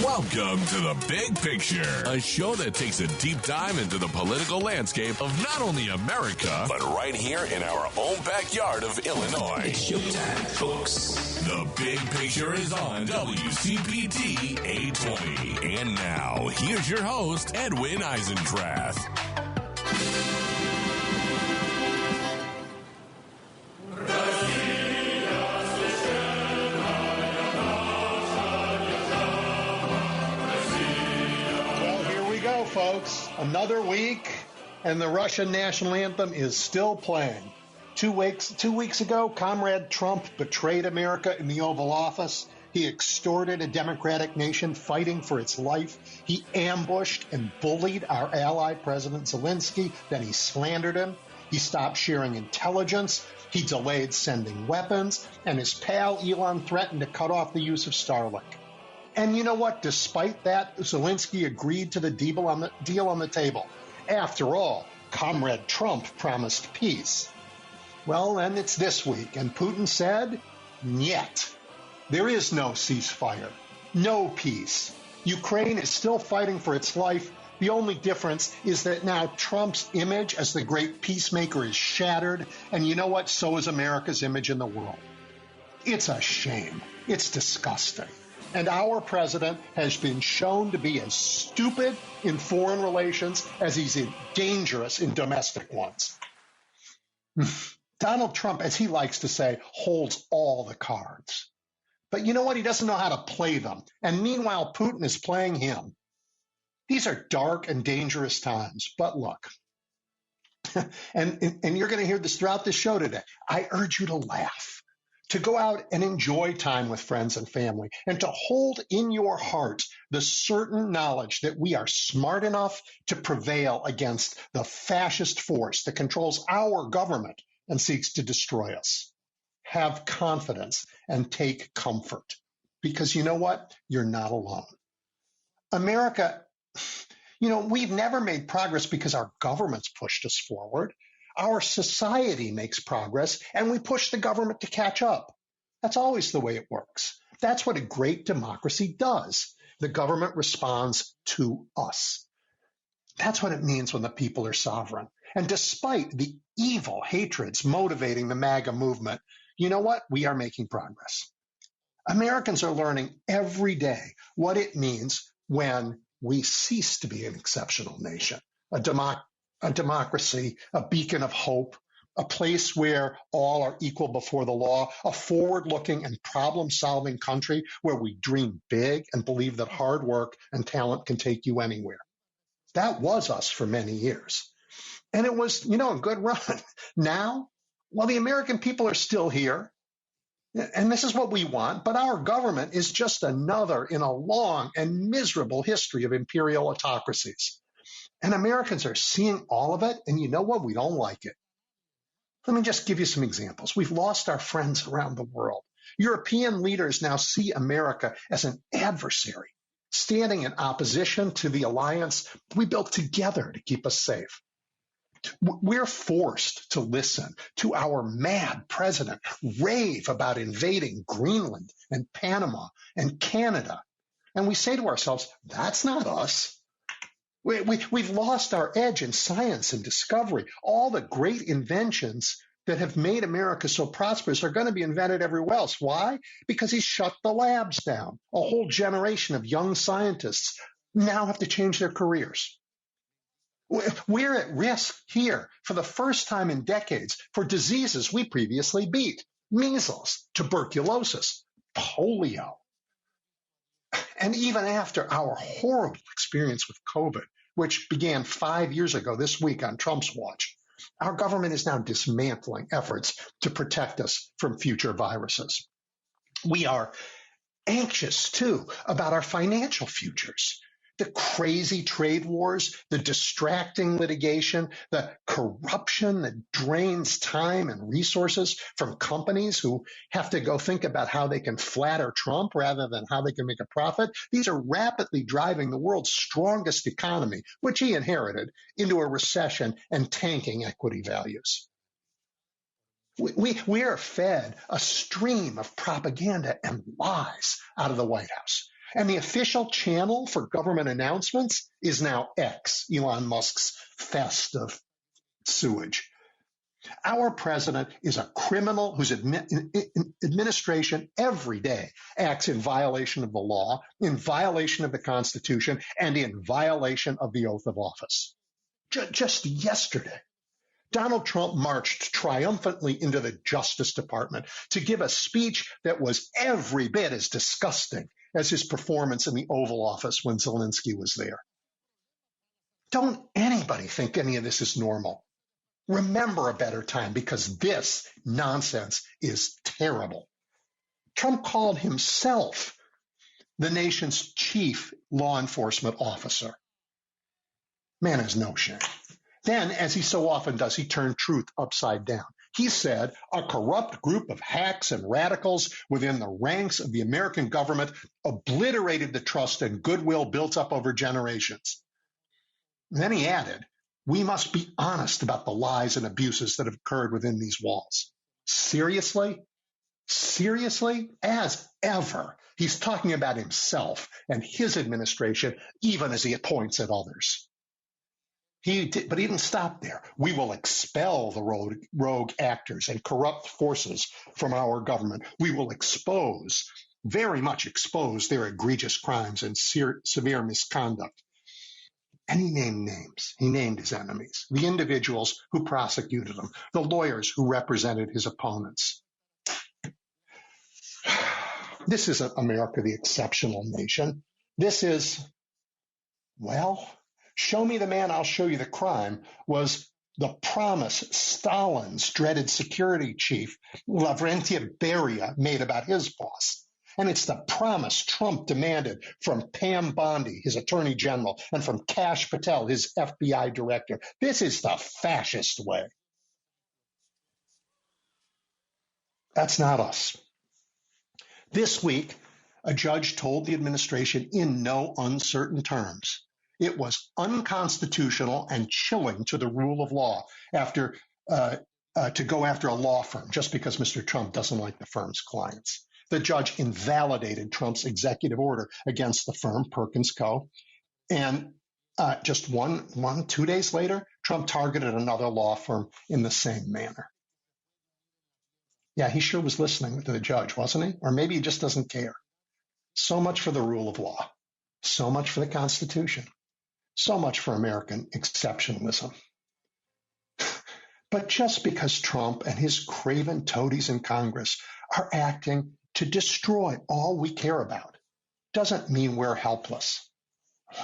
Welcome to The Big Picture, a show that takes a deep dive into the political landscape of not only America, but right here in our own backyard of Illinois. It's showtime, folks. The Big Picture is on WCPT 820. And now, here's your host, Edwin Eisendrath. Folks, another week, and the Russian national anthem is still playing. Two weeks ago, Comrade Trump betrayed America in the Oval Office. He extorted a democratic nation fighting for its life. He ambushed and bullied our ally, President Zelensky. Then he slandered him. He stopped sharing intelligence. He delayed sending weapons. And his pal Elon threatened to cut off the use of Starlink. And you know what? Despite that, Zelensky agreed to the deal on the table. After all, Comrade Trump promised peace. Well, then it's this week, and Putin said, "Niet." There is no ceasefire, no peace. Ukraine is still fighting for its life. The only difference is that now Trump's image as the great peacemaker is shattered, and you know what? So is America's image in the world. It's a shame. It's disgusting. And our president has been shown to be as stupid in foreign relations as he's dangerous in domestic ones. Donald Trump, as he likes to say, holds all the cards. But you know what? He doesn't know how to play them. And meanwhile, Putin is playing him. These are dark and dangerous times. But look, and you're going to hear this throughout the show today, I urge you to laugh, to go out and enjoy time with friends and family, and to hold in your heart the certain knowledge that we are smart enough to prevail against the fascist force that controls our government and seeks to destroy us. Have confidence and take comfort, because you know what? You're not alone. America, we've never made progress because our government's pushed us forward. Our society makes progress, and we push the government to catch up. That's always the way it works. That's what a great democracy does. The government responds to us. That's what it means when the people are sovereign. And despite the evil hatreds motivating the MAGA movement, you know what? We are making progress. Americans are learning every day what it means when we cease to be an exceptional nation, a democracy, a beacon of hope, a place where all are equal before the law, a forward-looking and problem-solving country where we dream big and believe that hard work and talent can take you anywhere. That was us for many years. And it was, a good run. Now, the American people are still here, and this is what we want, but our government is just another in a long and miserable history of imperial autocracies. And Americans are seeing all of it, and you know what? We don't like it. Let me just give you some examples. We've lost our friends around the world. European leaders now see America as an adversary, standing in opposition to the alliance we built together to keep us safe. We're forced to listen to our mad president rave about invading Greenland and Panama and Canada. And we say to ourselves, that's not us. We've lost our edge in science and discovery. All the great inventions that have made America so prosperous are going to be invented everywhere else. Why? Because he shut the labs down. A whole generation of young scientists now have to change their careers. We're at risk here for the first time in decades for diseases we previously beat: measles, tuberculosis, polio. And even after our horrible experience with COVID, which began 5 years ago this week on Trump's watch, our government is now dismantling efforts to protect us from future viruses. We are anxious, too, about our financial futures. The crazy trade wars, the distracting litigation, the corruption that drains time and resources from companies who have to go think about how they can flatter Trump rather than how they can make a profit. These are rapidly driving the world's strongest economy, which he inherited, into a recession and tanking equity values. We are fed a stream of propaganda and lies out of the White House. And the official channel for government announcements is now X, Elon Musk's fest of sewage. Our president is a criminal whose administration every day acts in violation of the law, in violation of the Constitution, and in violation of the oath of office. Just yesterday, Donald Trump marched triumphantly into the Justice Department to give a speech that was every bit as disgusting as his performance in the Oval Office when Zelensky was there. Don't anybody think any of this is normal. Remember a better time, because this nonsense is terrible. Trump called himself the nation's chief law enforcement officer. Man has no shame. Then, as he so often does, he turned truth upside down. He said a corrupt group of hacks and radicals within the ranks of the American government obliterated the trust and goodwill built up over generations. And then he added, we must be honest about the lies and abuses that have occurred within these walls. Seriously? Seriously? As ever, he's talking about himself and his administration, even as he points at others. But he didn't stop there. We will expel the rogue actors and corrupt forces from our government. We will very much expose their egregious crimes and severe misconduct. And he named names. He named his enemies, the individuals who prosecuted him, the lawyers who represented his opponents. This isn't America, the exceptional nation. This is, well, show me the man, I'll show you the crime, was the promise Stalin's dreaded security chief, Lavrentiy Beria, made about his boss. And it's the promise Trump demanded from Pam Bondi, his attorney general, and from Kash Patel, his FBI director. This is the fascist way. That's not us. This week, a judge told the administration in no uncertain terms it was unconstitutional and chilling to the rule of law to go after a law firm just because Mr. Trump doesn't like the firm's clients. The judge invalidated Trump's executive order against the firm, Perkins Co. And just 2 days later, Trump targeted another law firm in the same manner. Yeah, he sure was listening to the judge, wasn't he? Or maybe he just doesn't care. So much for the rule of law. So much for the Constitution. So much for American exceptionalism. But just because Trump and his craven toadies in Congress are acting to destroy all we care about doesn't mean we're helpless.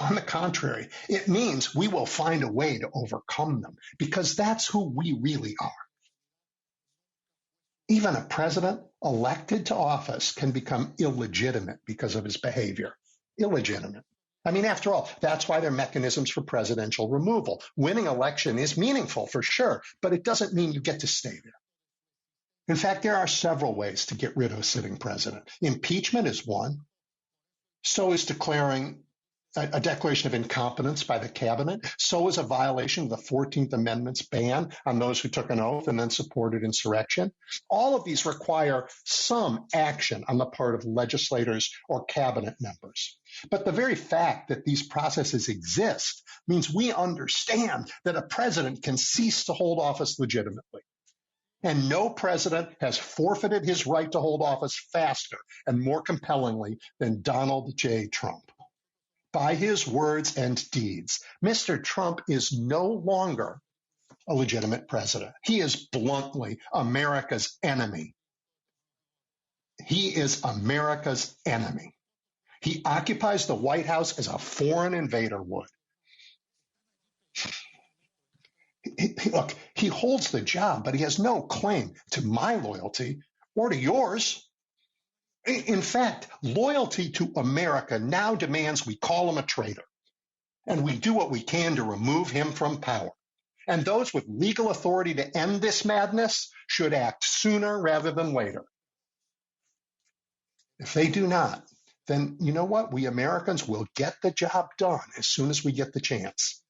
On the contrary, it means we will find a way to overcome them, because that's who we really are. Even a president elected to office can become illegitimate because of his behavior. Illegitimate. I mean, after all, that's why there are mechanisms for presidential removal. Winning election is meaningful for sure, but it doesn't mean you get to stay there. In fact, there are several ways to get rid of a sitting president. Impeachment is one. So is declaring a declaration of incompetence by the cabinet. So is a violation of the 14th Amendment's ban on those who took an oath and then supported insurrection. All of these require some action on the part of legislators or cabinet members. But the very fact that these processes exist means we understand that a president can cease to hold office legitimately. And no president has forfeited his right to hold office faster and more compellingly than Donald J. Trump. By his words and deeds, Mr. Trump is no longer a legitimate president. He is bluntly America's enemy. He is America's enemy. He occupies the White House as a foreign invader would. Look, he holds the job, but he has no claim to my loyalty or to yours. In fact, loyalty to America now demands we call him a traitor, and we do what we can to remove him from power. And those with legal authority to end this madness should act sooner rather than later. If they do not, then you know what? We Americans will get the job done as soon as we get the chance.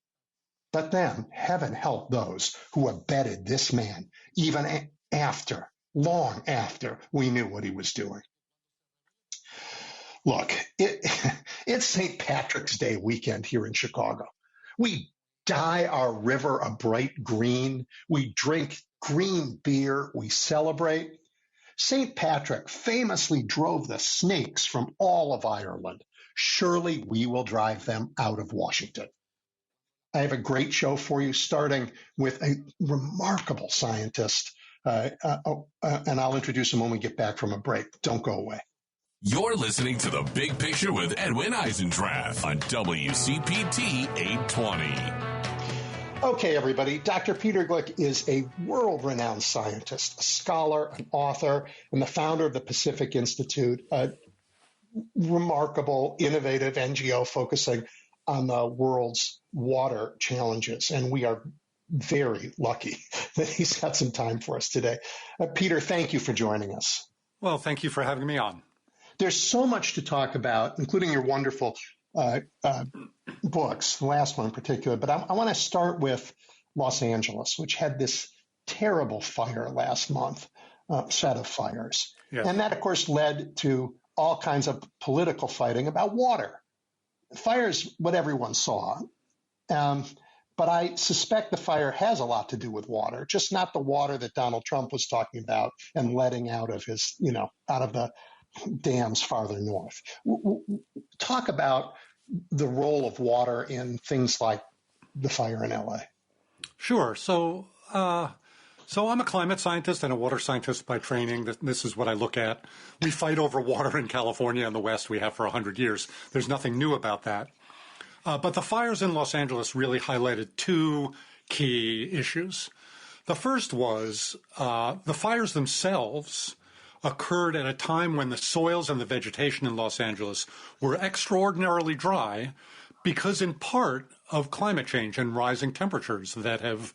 But then, heaven help those who abetted this man, even after, long after we knew what he was doing. Look, It's St. Patrick's Day weekend here in Chicago. We dye our river a bright green. We drink green beer. We celebrate. St. Patrick famously drove the snakes from all of Ireland. Surely we will drive them out of Washington. I have a great show for you, starting with a remarkable scientist, and I'll introduce him when we get back from a break. Don't go away. You're listening to The Big Picture with Edwin Eisendrath on WCPT 820. Okay, everybody. Dr. Peter Glick is a world-renowned scientist, a scholar, an author, and the founder of the Pacific Institute, a remarkable, innovative NGO focusing on the world's water challenges. And we are very lucky that he's got some time for us today. Peter, thank you for joining us. Well, thank you for having me on. There's so much to talk about, including your wonderful books, the last one in particular. But I want to start with Los Angeles, which had this terrible fire last month, set of fires. Yes. And that, of course, led to all kinds of political fighting about water. Fire is what everyone saw. But I suspect the fire has a lot to do with water, just not the water that Donald Trump was talking about and letting out of his, out of the dams farther north. Talk about the role of water in things like the fire in LA. Sure. So I'm a climate scientist and a water scientist by training. This is what I look at. We fight over water in California and the West. We have for 100 years. There's nothing new about that. But the fires in Los Angeles really highlighted two key issues. The first was the fires themselves occurred at a time when the soils and the vegetation in Los Angeles were extraordinarily dry because in part of climate change and rising temperatures that have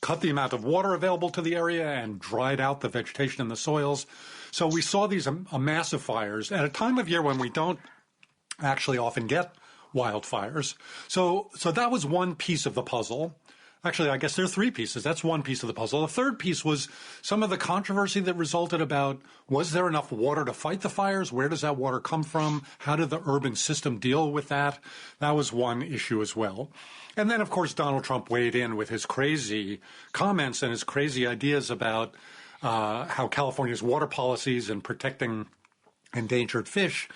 cut the amount of water available to the area and dried out the vegetation in the soils. So we saw these massive fires at a time of year when we don't actually often get wildfires. So that was one piece of the puzzle. Actually, I guess there are three pieces. That's one piece of the puzzle. The third piece was some of the controversy that resulted about, was there enough water to fight the fires? Where does that water come from? How did the urban system deal with that? That was one issue as well. And then, of course, Donald Trump weighed in with his crazy comments and his crazy ideas about how California's water policies and protecting endangered fish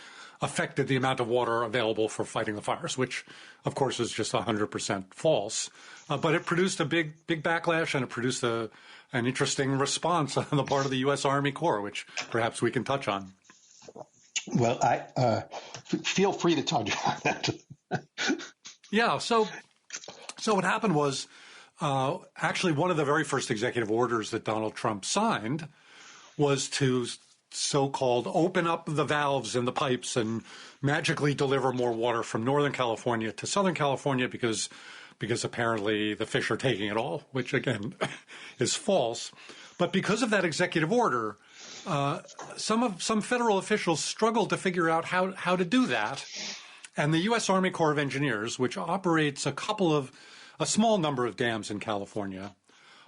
affected the amount of water available for fighting the fires, which, of course, is just 100% false. But it produced a big backlash, and it produced an interesting response on the part of the U.S. Army Corps, which perhaps we can touch on. Well, I feel free to touch on that. Yeah. So what happened was actually one of the very first executive orders that Donald Trump signed was to so-called open up the valves in the pipes and magically deliver more water from Northern California to Southern California because apparently the fish are taking it all, which again is false. But because of that executive order, some federal officials struggled to figure out how to do that. And the U.S. Army Corps of Engineers, which operates a small number of dams in California,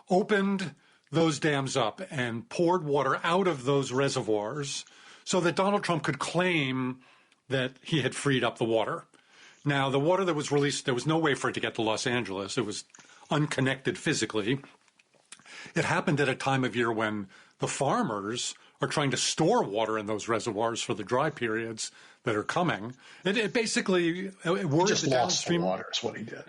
opened those dams up and poured water out of those reservoirs so that Donald Trump could claim that he had freed up the water. Now, the water that was released, there was no way for it to get to Los Angeles. It was unconnected physically. It happened at a time of year when the farmers are trying to store water in those reservoirs for the dry periods that are coming. It basically worked. Just lost the water is what he did.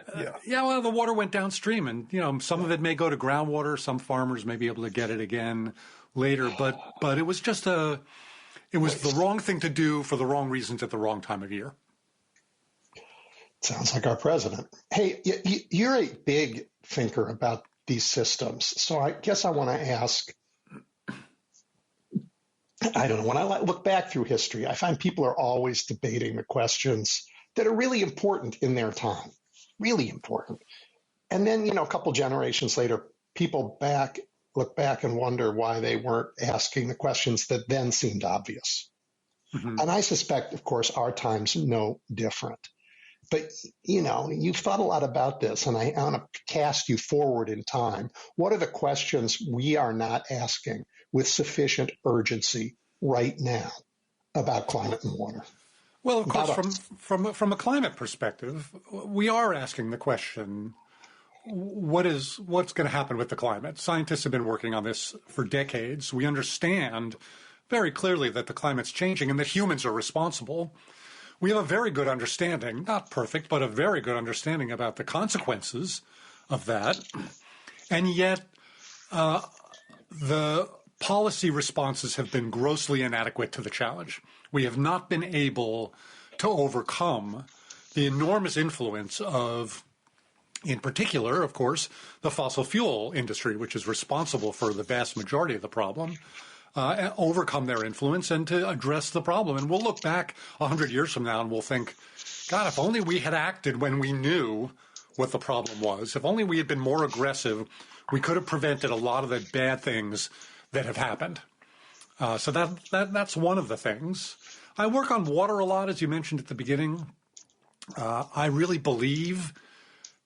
Yeah, well, the water went downstream, and some of it may go to groundwater. Some farmers may be able to get it again later, but it was just the wrong thing to do for the wrong reasons at the wrong time of year. Sounds like our president. Hey, you're a big thinker about these systems, so I guess I want to ask. I don't know. When I look back through history, I find people are always debating the questions that are really important in their time, really important. And then, a couple generations later, people look back and wonder why they weren't asking the questions that then seemed obvious. Mm-hmm. And I suspect, of course, our time's no different. But, you've thought a lot about this, and I want to cast you forward in time. What are the questions we are not asking with sufficient urgency right now about climate and water? Well, of course, from a climate perspective, we are asking the question, what's going to happen with the climate? Scientists have been working on this for decades. We understand very clearly that the climate's changing and that humans are responsible. We have a very good understanding, not perfect, but a very good understanding about the consequences of that. And yet, the policy responses have been grossly inadequate to the challenge. We have not been able to overcome the enormous influence of, in particular, of course, the fossil fuel industry, which is responsible for the vast majority of the problem, overcome their influence and to address the problem. And we'll look back 100 years from now and we'll think, God, if only we had acted when we knew what the problem was, if only we had been more aggressive, we could have prevented a lot of the bad things that have happened. So that's one of the things. I work on water a lot, as you mentioned at the beginning. I really believe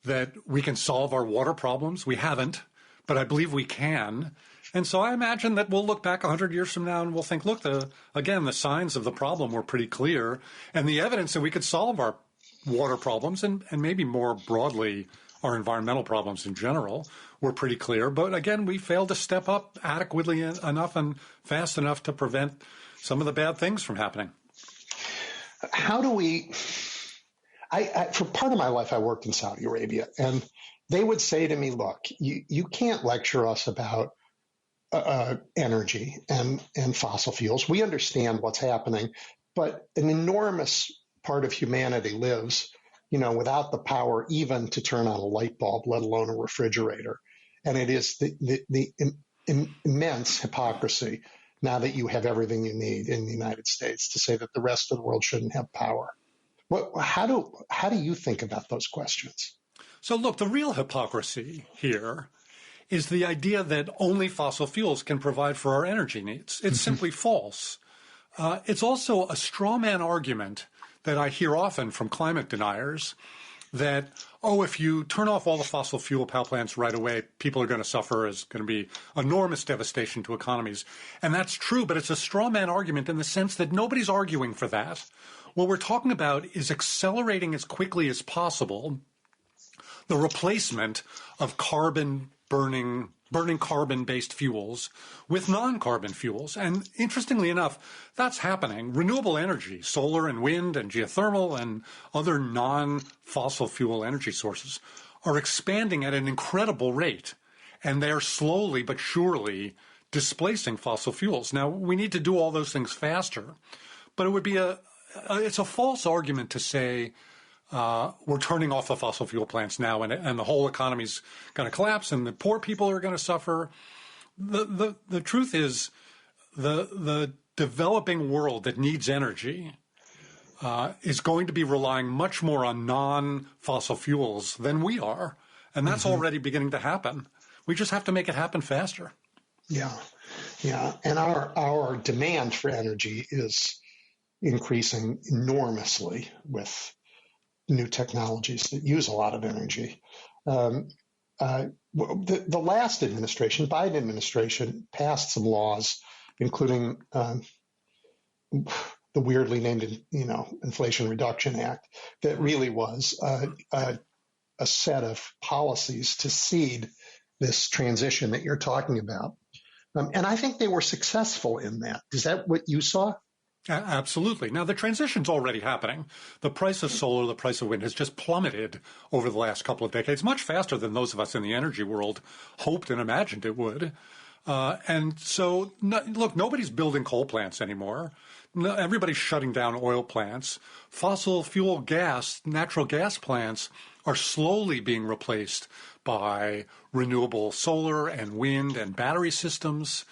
that we can solve our water problems. We haven't, but I believe we can. And so I imagine that we'll look back 100 years from now and we'll think, look, the signs of the problem were pretty clear, and the evidence that we could solve our water problems and maybe more broadly our environmental problems in general were pretty clear. But again, we failed to step up adequately enough and fast enough to prevent some of the bad things from happening. How do we... for part of my life, I worked in Saudi Arabia, and they would say to me, look, you can't lecture us about energy and fossil fuels. We understand what's happening, but an enormous part of humanity lives, without the power even to turn on a light bulb, let alone a refrigerator. And it is the immense hypocrisy now that you have everything you need in the United States to say that the rest of the world shouldn't have power. How do you think about those questions? So look, the real hypocrisy here is the idea that only fossil fuels can provide for our energy needs. It's simply false. It's also a straw man argument that I hear often from climate deniers that, if you turn off all the fossil fuel power plants right away, people are going to suffer. It's going to be enormous devastation to economies. And that's true, but it's a straw man argument in the sense that nobody's arguing for that. What we're talking about is accelerating as quickly as possible the replacement of burning carbon-based fuels with non-carbon fuels. And interestingly enough, that's happening. Renewable energy, solar and wind and geothermal and other non-fossil fuel energy sources are expanding at an incredible rate. And they're slowly but surely displacing fossil fuels. Now, we need to do all those things faster, but it would be it's a false argument to say we're turning off the fossil fuel plants now and the whole economy's going to collapse and the poor people are going to suffer. The truth is the developing world that needs energy is going to be relying much more on non-fossil fuels than we are. And that's already beginning to happen. We just have to make it happen faster. Yeah. And our demand for energy is increasing enormously with new technologies that use a lot of energy. The last administration, Biden administration, passed some laws, including the weirdly named, Inflation Reduction Act, that really was a set of policies to seed this transition that you're talking about. And I think they were successful in that. Is that what you saw? Absolutely. Now, the transition's already happening. The price of solar, the price of wind has just plummeted over the last couple of decades, much faster than those of us in the energy world hoped and imagined it would. And so, look, nobody's building coal plants anymore. Everybody's shutting down oil plants. Fossil fuel gas, natural gas plants are slowly being replaced by renewable solar and wind and battery systems.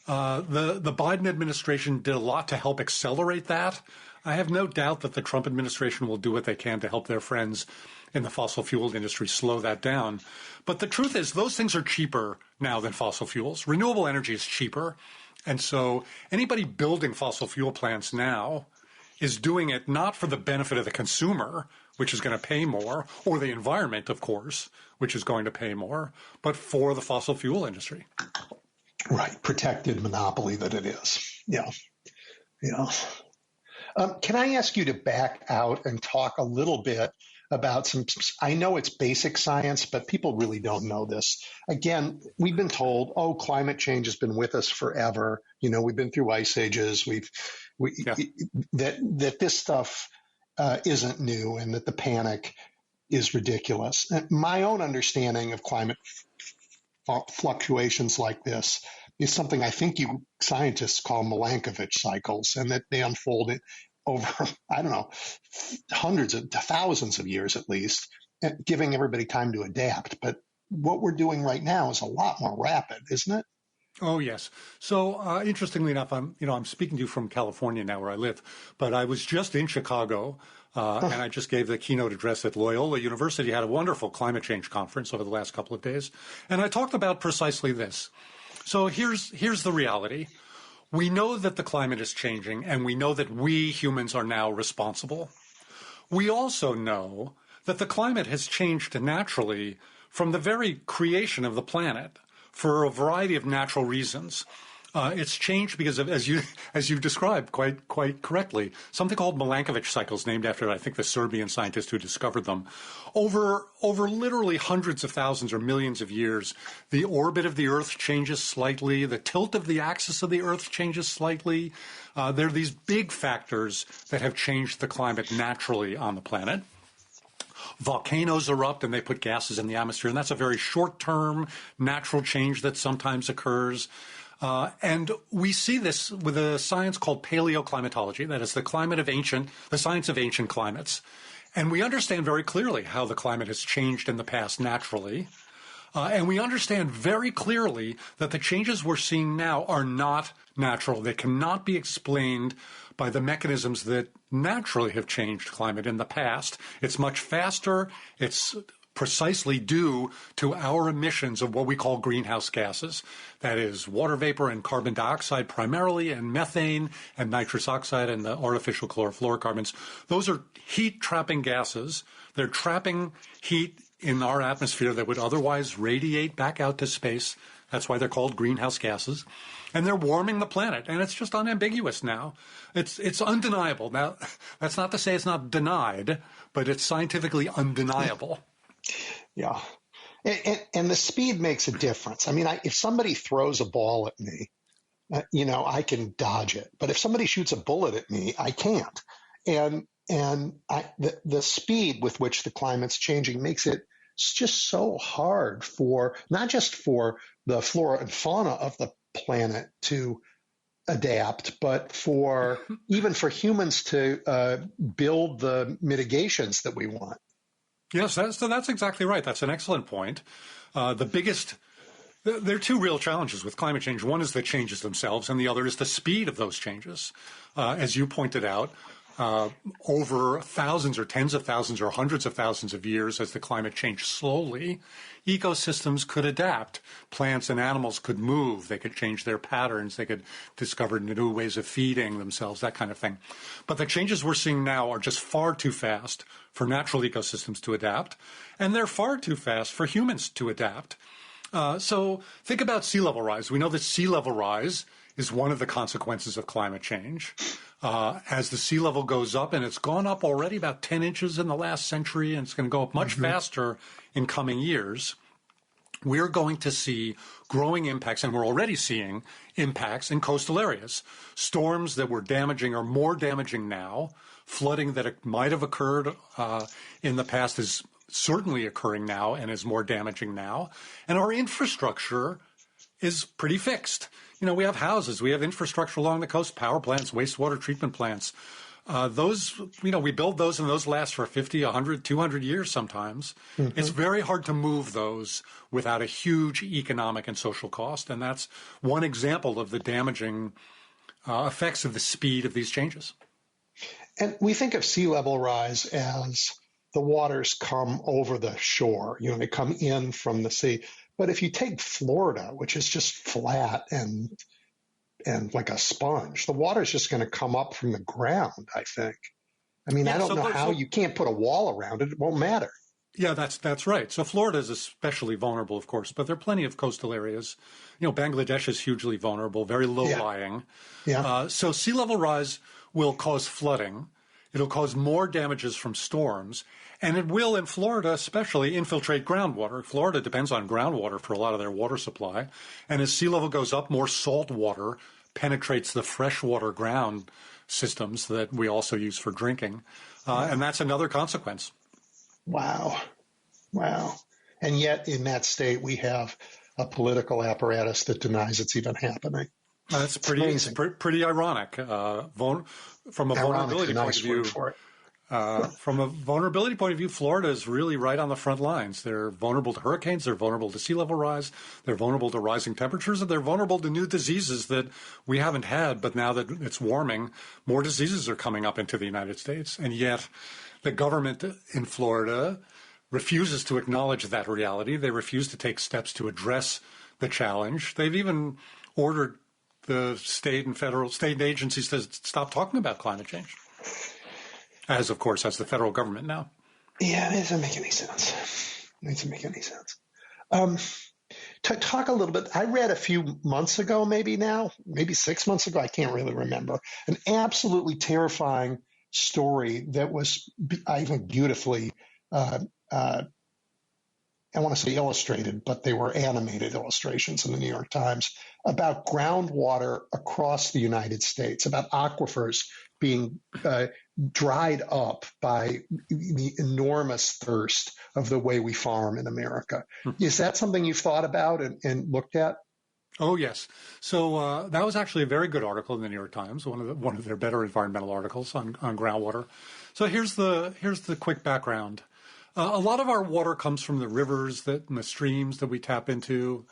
The Biden administration did a lot to help accelerate that. I have no doubt that the Trump administration will do what they can to help their friends in the fossil fuel industry slow that down. But the truth is those things are cheaper now than fossil fuels. Renewable energy is cheaper. And so anybody building fossil fuel plants now is doing it not for the benefit of the consumer, which is going to pay more, or the environment, of course, which is going to pay more, but for the fossil fuel industry. Right. Protected monopoly that it is. Yeah. Can I ask you to back out and talk a little bit about I know it's basic science, but people really don't know this. Again, we've been told, oh, climate change has been with us forever. We've been through ice ages. That this stuff isn't new and that the panic is ridiculous. And my own understanding of climate fluctuations like this is something I think you scientists call Milankovitch cycles, and that they unfold over, I don't know, hundreds of thousands of years at least, giving everybody time to adapt. But what we're doing right now is a lot more rapid, isn't it? Oh, yes. So interestingly enough, I'm speaking to you from California now where I live, but I was just in Chicago and I just gave the keynote address at Loyola University. Had a wonderful climate change conference over the last couple of days. And I talked about precisely this. So here's the reality. We know that the climate is changing, and we know that we humans are now responsible. We also know that the climate has changed naturally from the very creation of the planet for a variety of natural reasons. It's changed because of, as you described quite correctly, something called Milankovitch cycles, named after, I think, the Serbian scientist who discovered them. Over literally hundreds of thousands or millions of years, the orbit of the Earth changes slightly. The tilt of the axis of the Earth changes slightly. There are these big factors that have changed the climate naturally on the planet. Volcanoes erupt and they put gases in the atmosphere, and that's a very short-term natural change that sometimes occurs. And we see this with a science called paleoclimatology, that is the science of ancient climates. And we understand very clearly how the climate has changed in the past naturally. And we understand very clearly that the changes we're seeing now are not natural. They cannot be explained by the mechanisms that naturally have changed climate in the past. It's much faster. It's precisely due to our emissions of what we call greenhouse gases. That is water vapor and carbon dioxide primarily, and methane and nitrous oxide and the artificial chlorofluorocarbons. Those are heat-trapping gases. They're trapping heat in our atmosphere that would otherwise radiate back out to space. That's why they're called greenhouse gases. And they're warming the planet, and it's just unambiguous now. It's undeniable. Now, that's not to say it's not denied, but it's scientifically undeniable. Yeah. And the speed makes a difference. I mean, if somebody throws a ball at me, I can dodge it. But if somebody shoots a bullet at me, I can't. And the speed with which the climate's changing makes it just so hard not just for the flora and fauna of the planet to adapt, but even for humans to build the mitigations that we want. Yes, that's exactly right. That's an excellent point. There are two real challenges with climate change. One is the changes themselves, and the other is the speed of those changes. As you pointed out, over thousands or tens of thousands or hundreds of thousands of years, as the climate changed slowly, ecosystems could adapt. Plants and animals could move. They could change their patterns. They could discover new ways of feeding themselves, that kind of thing. But the changes we're seeing now are just far too fast for natural ecosystems to adapt, and they're far too fast for humans to adapt. So think about sea level rise. We know that sea level rise is one of the consequences of climate change. As the sea level goes up, and it's gone up already about 10 inches in the last century, and it's going to go up much faster in coming years, we're going to see growing impacts, and we're already seeing impacts in coastal areas. Storms that were damaging are more damaging now. Flooding that might have occurred in the past is certainly occurring now and is more damaging now. And our infrastructure is pretty fixed. We have houses, we have infrastructure along the coast, power plants, wastewater treatment plants. We build those, and those last for 50, 100, 200 years sometimes. Mm-hmm. It's very hard to move those without a huge economic and social cost, and that's one example of the damaging effects of the speed of these changes. And we think of sea level rise as the waters come over the shore, they come in from the sea. But if you take Florida, which is just flat and like a sponge, the water's just going to come up from the ground, I think. I mean, I don't know how you can't put a wall around it. It won't matter. Yeah, that's right. So Florida is especially vulnerable, of course, but there are plenty of coastal areas. Bangladesh is hugely vulnerable, very low-lying. Yeah. So sea level rise will cause flooding. It'll cause more damages from storms. And it will, in Florida especially, infiltrate groundwater. Florida depends on groundwater for a lot of their water supply. And as sea level goes up, more salt water penetrates the freshwater ground systems that we also use for drinking. And that's another consequence. Wow. And yet in that state, we have a political apparatus that denies it's even happening. That's pretty ironic. From a vulnerability point of view. From a vulnerability point of view, Florida is really right on the front lines. They're vulnerable to hurricanes. They're vulnerable to sea level rise. They're vulnerable to rising temperatures. And they're vulnerable to new diseases that we haven't had. But now that it's warming, more diseases are coming up into the United States. And yet the government in Florida refuses to acknowledge that reality. They refuse to take steps to address the challenge. They've even ordered the state and agencies to stop talking about climate change. As, of course, as the federal government now. Yeah, it doesn't make any sense. To talk a little bit, I read a few months ago, maybe 6 months ago, I can't really remember, an absolutely terrifying story that was, I think, beautifully, I want to say illustrated, but they were animated illustrations in the New York Times about groundwater across the United States, about aquifers being dried up by the enormous thirst of the way we farm in America. Is that something you've thought about and looked at? Oh, yes. So that was actually a very good article in the New York Times, one of their better environmental articles on groundwater. So here's the quick background. A lot of our water comes from the rivers and the streams that we tap into.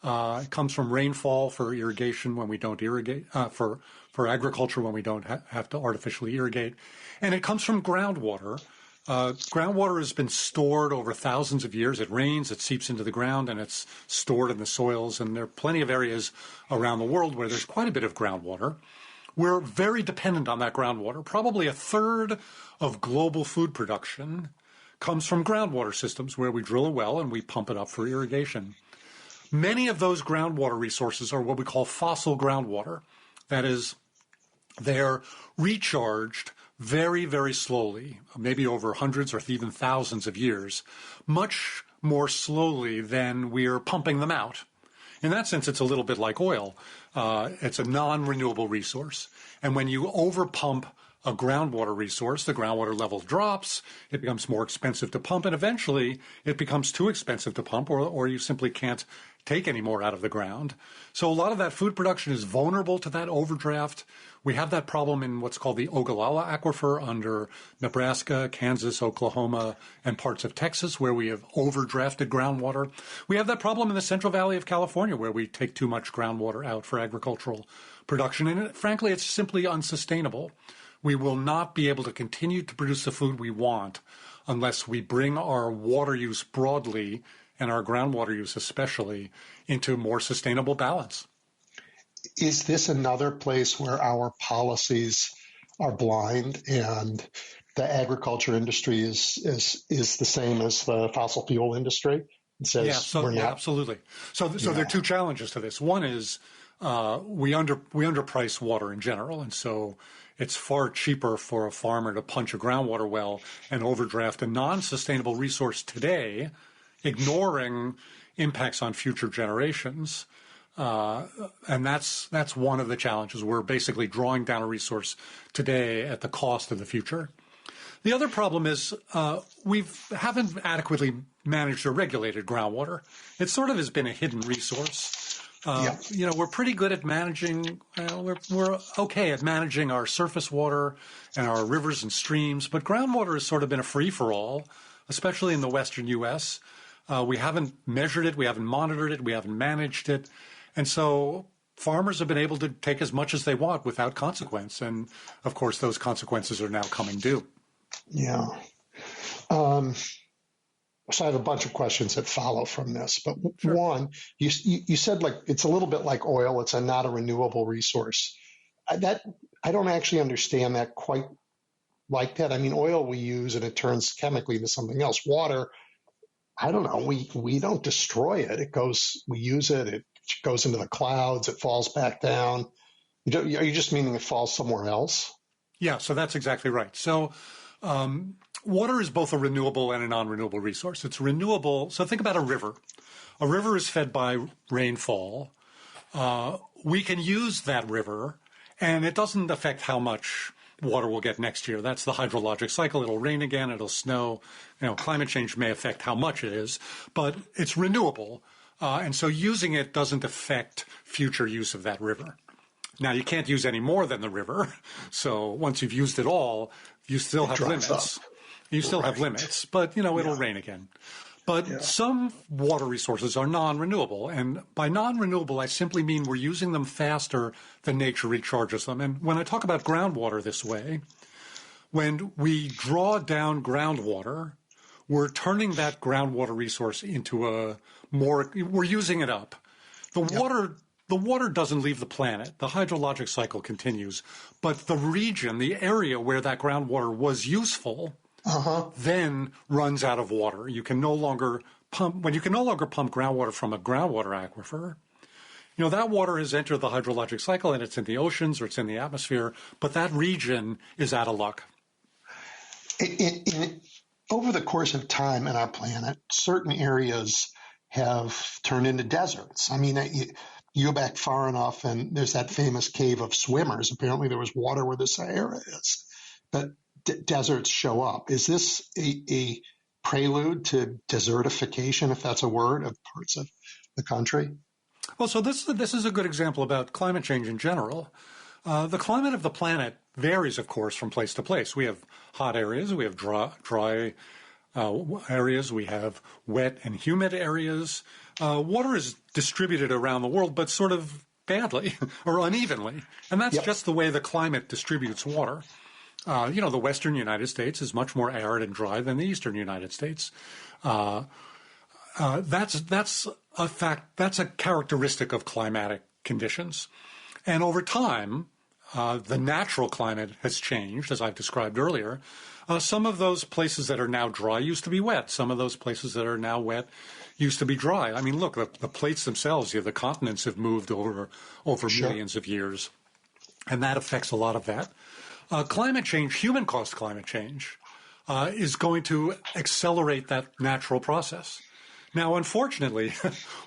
It comes from rainfall for irrigation when we don't irrigate, for agriculture when we don't have to artificially irrigate. And it comes from groundwater. Groundwater has been stored over thousands of years. It rains, it seeps into the ground, and it's stored in the soils. And there are plenty of areas around the world where there's quite a bit of groundwater. We're very dependent on that groundwater. Probably a third of global food production comes from groundwater systems where we drill a well and we pump it up for irrigation. Many of those groundwater resources are what we call fossil groundwater. That is, they're recharged very, very slowly, maybe over hundreds or even thousands of years, much more slowly than we're pumping them out. In that sense, it's a little bit like oil. It's a non-renewable resource. And when you overpump a groundwater resource, the groundwater level drops, it becomes more expensive to pump, and eventually it becomes too expensive to pump, or you simply can't take any more out of the ground. So a lot of that food production is vulnerable to that overdraft. We have that problem in what's called the Ogallala Aquifer under Nebraska, Kansas, Oklahoma, and parts of Texas, where we have overdrafted groundwater. We have that problem in the Central Valley of California, where we take too much groundwater out for agricultural production. And frankly, it's simply unsustainable. We will not be able to continue to produce the food we want unless we bring our water use broadly, and our groundwater use especially, into more sustainable balance. Is this another place where our policies are blind and the agriculture industry is the same as the fossil fuel industry? It says absolutely. So there are two challenges to this. One is we underprice water in general, and so it's far cheaper for a farmer to punch a groundwater well and overdraft a non-sustainable resource today, ignoring impacts on future generations. And that's one of the challenges. We're basically drawing down a resource today at the cost of the future. The other problem is we haven't adequately managed or regulated groundwater. It sort of has been a hidden resource. We're pretty good at managing, we're okay at managing our surface water and our rivers and streams, but groundwater has sort of been a free-for-all, especially in the western U.S. We haven't measured it, we haven't monitored it, we haven't managed it, and so farmers have been able to take as much as they want without consequence, and of course those consequences are now coming due. Yeah. So I have a bunch of questions that follow from this, but sure. One, you said like it's a little bit like oil; it's not a renewable resource. I don't actually understand that quite like that. I mean, oil we use and it turns chemically into something else. Water, I don't know. We don't destroy it. We use it. It goes into the clouds. It falls back down. Are you just meaning it falls somewhere else? Yeah, so that's exactly right. So water is both a renewable and a non-renewable resource. It's renewable. So think about a river. A river is fed by rainfall. We can use that river, and it doesn't affect how much water we'll get next year. That's the hydrologic cycle. It'll rain again. It'll snow. Climate change may affect how much it is, but it's renewable. And so using it doesn't affect future use of that river. Now, you can't use any more than the river. So once you've used it all, you still have limits. You still have limits, but, it'll rain again. But some water resources are non-renewable. And by non-renewable, I simply mean we're using them faster than nature recharges them. And when I talk about groundwater this way, when we draw down groundwater, we're turning that groundwater resource into we're using it up. The water doesn't leave the planet. The hydrologic cycle continues. But the region, the area where that groundwater was useful, then runs out of water. You can no longer pump groundwater from a groundwater aquifer. That water has entered the hydrologic cycle and it's in the oceans or it's in the atmosphere, but that region is out of luck. Over the course of time on our planet, certain areas have turned into deserts. I mean, you go back far enough and there's that famous cave of swimmers. Apparently there was water where the Sahara is, but deserts show up. Is this a prelude to desertification, if that's a word, of parts of the country? Well, so this is a good example about climate change in general. The climate of the planet varies, of course, from place to place. We have hot areas, we have dry areas, we have wet and humid areas. Water is distributed around the world, but sort of badly or unevenly. And that's just the way the climate distributes water. The western United States is much more arid and dry than the eastern United States. That's a fact. That's a characteristic of climatic conditions. And over time, the natural climate has changed, as I've described earlier. Some of those places that are now dry used to be wet. Some of those places that are now wet used to be dry. I mean, look, the plates themselves, the continents have moved over millions of years, and that affects a lot of that. Climate change, human-caused climate change, is going to accelerate that natural process. Now, unfortunately,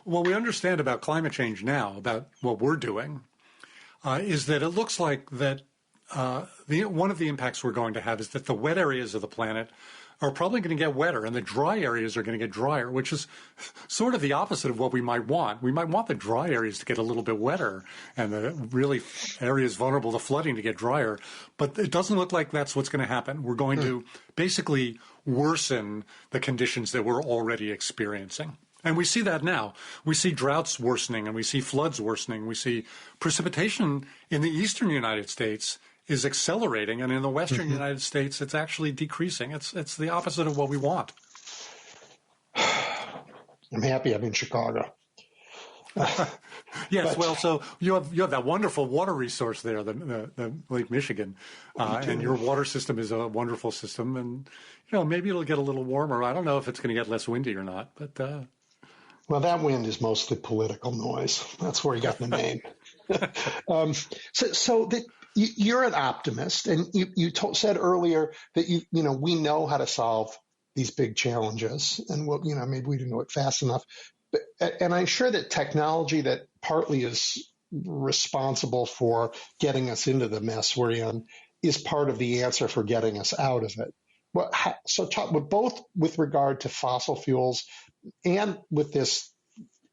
what we understand about climate change now, about what we're doing, is that it looks like that one of the impacts we're going to have is that the wet areas of the planet are probably going to get wetter and the dry areas are going to get drier, which is sort of the opposite of what we might want. We might want the dry areas to get a little bit wetter and the really areas vulnerable to flooding to get drier. But it doesn't look like that's what's going to happen. We're going to basically worsen the conditions that we're already experiencing. And we see that now. We see droughts worsening and we see floods worsening. We see precipitation in the eastern United States is accelerating, and in the western United States, it's actually decreasing. It's the opposite of what we want. I'm happy I'm in Chicago. Yes, well, so you have that wonderful water resource there, the Lake Michigan, and your water system is a wonderful system, and maybe it'll get a little warmer. I don't know if it's going to get less windy or not, but well, that wind is mostly political noise. That's where you got the name. You're an optimist, and you said earlier that we know how to solve these big challenges, and maybe we didn't know it fast enough. And I'm sure that technology that partly is responsible for getting us into the mess we're in is part of the answer for getting us out of it. Well, so talk both with regard to fossil fuels and with this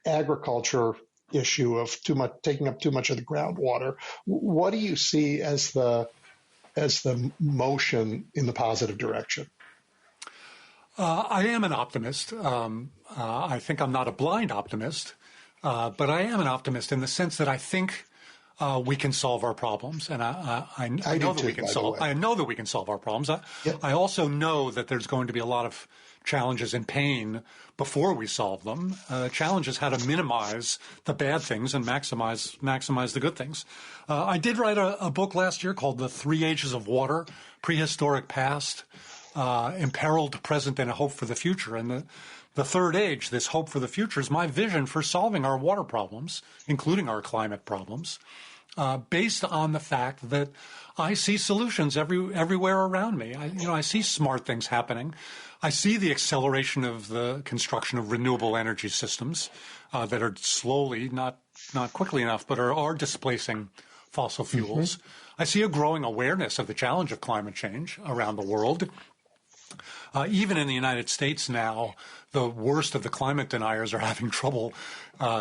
agriculture issue of taking up too much of the groundwater. What do you see as the motion in the positive direction? I am an optimist. I think I'm not a blind optimist, but I am an optimist in the sense that I think we can solve our problems, and I know that we can solve. I know that we can solve our problems. I also know that there's going to be a lot of challenges and pain before we solve them. Challenge is how to minimize the bad things and maximize the good things. I did write a book last year called The Three Ages of Water: Prehistoric Past, Imperiled Present, and a Hope for the Future. And the third age, this hope for the future, is my vision for solving our water problems, including our climate problems. based on the fact that I see solutions everywhere around me. I see smart things happening. I see the acceleration of the construction of renewable energy systems that are slowly, not quickly enough, but are displacing fossil fuels. I see a growing awareness of the challenge of climate change around the world. Even in the United States now, the worst of the climate deniers are having trouble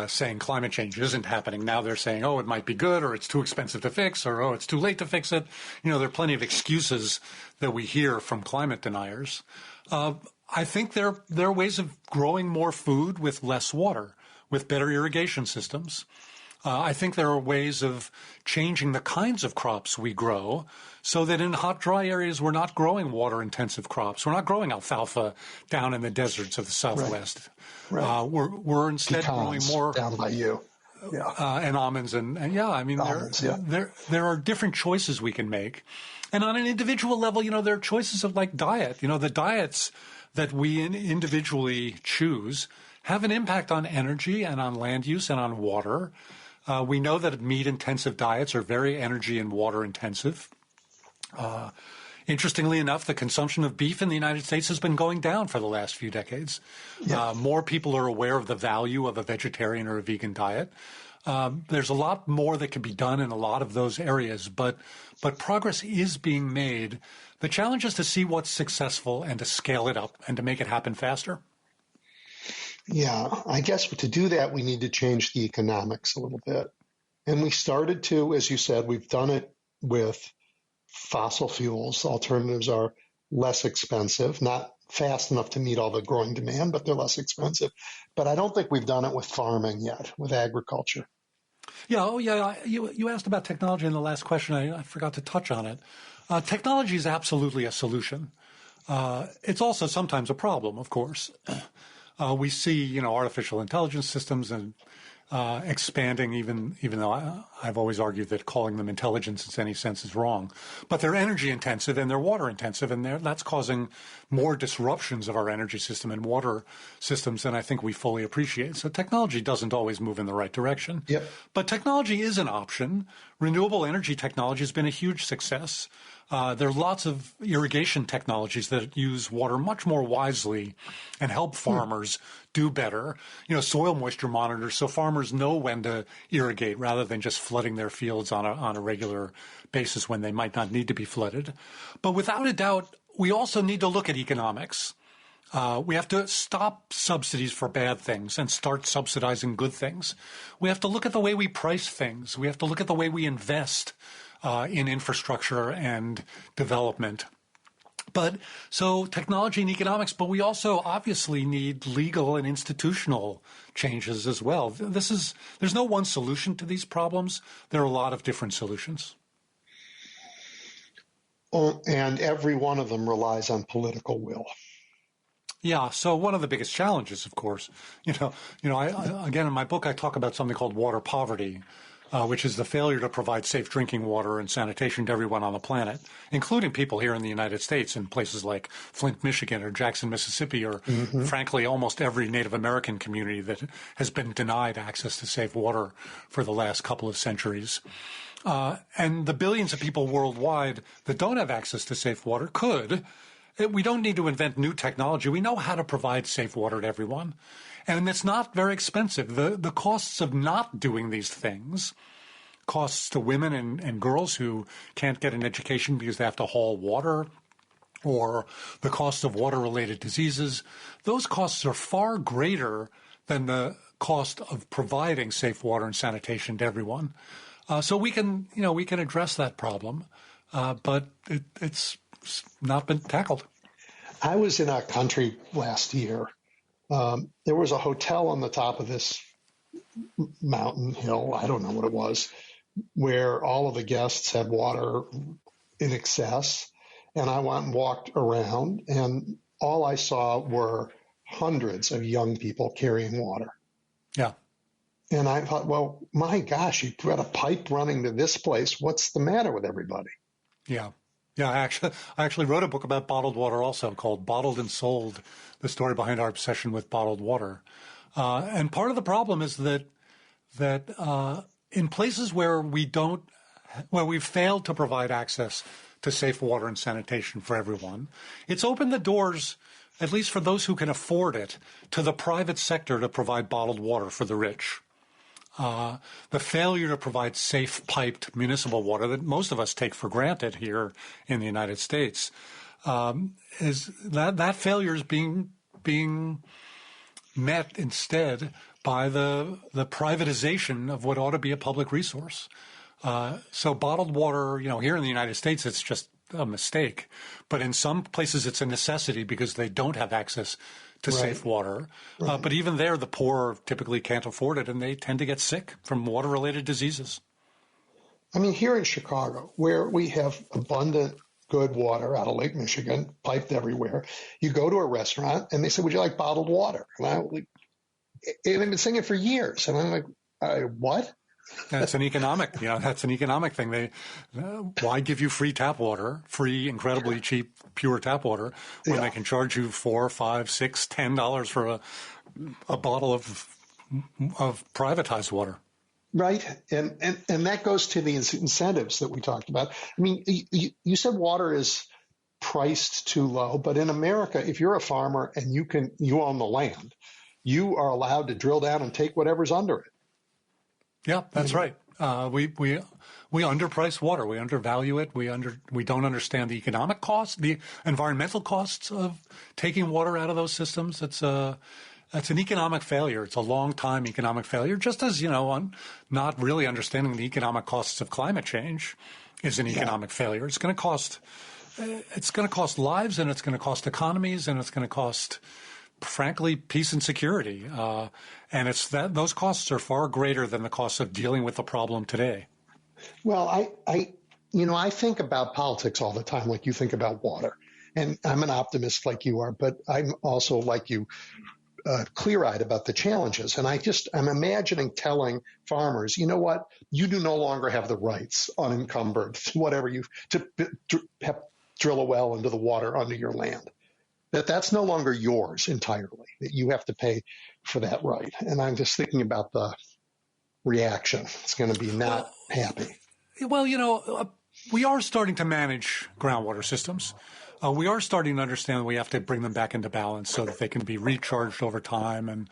saying climate change isn't happening. Now they're saying, oh, it might be good, or it's too expensive to fix, or oh, it's too late to fix it. There are plenty of excuses that we hear from climate deniers. I think there are ways of growing more food with less water, with better irrigation systems. I think there are ways of changing the kinds of crops we grow so that in hot, dry areas we're not growing water-intensive crops. We're not growing alfalfa down in the deserts of the Southwest. Right. We're instead growing more down by you. And almonds and almonds, there are different choices we can make. And on an individual level, there are choices of like diet. The diets that we individually choose have an impact on energy and on land use and on water. We know that meat-intensive diets are very energy and water-intensive. Interestingly enough, the consumption of beef in the United States has been going down for the last few decades. Yeah. More people are aware of the value of a vegetarian or a vegan diet. There's a lot more that can be done in a lot of those areas, but progress is being made. The challenge is to see what's successful and to scale it up and to make it happen faster. Yeah, I guess to do that, we need to change the economics a little bit. And we started to, as you said, we've done it with fossil fuels. Alternatives are less expensive, not fast enough to meet all the growing demand, but they're less expensive. But I don't think we've done it with farming yet, with agriculture. Yeah, you asked about technology in the last question. I forgot to touch on it. Technology is absolutely a solution. It's also sometimes a problem, of course. We see, artificial intelligence systems and expanding, even though I've always argued that calling them intelligence in any sense is wrong. But they're energy intensive and they're water intensive, and that's causing more disruptions of our energy system and water systems than I think we fully appreciate. So technology doesn't always move in the right direction. Yep. But technology is an option. Renewable energy technology has been a huge success. There are lots of irrigation technologies that use water much more wisely and help farmers do better. Soil moisture monitors so farmers know when to irrigate rather than just flooding their fields on a regular basis when they might not need to be flooded. But without a doubt, we also need to look at economics. We have to stop subsidies for bad things and start subsidizing good things. We have to look at the way we price things. We have to look at the way we invest in infrastructure and development. But so technology and economics, but we also obviously need legal and institutional changes as well. There's no one solution to these problems. There are a lot of different solutions. And every one of them relies on political will. Yeah. So one of the biggest challenges, of course, again, in my book, I talk about something called water poverty, which is the failure to provide safe drinking water and sanitation to everyone on the planet, including people here in the United States in places like Flint, Michigan, or Jackson, Mississippi, or frankly, almost every Native American community that has been denied access to safe water for the last couple of centuries. And the billions of people worldwide that don't have access to safe water could. We don't need to invent new technology. We know how to provide safe water to everyone. And it's not very expensive. The costs of not doing these things, costs to women and girls who can't get an education because they have to haul water, or the cost of water-related diseases, those costs are far greater than the cost of providing safe water and sanitation to everyone. So we can address that problem, but it's not been tackled. I was in our country last year. There was a hotel on the top of this mountain hill, I don't know what it was, where all of the guests had water in excess. And I went and walked around, and all I saw were hundreds of young people carrying water. Yeah. And I thought, well, my gosh, you've got a pipe running to this place. What's the matter with everybody? Yeah. Yeah, I actually wrote a book about bottled water also called Bottled and Sold, the story behind our obsession with bottled water. And part of the problem is that in places where we've failed to provide access to safe water and sanitation for everyone, it's opened the doors, at least for those who can afford it, to the private sector to provide bottled water for the rich. The failure to provide safe piped municipal water that most of us take for granted here in the United States, is that failure is being met instead by the privatization of what ought to be a public resource. So bottled water, here in the United States, it's just a mistake. But in some places, it's a necessity because they don't have access to safe water. Right. But even there, the poor typically can't afford it, and they tend to get sick from water-related diseases. I mean, here in Chicago, where we have abundant, good water out of Lake Michigan, piped everywhere, you go to a restaurant, and they say, would you like bottled water? And they've been saying it for years. And I'm like, what? That's an economic thing. Why give you free tap water, free, incredibly cheap, pure tap water, when they can charge you $4, $5, $6, $10 for a bottle of privatized water? Right, and that goes to the incentives that we talked about. I mean, you said water is priced too low, but in America, if you're a farmer and you own the land, you are allowed to drill down and take whatever's under it. Yeah, that's right. We underprice water. We undervalue it. We don't understand the economic costs, the environmental costs of taking water out of those systems. That's an economic failure. It's a long-time economic failure, just as, not really understanding the economic costs of climate change is an economic failure. It's going to cost lives, and it's going to cost economies, and it's going to cost, frankly, peace and security. And it's those costs are far greater than the costs of dealing with the problem today. Well, I think about politics all the time, like you think about water. And I'm an optimist like you are, but I'm also like you, clear-eyed about the challenges. And I'm imagining telling farmers, you know what, you do no longer have the rights unencumbered, to drill a well into the water under your land. That's no longer yours entirely, that you have to pay for that right. And I'm just thinking about the reaction. It's going to be not happy. Well, we are starting to manage groundwater systems. We are starting to understand we have to bring them back into balance so that they can be recharged over time.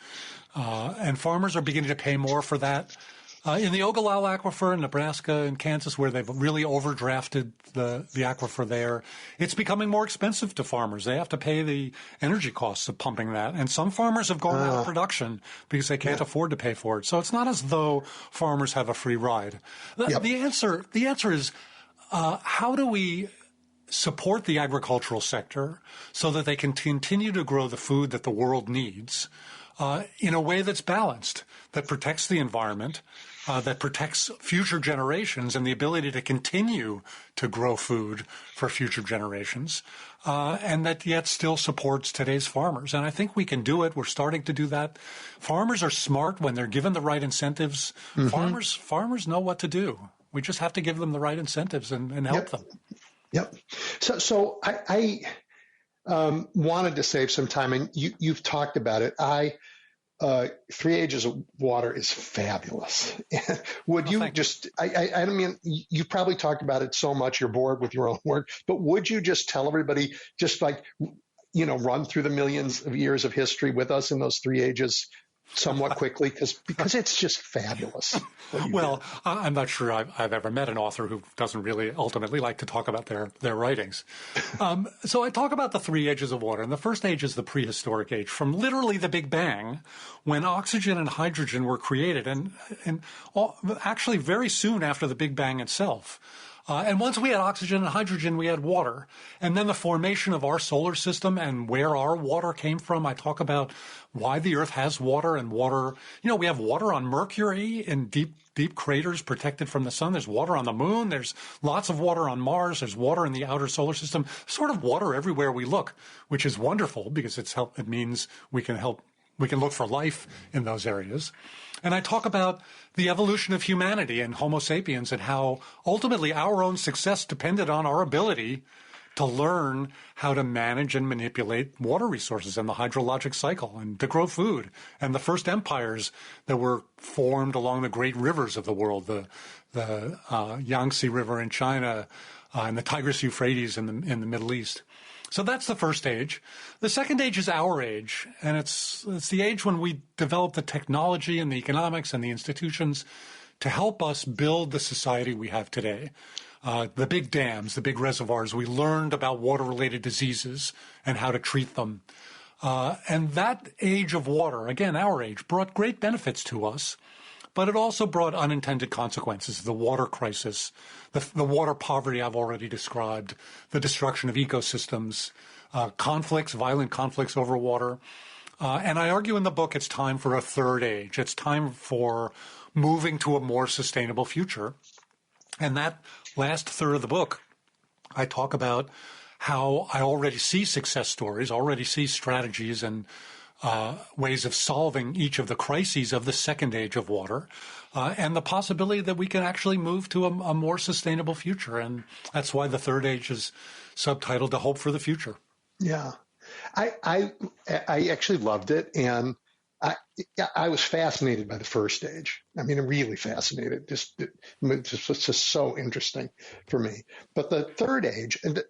And farmers are beginning to pay more for that. In the Ogallala Aquifer in Nebraska and Kansas, where they've really overdrafted the aquifer there, it's becoming more expensive to farmers. They have to pay the energy costs of pumping that. And some farmers have gone out of production because they can't afford to pay for it. So it's not as though farmers have a free ride. The answer is, how do we support the agricultural sector so that they can continue to grow the food that the world needs in a way that's balanced, that protects the environment, that protects future generations and the ability to continue to grow food for future generations, and that yet still supports today's farmers. And I think we can do it. We're starting to do that. Farmers are smart when they're given the right incentives. Mm-hmm. Farmers know what to do. We just have to give them the right incentives and help them. Yep. So I wanted to save some time, and you've talked about it. 3 Ages of Water is fabulous. Would you I mean, you've probably talked about it so much, you're bored with your own work, but would you just tell everybody, just run through the millions of years of history with us in those 3 ages somewhat quickly, because it's just fabulous. Well, I'm not sure I've ever met an author who doesn't really ultimately like to talk about their writings. So I talk about the 3 ages of water, and the first age is the prehistoric age, from literally the Big Bang, when oxygen and hydrogen were created, and actually very soon after the Big Bang itself. And once we had oxygen and hydrogen, we had water. And then the formation of our solar system and where our water came from. I talk about why the Earth has water, and water. We have water on Mercury in deep craters protected from the sun. There's water on the moon. There's lots of water on Mars. There's water in the outer solar system. Sort of water everywhere we look, which is wonderful because it means we can look for life in those areas. And I talk about the evolution of humanity and Homo sapiens, and how ultimately our own success depended on our ability to learn how to manage and manipulate water resources and the hydrologic cycle and to grow food. And the first empires that were formed along the great rivers of the world, the Yangtze River in China and the Tigris Euphrates in the Middle East. So that's the first age. The second age is our age, and it's the age when we develop the technology and the economics and the institutions to help us build the society we have today. The big dams, the big reservoirs, we learned about water-related diseases and how to treat them. And that age of water, again, our age, brought great benefits to us, but it also brought unintended consequences, the water crisis, the water poverty I've already described, the destruction of ecosystems, conflicts, violent conflicts over water. And I argue in the book it's time for a third age. It's time for moving to a more sustainable future. And that last third of the book, I talk about how I already see success stories, already see strategies and ways of solving each of the crises of the second age of water, and the possibility that we can actually move to a more sustainable future. And that's why the third age is subtitled "The Hope for the Future." Yeah, I actually loved it, and I was fascinated by the first age. I mean, I'm really fascinated. It was just so interesting for me. But the third age, and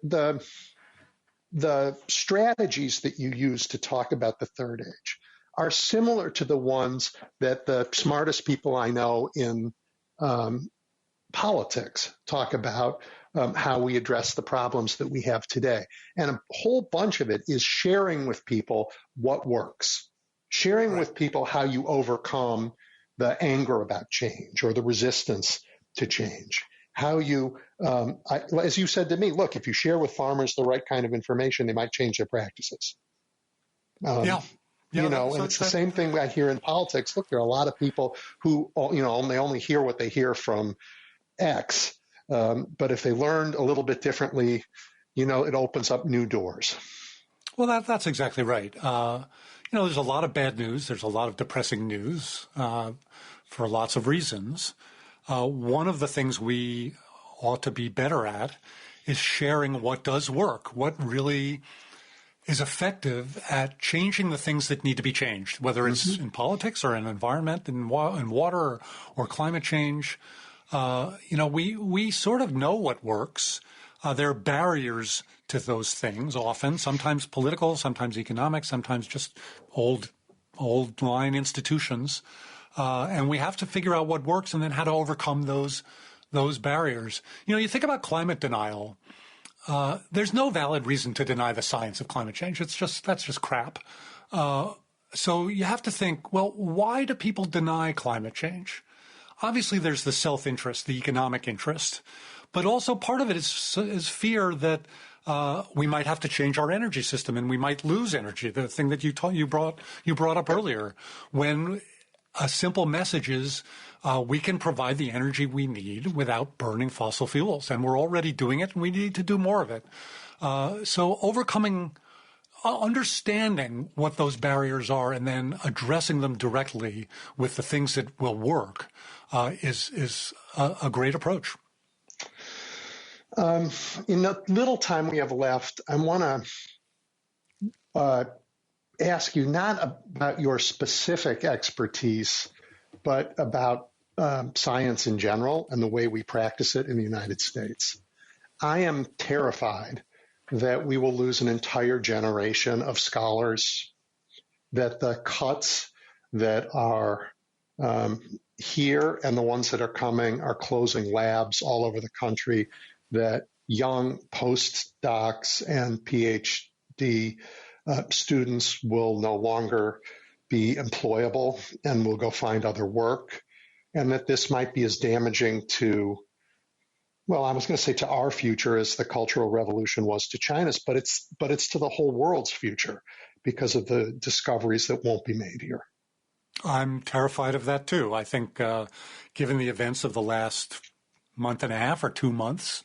the strategies that you use to talk about the third age are similar to the ones that the smartest people I know in politics talk about, how we address the problems that we have today. And a whole bunch of it is sharing with people what works, sharing with people how you overcome the anger about change or the resistance to change. How you, as you said to me, look, if you share with farmers the right kind of information, they might change their practices. Yeah, and it's the same thing I hear in politics. Look, there are a lot of people who, they only hear what they hear from X. But if they learned a little bit differently, it opens up new doors. Well, that's exactly right. There's a lot of bad news. There's a lot of depressing news for lots of reasons. One of the things we ought to be better at is sharing what does work, what really is effective at changing the things that need to be changed, whether it's in politics or in environment, in water or climate change. We sort of know what works. There are barriers to those things often, sometimes political, sometimes economic, sometimes just old line institutions. And we have to figure out what works and then how to overcome those barriers. You think about climate denial. There's no valid reason to deny the science of climate change. That's just crap. So you have to think, well, why do people deny climate change? Obviously, there's the self-interest, the economic interest, but also part of it is fear that we might have to change our energy system and we might lose energy. The thing that you brought up earlier, when a simple message is we can provide the energy we need without burning fossil fuels, and we're already doing it, and we need to do more of it. So understanding what those barriers are and then addressing them directly with the things that will work is a great approach. In the little time we have left, I want to ask you not about your specific expertise, but about science in general and the way we practice it in the United States. I am terrified that we will lose an entire generation of scholars, that the cuts that are here and the ones that are coming are closing labs all over the country, that young postdocs and PhD students will no longer be employable and will go find other work, and that this might be as damaging to, well, I was going to say to our future as the Cultural Revolution was to China's, but it's to the whole world's future because of the discoveries that won't be made here. I'm terrified of that too. I think given the events of the last month and a half or 2 months,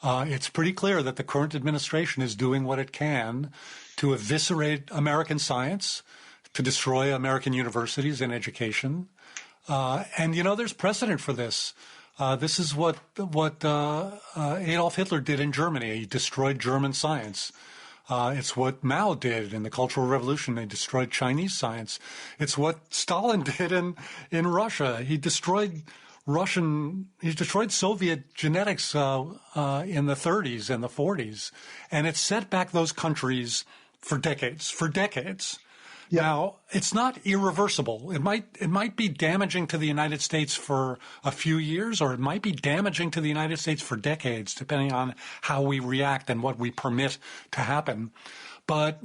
it's pretty clear that the current administration is doing what it can to eviscerate American science, to destroy American universities and education. And there's precedent for this. This is what Adolf Hitler did in Germany. He destroyed German science. It's what Mao did in the Cultural Revolution. They destroyed Chinese science. It's what Stalin did in Russia. He destroyed Soviet genetics in the 30s and the 40s, and it set back those countries for decades. Yeah. Now, it's not irreversible. It might be damaging to the United States for a few years, or it might be damaging to the United States for decades, depending on how we react and what we permit to happen. But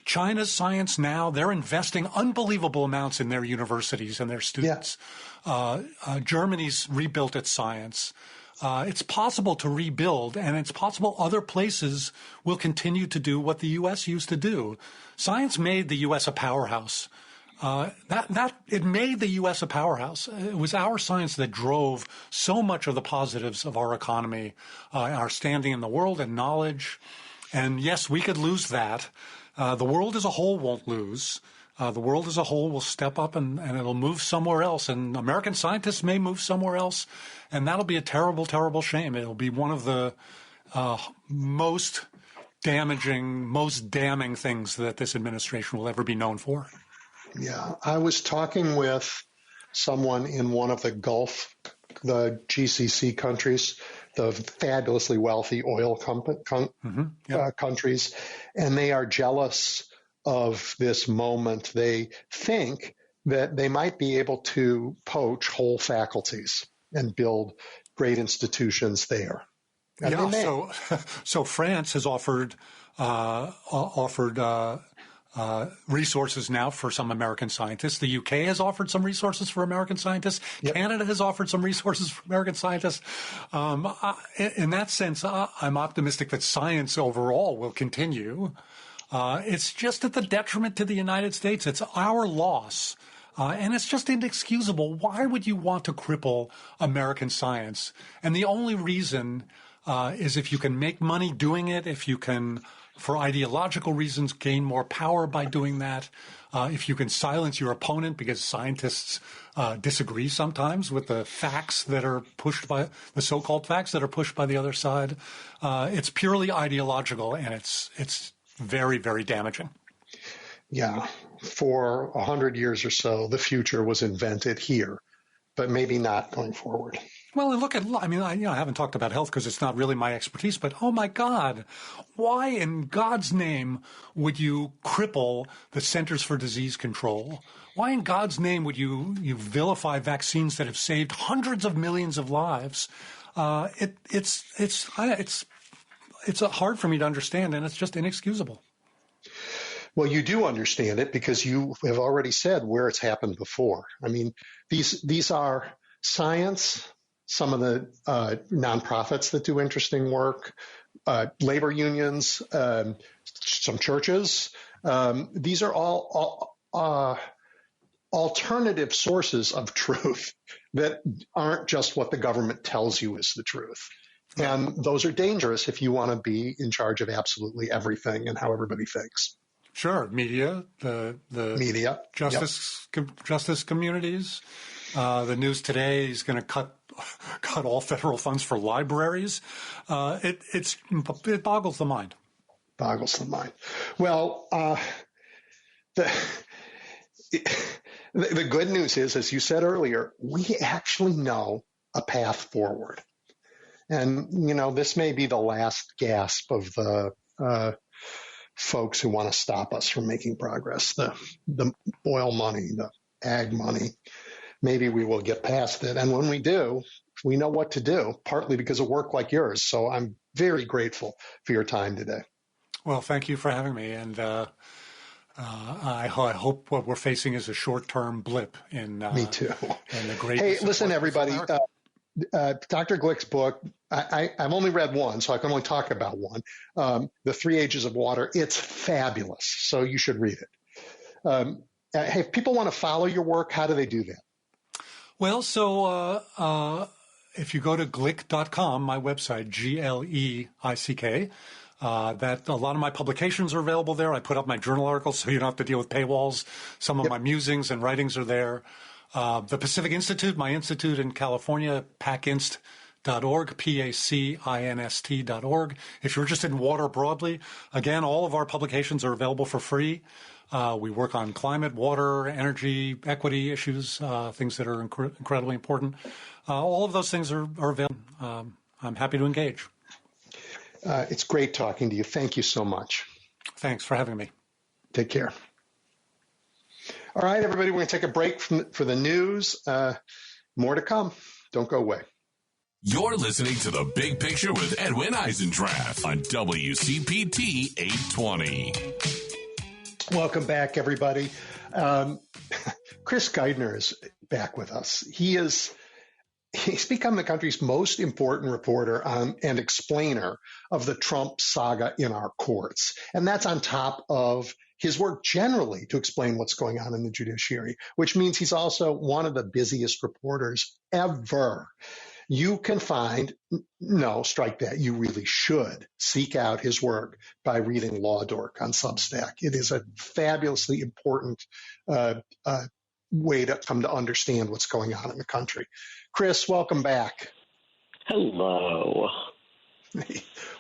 China's science now, they're investing unbelievable amounts in their universities and their students. Yeah. Germany's rebuilt its science. It's possible to rebuild, and it's possible other places will continue to do what the U.S. used to do. Science made the U.S. a powerhouse. It made the U.S. a powerhouse. It was our science that drove so much of the positives of our economy, our standing in the world and knowledge. And yes, we could lose that. The world as a whole won't lose. The world as a whole will step up and it'll move somewhere else. And American scientists may move somewhere else. And that'll be a terrible, terrible shame. It'll be one of the most damaging, most damning things that this administration will ever be known for. Yeah. I was talking with someone in one of the GCC countries, the fabulously wealthy oil countries, and they are jealous of this moment. They think that they might be able to poach whole faculties and build great institutions there. And so France has offered resources now for some American scientists. The UK has offered some resources for American scientists. Yep. Canada has offered some resources for American scientists. In that sense, I'm optimistic that science overall will continue. It's just at the detriment to the United States. It's our loss. And it's just inexcusable. Why would you want to cripple American science? And the only reason is if you can make money doing it, if you can, for ideological reasons, gain more power by doing that, if you can silence your opponent because scientists disagree sometimes with the facts that are pushed by the so-called facts that are pushed by the other side. It's purely ideological, and it's very, very damaging. Yeah. For 100 years or so, the future was invented here, but maybe not going forward. Well, look at, I haven't talked about health because it's not really my expertise, but oh my God, why in God's name would you cripple the Centers for Disease Control? Why in God's name would you vilify vaccines that have saved hundreds of millions of lives? It's hard for me to understand, and it's just inexcusable. Well, you do understand it because you have already said where it's happened before. I mean, these are science, some of the nonprofits that do interesting work, labor unions, some churches. These are all alternative sources of truth that aren't just what the government tells you is the truth. And those are dangerous if you want to be in charge of absolutely everything and how everybody thinks. Sure, media, the media, justice communities. The news today is going to cut all federal funds for libraries. It boggles the mind. Boggles the mind. Well, the good news is, as you said earlier, we actually know a path forward, and this may be the last gasp of the folks who want to stop us from making progress. The oil money, the ag money. Maybe we will get past it. And when we do, we know what to do, partly because of work like yours. So I'm very grateful for your time today. Well, thank you for having me. And I hope what we're facing is a short-term blip in me too. In the great. Hey, listen, everybody. Dr. Glick's book, I've only read one, so I can only talk about one. The 3 Ages of Water. It's fabulous. So you should read it. Hey, if people want to follow your work, how do they do that? Well, so if you go to glick.com, my website, GLEICK, that a lot of my publications are available there. I put up my journal articles so you don't have to deal with paywalls. Some of my musings and writings are there. The Pacific Institute, my institute in California, pacinst.org, pacinst.org. If you're interested in water broadly, again, all of our publications are available for free. We work on climate, water, energy, equity issues, things that are incredibly important. All of those things are available. I'm happy to engage. It's great talking to you. Thank you so much. Thanks for having me. Take care. All right, everybody, we're going to take a break for the news. More to come. Don't go away. You're listening to The Big Picture with Edwin Eisendrath on WCPT 820. Welcome back, everybody. Chris Geidner is back with us. He's become the country's most important reporter and explainer of the Trump saga in our courts. And that's on top of his work generally to explain what's going on in the judiciary, which means he's also one of the busiest reporters ever. You can find, no, strike that, you really should seek out his work by reading Law Dork on Substack. It is a fabulously important way to come to understand what's going on in the country. Chris, welcome back. Hello.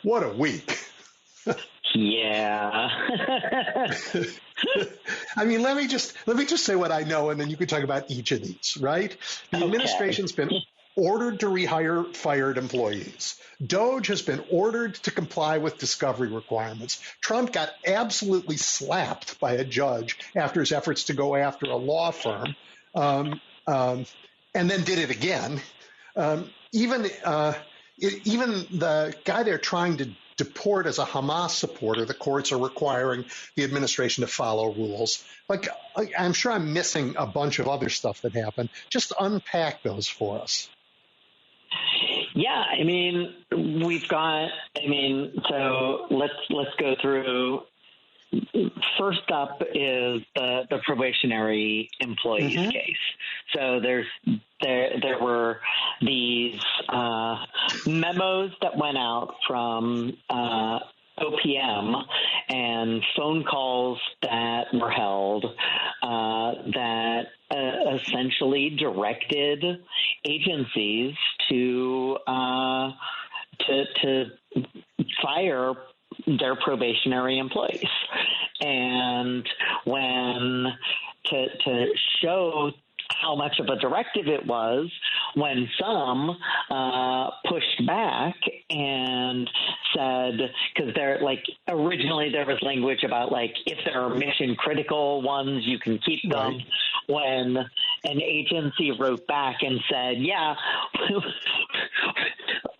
What a week. Yeah. I mean, let me just say what I know, and then you can talk about each of these, right? The administration's been ordered to rehire fired employees. DOJ has been ordered to comply with discovery requirements. Trump got absolutely slapped by a judge after his efforts to go after a law firm, and then did it again. Even the guy they're trying to deport as a Hamas supporter, the courts are requiring the administration to follow rules. Like, I'm sure I'm missing a bunch of other stuff that happened. Just unpack those for us. Yeah, I mean, so let's go through. First up is the probationary employees case. So there were these memos that went out from OPM and phone calls that were held that essentially directed agencies to fire their probationary employees. And to show how much of a directive it was, when some pushed back and said, because originally there was language about if there are mission critical ones, you can keep them. Right. When an agency wrote back and said, yeah,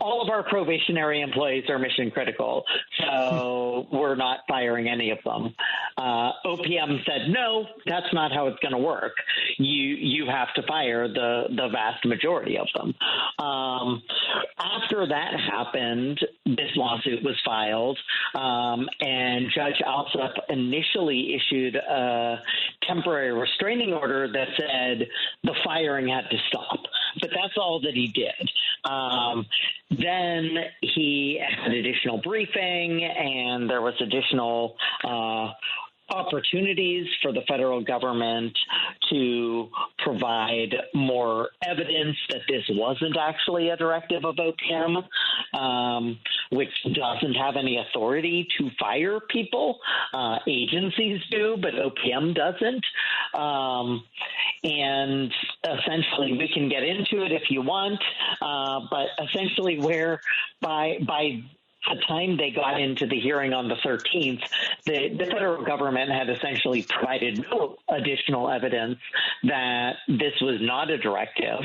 all of our probationary employees are mission critical, so we're not firing any of them. OPM said, no, that's not how it's going to work. You have to fire the vast majority of them. After that happened, this lawsuit was filed, and Judge Alsup initially issued a temporary restraining order that said the firing had to stop. But that's all that he did. Then he had additional briefing, and there was additional opportunities for the federal government to provide more evidence that this wasn't actually a directive of OPM, which doesn't have any authority to fire people. Agencies do, but OPM doesn't. And essentially, we can get into it if you want, but essentially where by the time they got into the hearing on the 13th, the federal government had essentially provided no additional evidence that this was not a directive,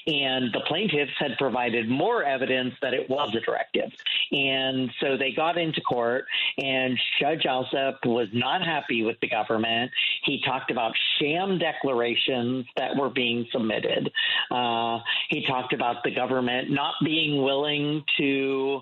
and the plaintiffs had provided more evidence that it was a directive. And so they got into court, and Judge Alsup was not happy with the government. He talked about sham declarations that were being submitted. He talked about the government not being willing to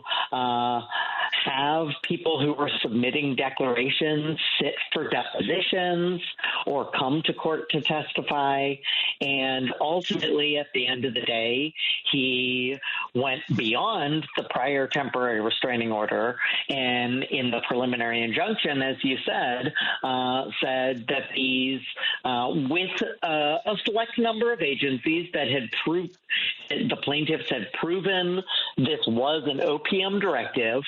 have people who were submitting declarations sit for depositions or come to court to testify. And ultimately, at the end of the day, he went beyond the prior temporary restraining order, and in the preliminary injunction, as you said that these with a select number of agencies that had proved the plaintiffs had proven this was an OPM directive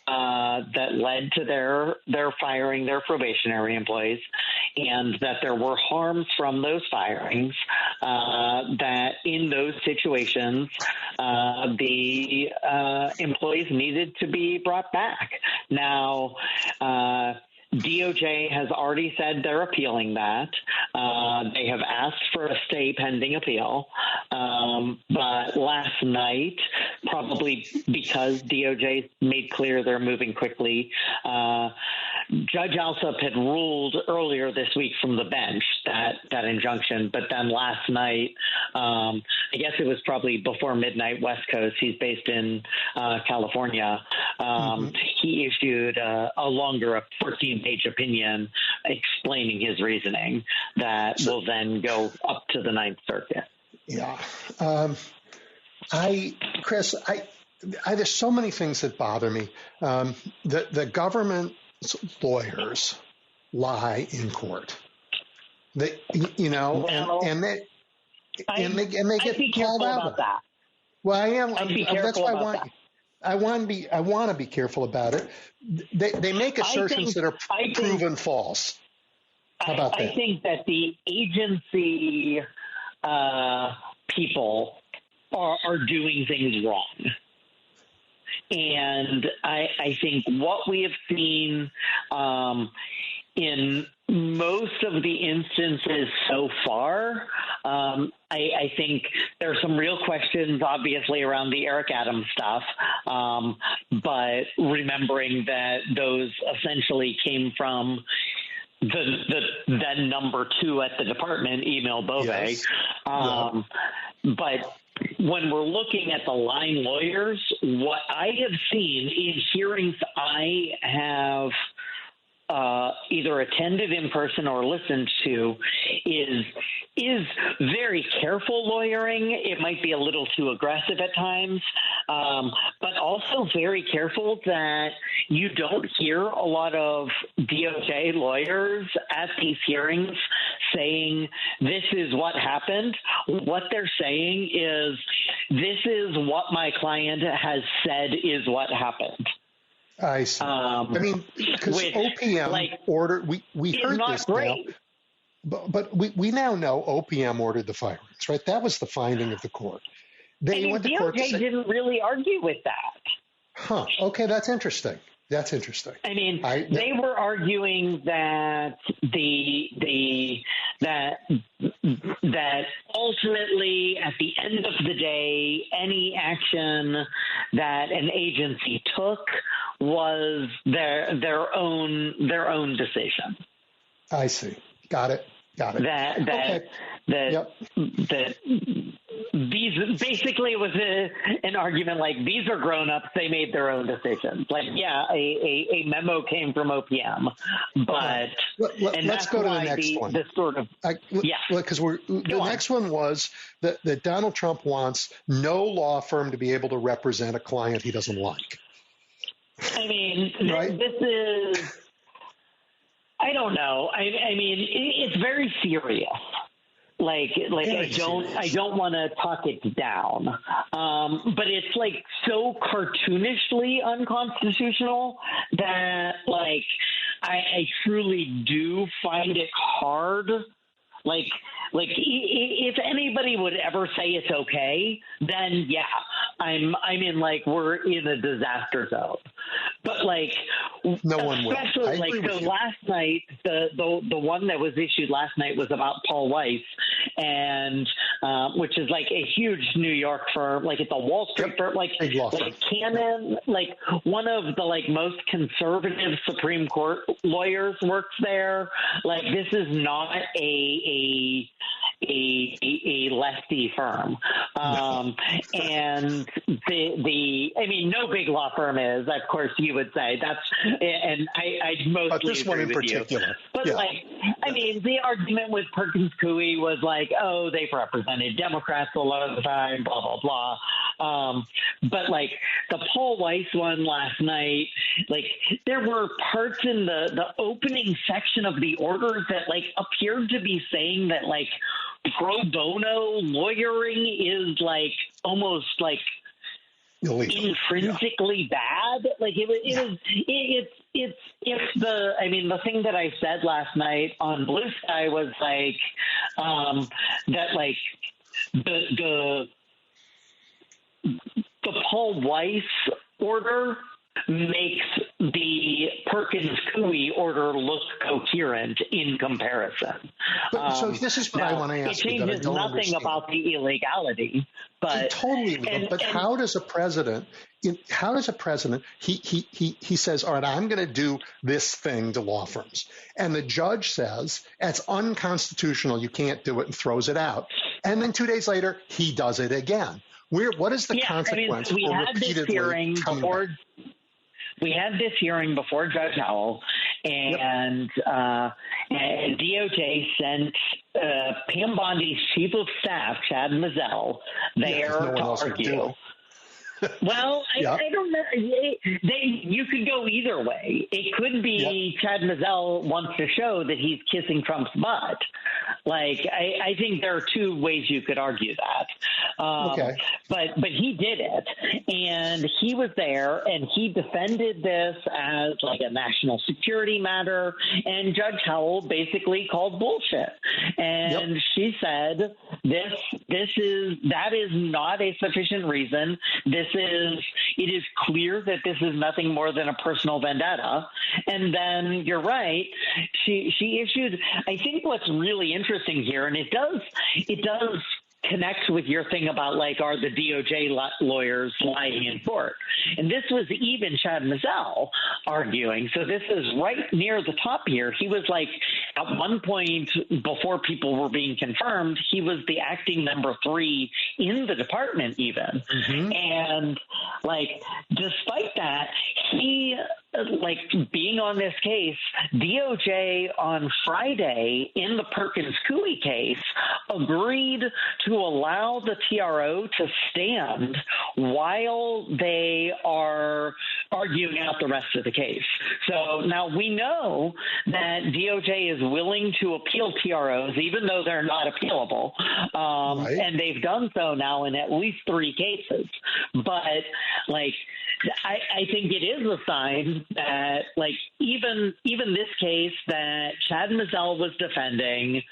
that led to their firing their probationary employees, and that there were harms from those firings, that in those situations the employees needed to be brought back. Now, DOJ has already said they're appealing that. They have asked for a stay pending appeal. But last night, probably because DOJ made clear they're moving quickly, Judge Alsup had ruled earlier this week from the bench that injunction. But then last night, I guess it was probably before midnight West Coast, he's based in California, he issued a longer, 14-page opinion explaining his reasoning that will then go up to the Ninth Circuit. Yeah. Chris, there's so many things that bother me. The government's lawyers lie in court. They get called out about that. Well, I am. That's why I want to be careful about it. They make assertions that are proven false. How about that? I think that the agency people are doing things wrong. And I think what we have seen in most of the instances so far, I think there are some real questions, obviously, around the Eric Adams stuff, but remembering that those essentially came from the then number 2 at the department, Emil Bove. Yes. But when we're looking at the line lawyers, what I have seen in hearings I have either attended in person or listened to is very careful lawyering. It might be a little too aggressive at times, but also very careful that you don't hear a lot of DOJ lawyers at these hearings saying this is what happened. What they're saying is this is what my client has said is what happened. I see. Because OPM ordered, we heard this great. Now, but we now know OPM ordered the firings, right? That was the finding of the court. DOJ didn't really argue with that. Huh. Okay, that's interesting. They were arguing that that ultimately, at the end of the day, any action that an agency took was their own decision. I see. Got it. That these basically was an argument like these are grown-ups, they made their own decisions. Like, yeah, a memo came from OPM, but let's go to the next one. Because the next one was that Donald Trump wants no law firm to be able to represent a client he doesn't like. Right? This is. I don't know. It's very serious. I don't want to talk it down. But it's so cartoonishly unconstitutional that I truly do find it hard. If anybody would ever say it's okay, then yeah, I'm in we're in a disaster zone. But no one will. Especially so last night, the one that was issued last night was about Paul Weiss, and which is a huge New York firm, it's a Wall Street firm, Canon, one of the most conservative Supreme Court lawyers works there. This is not a lefty firm. And no big law firm is, of course, you would say that's, and I mostly but this one in particular. But I mean, the argument with Perkins Coie was like, oh, they've represented Democrats a lot of the time, blah, blah, blah. But like the Paul Weiss one last night, like there were parts in the opening section of the order that like appeared to be saying that like pro bono lawyering is like almost like illegal, intrinsically bad. Like the thing that I said last night on Blue Sky was like that like the Paul Weiss order makes the Perkins Coie order look coherent in comparison. But, so this is what I want to ask you. It changes nothing about the illegality. But totally legal. But how does a president? He says, all right, I'm going to do this thing to law firms, and the judge says it's unconstitutional. You can't do it, and throws it out. And then 2 days later, he does it again. What is the consequence for repeatedly coming back? We had this hearing before Judge Howell, and DOJ sent Pam Bondi's chief of staff, Chad Mazzell, there to argue. Well, I don't know. You could go either way. It could be Chad Mazzell wants to show that he's kissing Trump's butt. Like, I think there are two ways you could argue that. But he did it, and he was there, and he defended this as like a national security matter, and Judge Howell basically called bullshit. And she said, that is not a sufficient reason. It is clear that this is nothing more than a personal vendetta. And then you're right. She issued, I think what's really interesting here, and it does connects with your thing about like, are the DOJ lawyers lying in court? And this was even Chad Mazzell arguing. So this is right near the top here. He was like, at one point before people were being confirmed, he was the acting number 3 in the department even. And like, despite that, he, like being on this case, DOJ on Friday in the Perkins Coie case agreed to allow the TRO to stand while they are arguing out the rest of the case. So now we know that DOJ is willing to appeal TROs, even though they're not appealable. And they've done so now in at least 3 cases. But like, I think it is a sign that, like, even this case that Chad Mazzell was defending,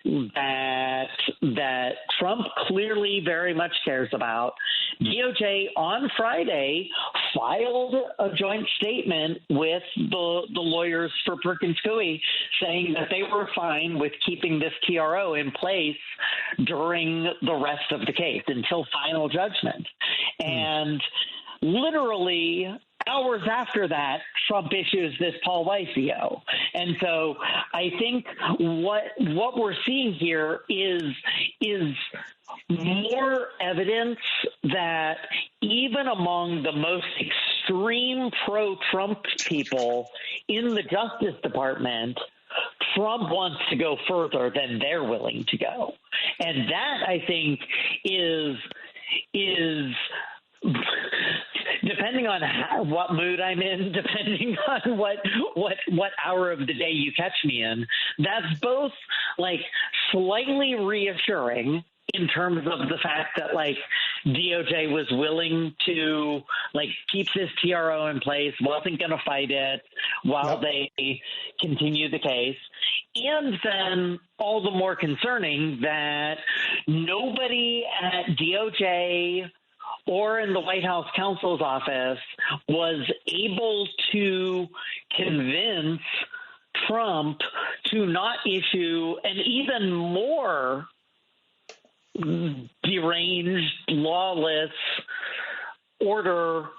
that Trump clearly very much cares about, DOJ on Friday filed a joint statement with the lawyers for Perkins Coie saying that they were fine with keeping this TRO in place during the rest of the case until final judgment. And literally hours after that, Trump issues this Paul Weiss EO. And so I think what we're seeing here is more evidence that even among the most extreme pro-Trump people in the Justice Department, Trump wants to go further than they're willing to go. And that, I think, is depending on what mood I'm in, depending on what hour of the day you catch me in, that's both like slightly reassuring in terms of the fact that like DOJ was willing to like keep this TRO in place, wasn't going to fight it while they continue the case. And then all the more concerning that nobody at DOJ or in the White House counsel's office was able to convince Trump to not issue an even more deranged, lawless order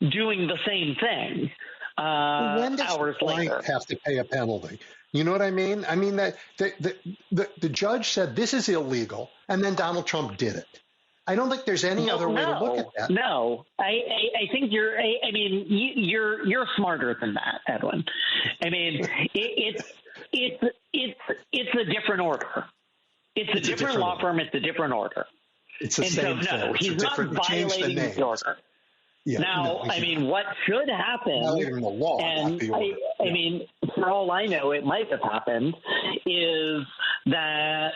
doing the same thing when does hours later. Have to pay a penalty? You know what I mean? I mean that the judge said this is illegal, and then Donald Trump did it. I don't think there's any other way to look at that. No, I think you're smarter than that, Edwin. I mean, it's it's a different order. It's a different law firm. It's a different order. It's the same thing. No, he's not violating the order. Yeah, now, I mean, what should happen, violating the law, and not the order. I mean, for all I know, it might have happened, is that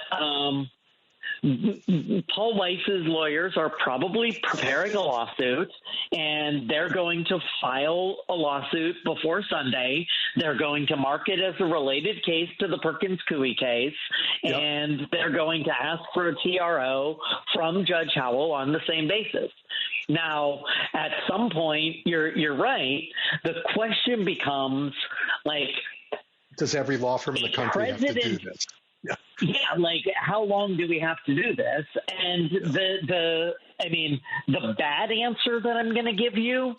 Paul Weiss's lawyers are probably preparing a lawsuit, and they're going to file a lawsuit before Sunday. They're going to mark it as a related case to the Perkins Coie case, and they're going to ask for a TRO from Judge Howell on the same basis. Now, at some point, you're right. The question becomes, like, does every law firm in the country have to do this? Yeah, like, how long do we have to do this? And the bad answer that I'm going to give you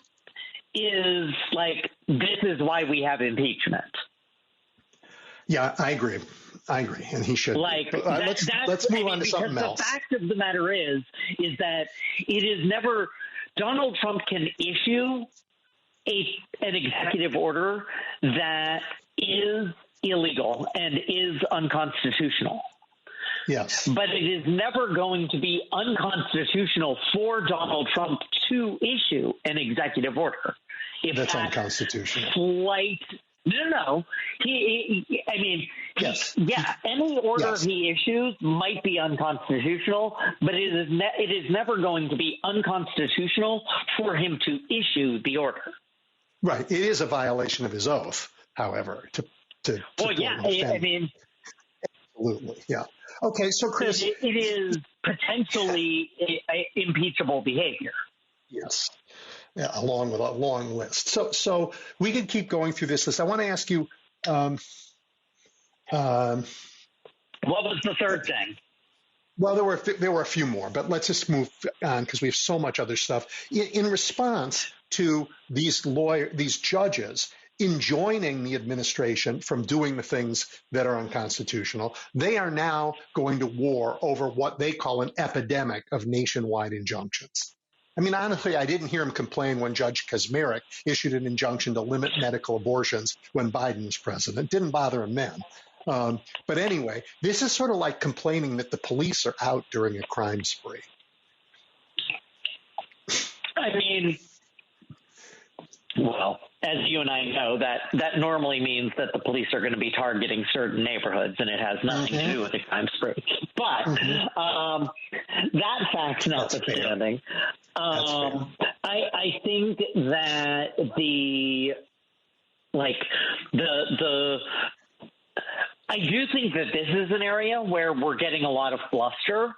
is, like, this is why we have impeachment. Yeah, I agree. And he should. Like, let's move on to something else. The fact of the matter is that it is never Donald Trump can issue an executive order that is illegal and is unconstitutional. Yes. But it is never going to be unconstitutional for Donald Trump to issue an executive order. That's unconstitutional. No. Yes. Any order he issues might be unconstitutional, but it is never going to be unconstitutional for him to issue the order. Right. It is a violation of his oath, however, absolutely. Yeah. Okay. So, Chris, it is potentially impeachable behavior. Yes. Yeah, along with a long list. So we could keep going through this list. I want to ask you, what was the third thing? Well, there were a few more, but let's just move on because we have so much other stuff. In response to these judges enjoining the administration from doing the things that are unconstitutional, they are now going to war over what they call an epidemic of nationwide injunctions. I mean, honestly, I didn't hear him complain when Judge Kaczmarek issued an injunction to limit medical abortions when Biden was president. Didn't bother him then. But anyway, this is sort of like complaining that the police are out during a crime spree. I mean, well, as you and I know, that normally means that the police are going to be targeting certain neighborhoods, and it has nothing to do with the crime spree. But that fact notwithstanding, I think that I do think that this is an area where we're getting a lot of bluster,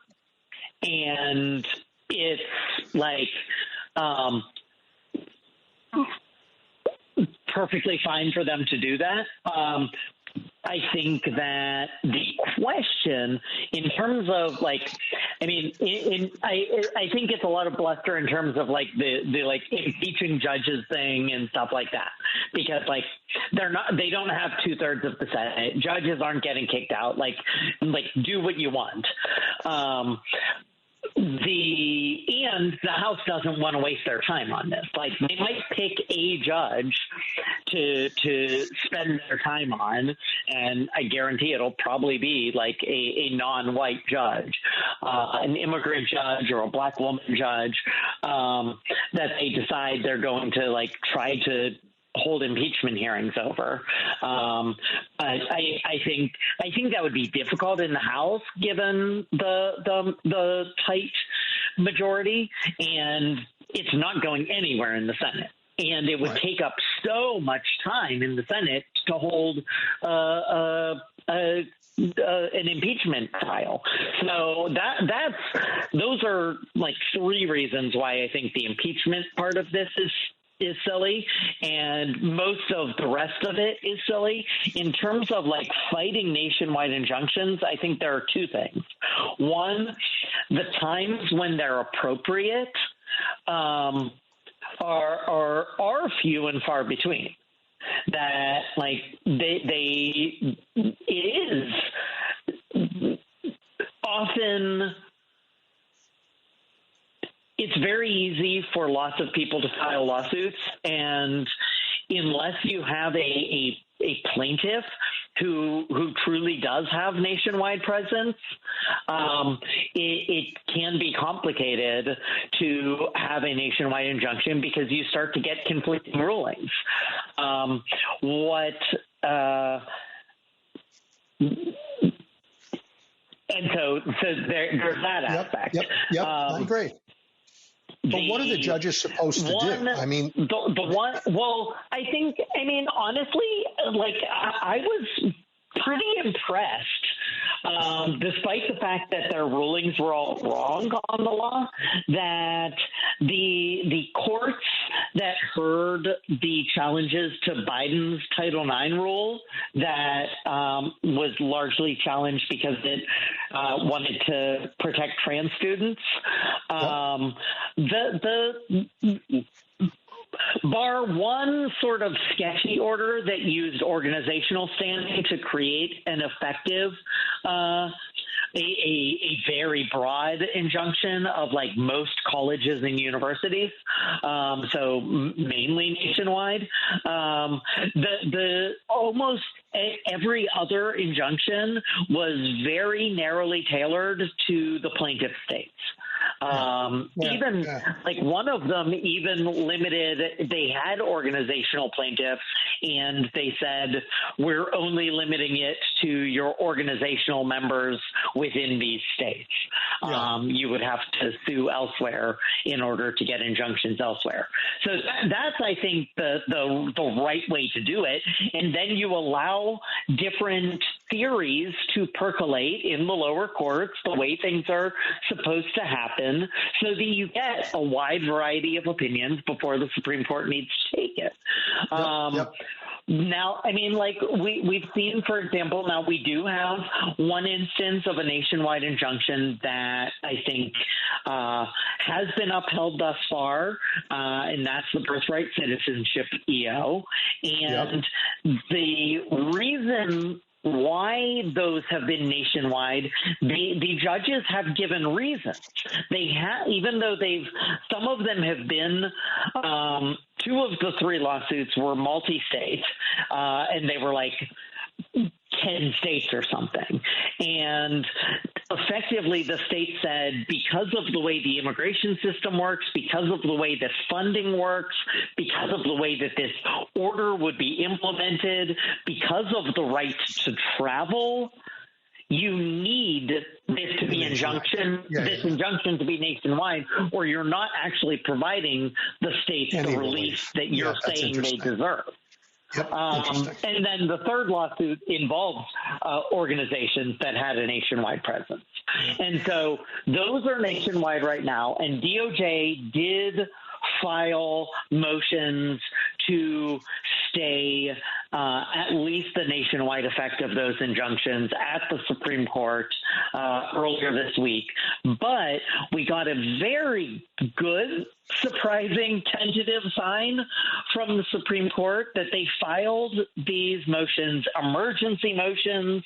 and it's like perfectly fine for them to do that. I think that the question in terms of I think it's a lot of bluster in terms of the impeaching judges thing and stuff like that, because they don't have 2/3 of the Senate. Judges aren't getting kicked out. Do what you want. The House doesn't want to waste their time on this. They might pick a judge to spend their time on, and I guarantee it'll probably be a non-white judge, an immigrant judge or a black woman judge, that they decide they're going to try to hold impeachment hearings over. I think that would be difficult in the House given the tight majority, and it's not going anywhere in the Senate. And it would take up so much time in the Senate to hold an impeachment trial. So those are three reasons why I think the impeachment part of this is silly, and most of the rest of it is silly. In terms of fighting nationwide injunctions, I think there are two things. One, the times when they're appropriate are few and far between. That it is often. It's very easy for lots of people to file lawsuits, and unless you have a plaintiff who truly does have nationwide presence, it can be complicated to have a nationwide injunction because you start to get conflicting rulings. And so there's that aspect. Yep. I agree. But what are the judges supposed to do? I mean, honestly, like I was pretty impressed, despite the fact that their rulings were all wrong on the law, that the courts that heard the challenges to Biden's Title IX rule that was largely challenged because it wanted to protect trans students, bar one sort of sketchy order that used organizational standing to create an effective, a very broad injunction of like most colleges and universities, so mainly nationwide. The almost every other injunction was very narrowly tailored to the plaintiff states. Like one of them even limited, they had organizational plaintiffs and they said, we're only limiting it to your organizational members within these states. You would have to sue elsewhere in order to get injunctions elsewhere. So that's, I think, the right way to do it. And then you allow different theories to percolate in the lower courts the way things are supposed to happen so that you get a wide variety of opinions before the Supreme Court needs to take it. Now, I mean, like we've seen, for example, now we do have one instance of a nationwide injunction that I think has been upheld thus far, and that's the birthright citizenship EO. And the reason why those have been nationwide, the judges have given reasons. They have, even though some of them have been, two of the three lawsuits were multi-state, and they were like 10 states or something. And effectively, the state said, because of the way the immigration system works, because of the way that funding works, because of the way that this order would be implemented, because of the right to travel, you need this to be injunction to be nationwide, or you're not actually providing the states the relief that you're saying they deserve. And then the third lawsuit involves organizations that had a nationwide presence. And so those are nationwide right now. And DOJ did file motions to stay at least the nationwide effect of those injunctions at the Supreme Court earlier this week. But we got a very good, surprising, tentative sign from the Supreme Court that they filed these motions, emergency motions,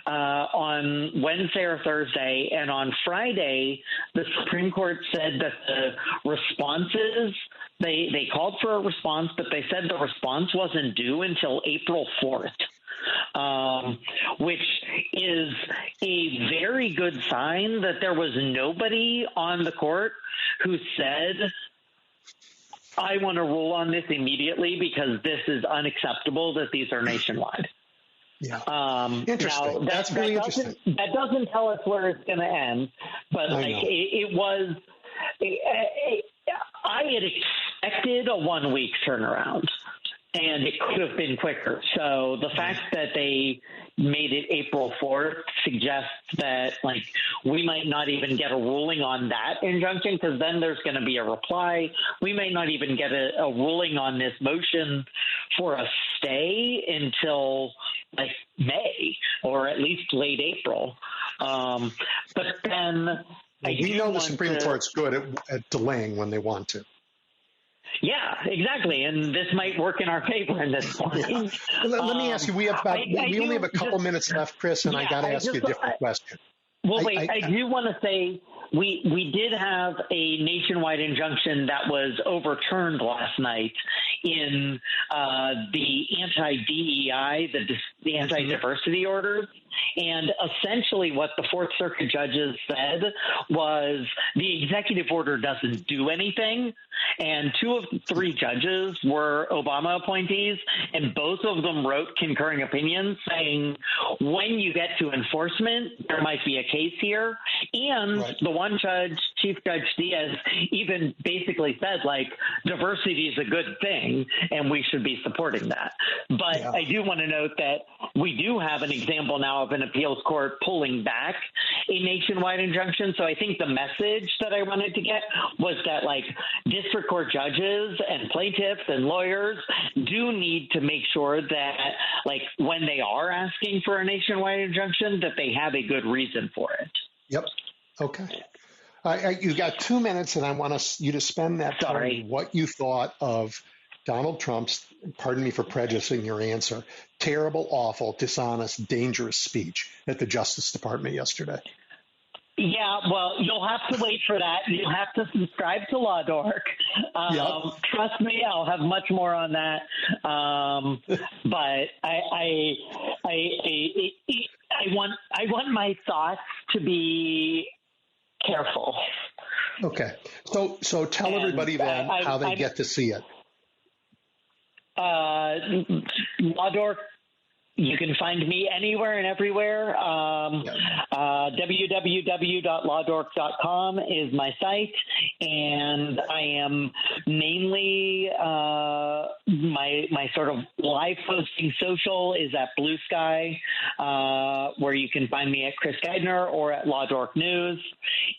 on Wednesday or Thursday. And on Friday, the Supreme Court said that the responses, they called for a response, but they said the response wasn't due until April 4th. Which is a very good sign that there was nobody on the court who said, I want to rule on this immediately because this is unacceptable that these are nationwide. Interesting. That's really interesting. That doesn't tell us where it's going to end, but it was. I had expected a 1 week turnaround, and it could have been quicker. So the fact that they made it April 4th suggests that, like, we might not even get a ruling on that injunction because then there's going to be a reply. We may not even get a ruling on this motion for a stay until, like, May or at least late April. But then we know the Supreme Court's good at delaying when they want to. Yeah, exactly, and this might work in our favor in this point. Let me ask you. We have we only have a couple minutes left, Chris, and I got to ask you a different question. Well, wait, I do want to say we did have a nationwide injunction that was overturned last night in the anti-DEI, the anti-diversity orders. And essentially what the Fourth Circuit judges said was the executive order doesn't do anything. And 2 of 3 judges were Obama appointees, and both of them wrote concurring opinions saying when you get to enforcement, there might be a case here. And the one judge, Chief Judge Diaz, even basically said, like, diversity is a good thing, and we should be supporting that. But I do want to note that we do have an example now of an appeals court pulling back a nationwide injunction. So I think the message that I wanted to get was that, like, district court judges and plaintiffs and lawyers do need to make sure that, like, when they are asking for a nationwide injunction, that they have a good reason for it. Yep. Okay. You got 2 minutes, and I want you to spend that time what you thought of Donald Trump's, pardon me for prejudicing your answer, terrible, awful, dishonest, dangerous speech at the Justice Department yesterday. Yeah, well, you'll have to wait for that. You'll have to subscribe to Law Dork. Trust me, I'll have much more on that. But I want my thoughts to be careful. Okay, so tell everybody then how they get to see it. Law Dork. You can find me anywhere and everywhere. www.lawdork.com is my site, and I am mainly my sort of live posting social is at Blue Sky, where you can find me at Chris Geidner or at Law Dork News,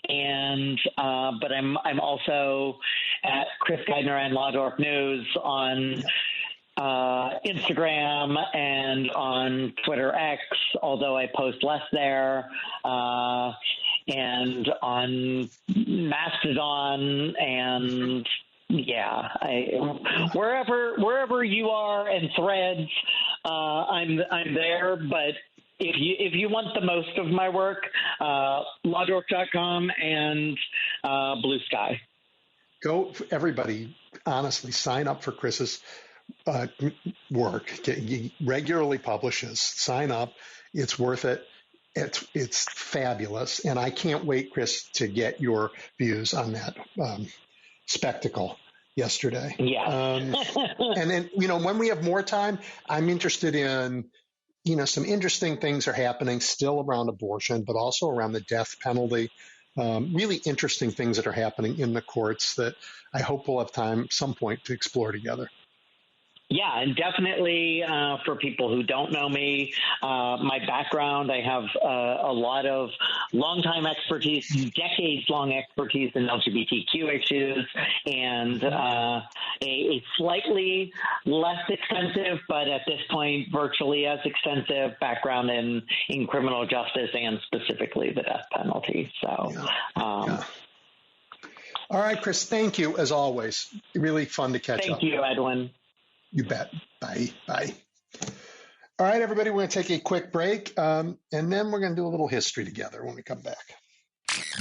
and but I'm also at Chris Geidner and Law Dork News on Instagram and on Twitter X, although I post less there, and on Mastodon, and wherever you are, and Threads, I'm there. But if you want the most of my work, lawdork.com and Blue Sky. Go, everybody, honestly, sign up for Chris's work. He regularly publishes. Sign up. It's worth it. It's fabulous. And I can't wait, Chris, to get your views on that spectacle yesterday. Yeah. And then, when we have more time, I'm interested in, some interesting things are happening still around abortion, but also around the death penalty. Really interesting things that are happening in the courts that I hope we'll have time at some point to explore together. Yeah, and definitely for people who don't know me, my background, I have a lot of longtime expertise, decades-long expertise in LGBTQ issues, and a slightly less extensive, but at this point virtually as extensive background in criminal justice and specifically the death penalty. So, All right, Chris, thank you as always. Really fun to catch up. Thank you, Edwin. You bet. Bye. Bye. All right, everybody, we're going to take a quick break, and then we're going to do a little history together when we come back.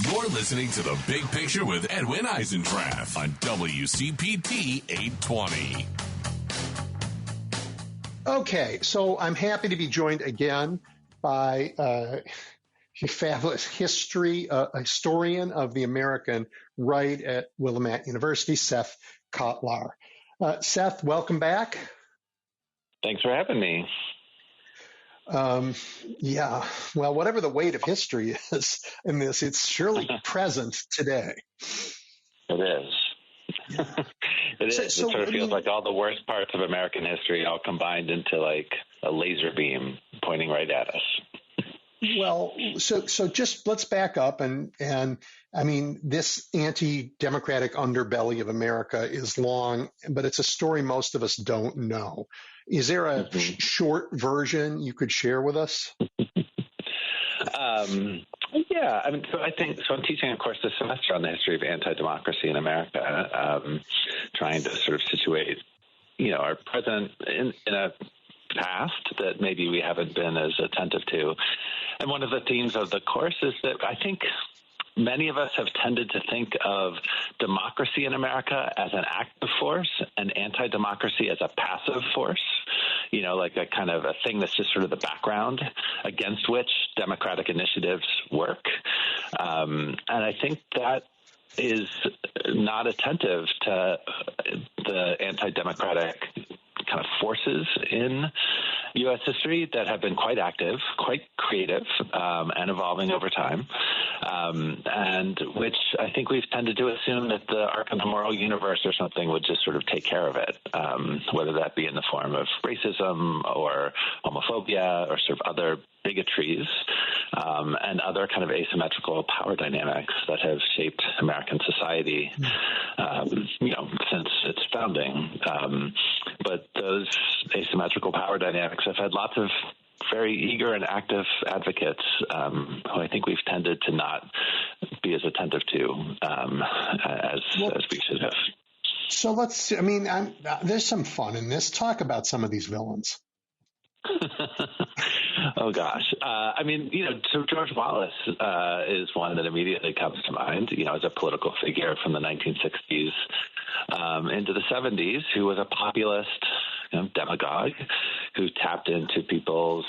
You're listening to The Big Picture with Edwin Eisendrath on WCPT 820. Okay, so I'm happy to be joined again by a fabulous historian of the American right at Willamette University, Seth Kotlar. Seth, welcome back. Thanks for having me. Well, whatever the weight of history is in this, it's surely present today. It is. Yeah. It sort of feels like all the worst parts of American history all combined into like a laser beam pointing right at us. Well, so just let's back up and I mean, this anti-democratic underbelly of America is long, but it's a story most of us don't know. Is there a short version you could share with us? Yeah, I mean, so I'm teaching a course this semester on the history of anti-democracy in America, trying to sort of situate, our president in a past that maybe we haven't been as attentive to. And one of the themes of the course is that I think many of us have tended to think of democracy in America as an active force and anti-democracy as a passive force, like a kind of a thing that's just sort of the background against which democratic initiatives work. And I think that is not attentive to the anti-democratic kind of forces in U.S. history that have been quite active, quite creative, and evolving over time, and which I think we've tended to assume that the arc of the moral universe or something would just sort of take care of it, whether that be in the form of racism or homophobia or sort of other bigotries and other kind of asymmetrical power dynamics that have shaped American society, since its founding. But those asymmetrical power dynamics have had lots of very eager and active advocates who I think we've tended to not be as attentive to as we should have. So there's some fun in this. Talk about some of these villains. Oh, gosh. So George Wallace is one that immediately comes to mind, as a political figure from the 1960s into the 70s, who was a populist demagogue who tapped into people's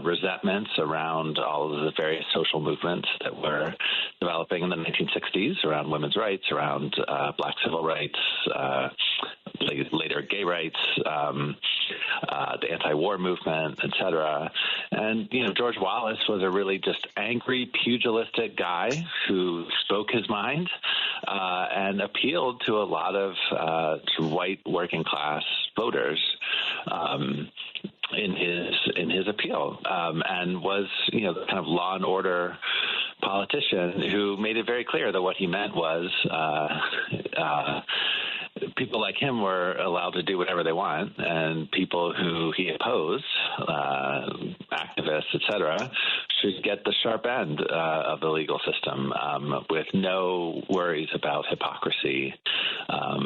resentments around all of the various social movements that were developing in the 1960s around women's rights, around black civil rights, later gay rights, the anti-war movement, et cetera. And, George Wallace was a really just angry, pugilistic guy who spoke his mind and appealed to a lot of white working class voters in his appeal, and was, the kind of law and order politician who made it very clear that what he meant was people like him were allowed to do whatever they want, and people who he opposed, activists, et cetera, should get the sharp end of the legal system with no worries about hypocrisy,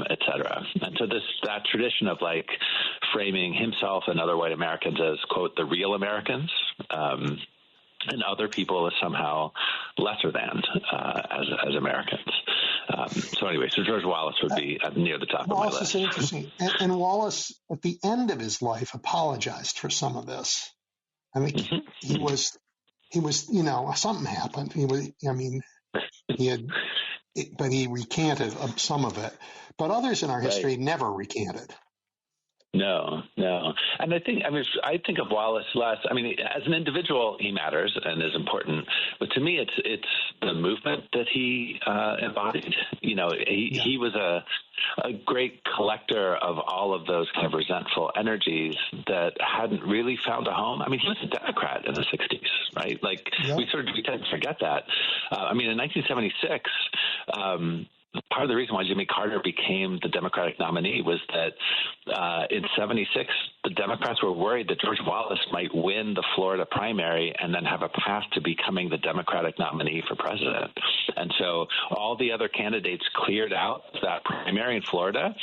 et cetera. And so that tradition of framing himself and other white Americans as, quote, the real Americans, and other people as somehow lesser than as Americans. So George Wallace would be near the top of my list. Wallace is interesting. And Wallace, at the end of his life, apologized for some of this. I think he was, something happened. But he recanted some of it. But others in our history never recanted. No. And I think of Wallace less. As an individual, he matters and is important. But to me, it's the movement that he embodied. He was a great collector of all of those kind of resentful energies that hadn't really found a home. He was a Democrat in the 60s, right? We tend to forget that. In 1976, part of the reason why Jimmy Carter became the Democratic nominee was that in 76, the Democrats were worried that George Wallace might win the Florida primary and then have a path to becoming the Democratic nominee for president. And so all the other candidates cleared out that primary in Florida,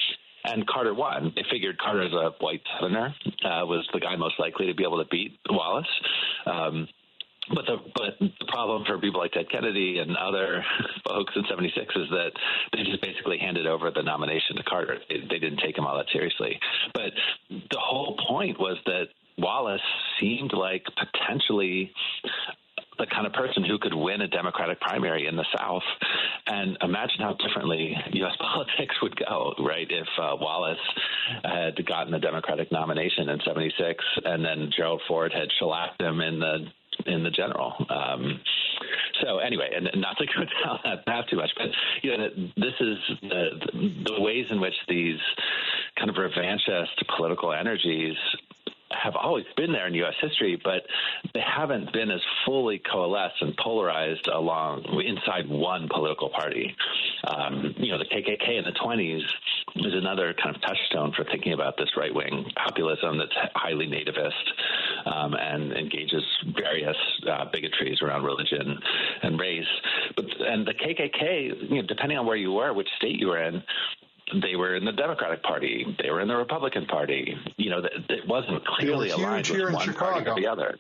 and Carter won. They figured Carter, as a white Southerner, was the guy most likely to be able to beat Wallace. But the problem for people like Ted Kennedy and other folks in 76 is that they just basically handed over the nomination to Carter. They didn't take him all that seriously. But the whole point was that Wallace seemed like potentially the kind of person who could win a Democratic primary in the South. And imagine how differently U.S. politics would go, right, if Wallace had gotten the Democratic nomination in 76 and then Gerald Ford had shellacked him in the general. So anyway, and not to go down that path too much, but this is the ways in which these kind of revanchist political energies have always been there in U.S. history, but they haven't been as fully coalesced and polarized inside one political party. The KKK in the 20s is another kind of touchstone for thinking about this right-wing populism that's highly nativist and engages various bigotries around religion and race. And the KKK, depending on where you were, which state you were in, they were in the Democratic Party, they were in the Republican Party. It wasn't clearly aligned with one party or the other.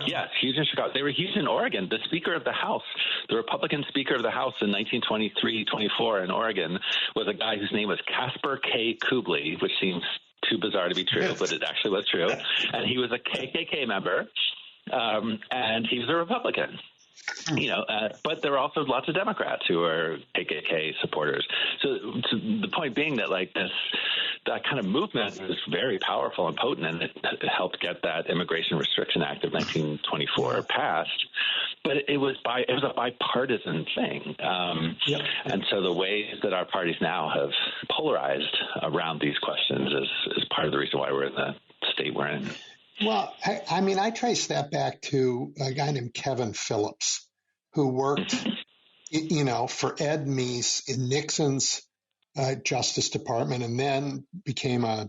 Yes, huge in Chicago. They were huge in Oregon. The Speaker of the House, the Republican Speaker of the House in 1923-24 in Oregon was a guy whose name was Casper K. Kubley, which seems too bizarre to be true, but it actually was true. And he was a KKK member, and he was a Republican. But there are also lots of Democrats who are KKK supporters. So the point being that that kind of movement was very powerful and potent, and it helped get that Immigration Restriction Act of 1924 passed. But it was a bipartisan thing, and so the ways that our parties now have polarized around these questions is part of the reason why we're in the state we're in. Well, I trace that back to a guy named Kevin Phillips, who worked, for Ed Meese in Nixon's Justice Department, and then became a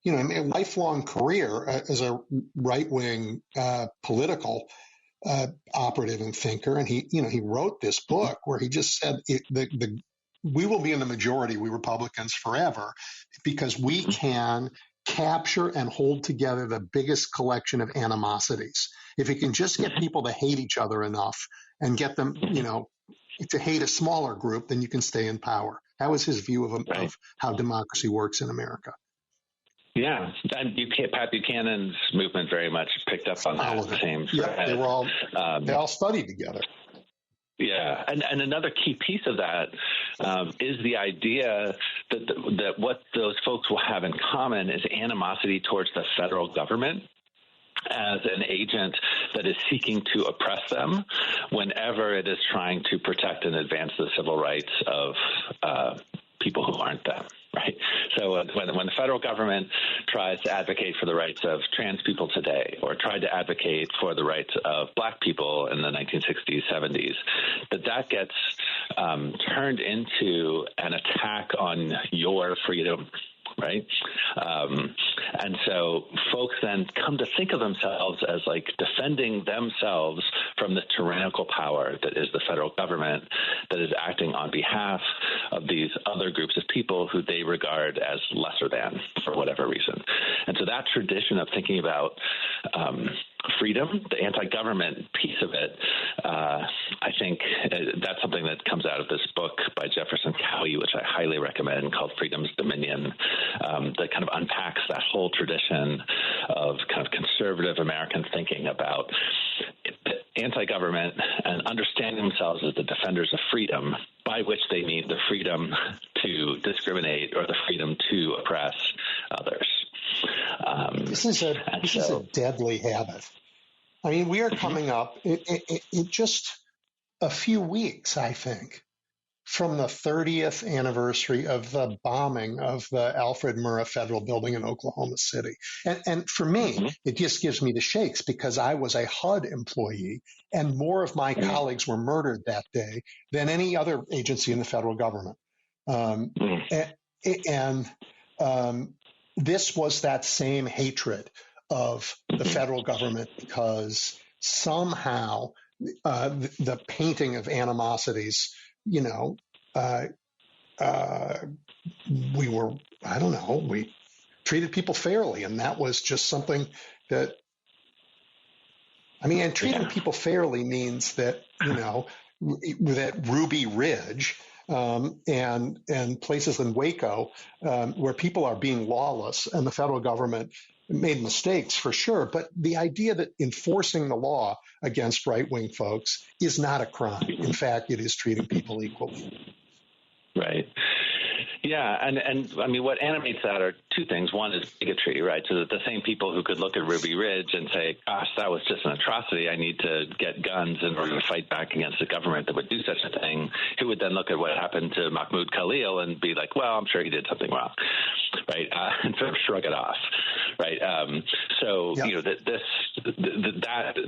lifelong career as a right-wing political operative and thinker. And he wrote this book where he just said we will be in the majority, we Republicans, forever, because we can capture and hold together the biggest collection of animosities. If you can just get people to hate each other enough and get them, to hate a smaller group, then you can stay in power. That was his view of how democracy works in America. Yeah, and Pat Buchanan's movement very much picked up on that same. Yeah, they all studied together. Yeah, and another key piece of that is the idea that what those folks will have in common is animosity towards the federal government as an agent that is seeking to oppress them whenever it is trying to protect and advance the civil rights of people who aren't them. Right. So when the federal government tries to advocate for the rights of trans people today, or tried to advocate for the rights of black people in the 1960s, 70s, that gets turned into an attack on your freedom. Right. And so folks then come to think of themselves as defending themselves from the tyrannical power that is the federal government that is acting on behalf of these other groups of people who they regard as lesser than for whatever reason. And so that tradition of thinking about freedom, the anti-government piece of it, I think that's something that comes out of this book by Jefferson Cowie, which I highly recommend, called Freedom's Dominion, that kind of unpacks that whole tradition of kind of conservative American thinking about anti-government and understanding themselves as the defenders of freedom, by which they mean the freedom to discriminate or the freedom to oppress others. This is a deadly habit. I mean, we are coming up in just a few weeks, I think, from the 30th anniversary of the bombing of the Alfred Murrah Federal Building in Oklahoma City. And for me, it just gives me the shakes because I was a HUD employee and more of my colleagues were murdered that day than any other agency in the federal government. This was that same hatred of the federal government because somehow the painting of animosities, we treated people fairly. And that was just something that, and treating people fairly means that, that Ruby Ridge and places in Waco where people are being lawless and the federal government made mistakes for sure. But the idea that enforcing the law against right-wing folks is not a crime. In fact, it is treating people equally. Right. Yeah, and what animates that are two things. One is bigotry, right? So that the same people who could look at Ruby Ridge and say, gosh, that was just an atrocity, I need to get guns in order to fight back against a government that would do such a thing, who would then look at what happened to Mahmoud Khalil and be like, well, I'm sure he did something wrong, right? And sort of shrug it off, right?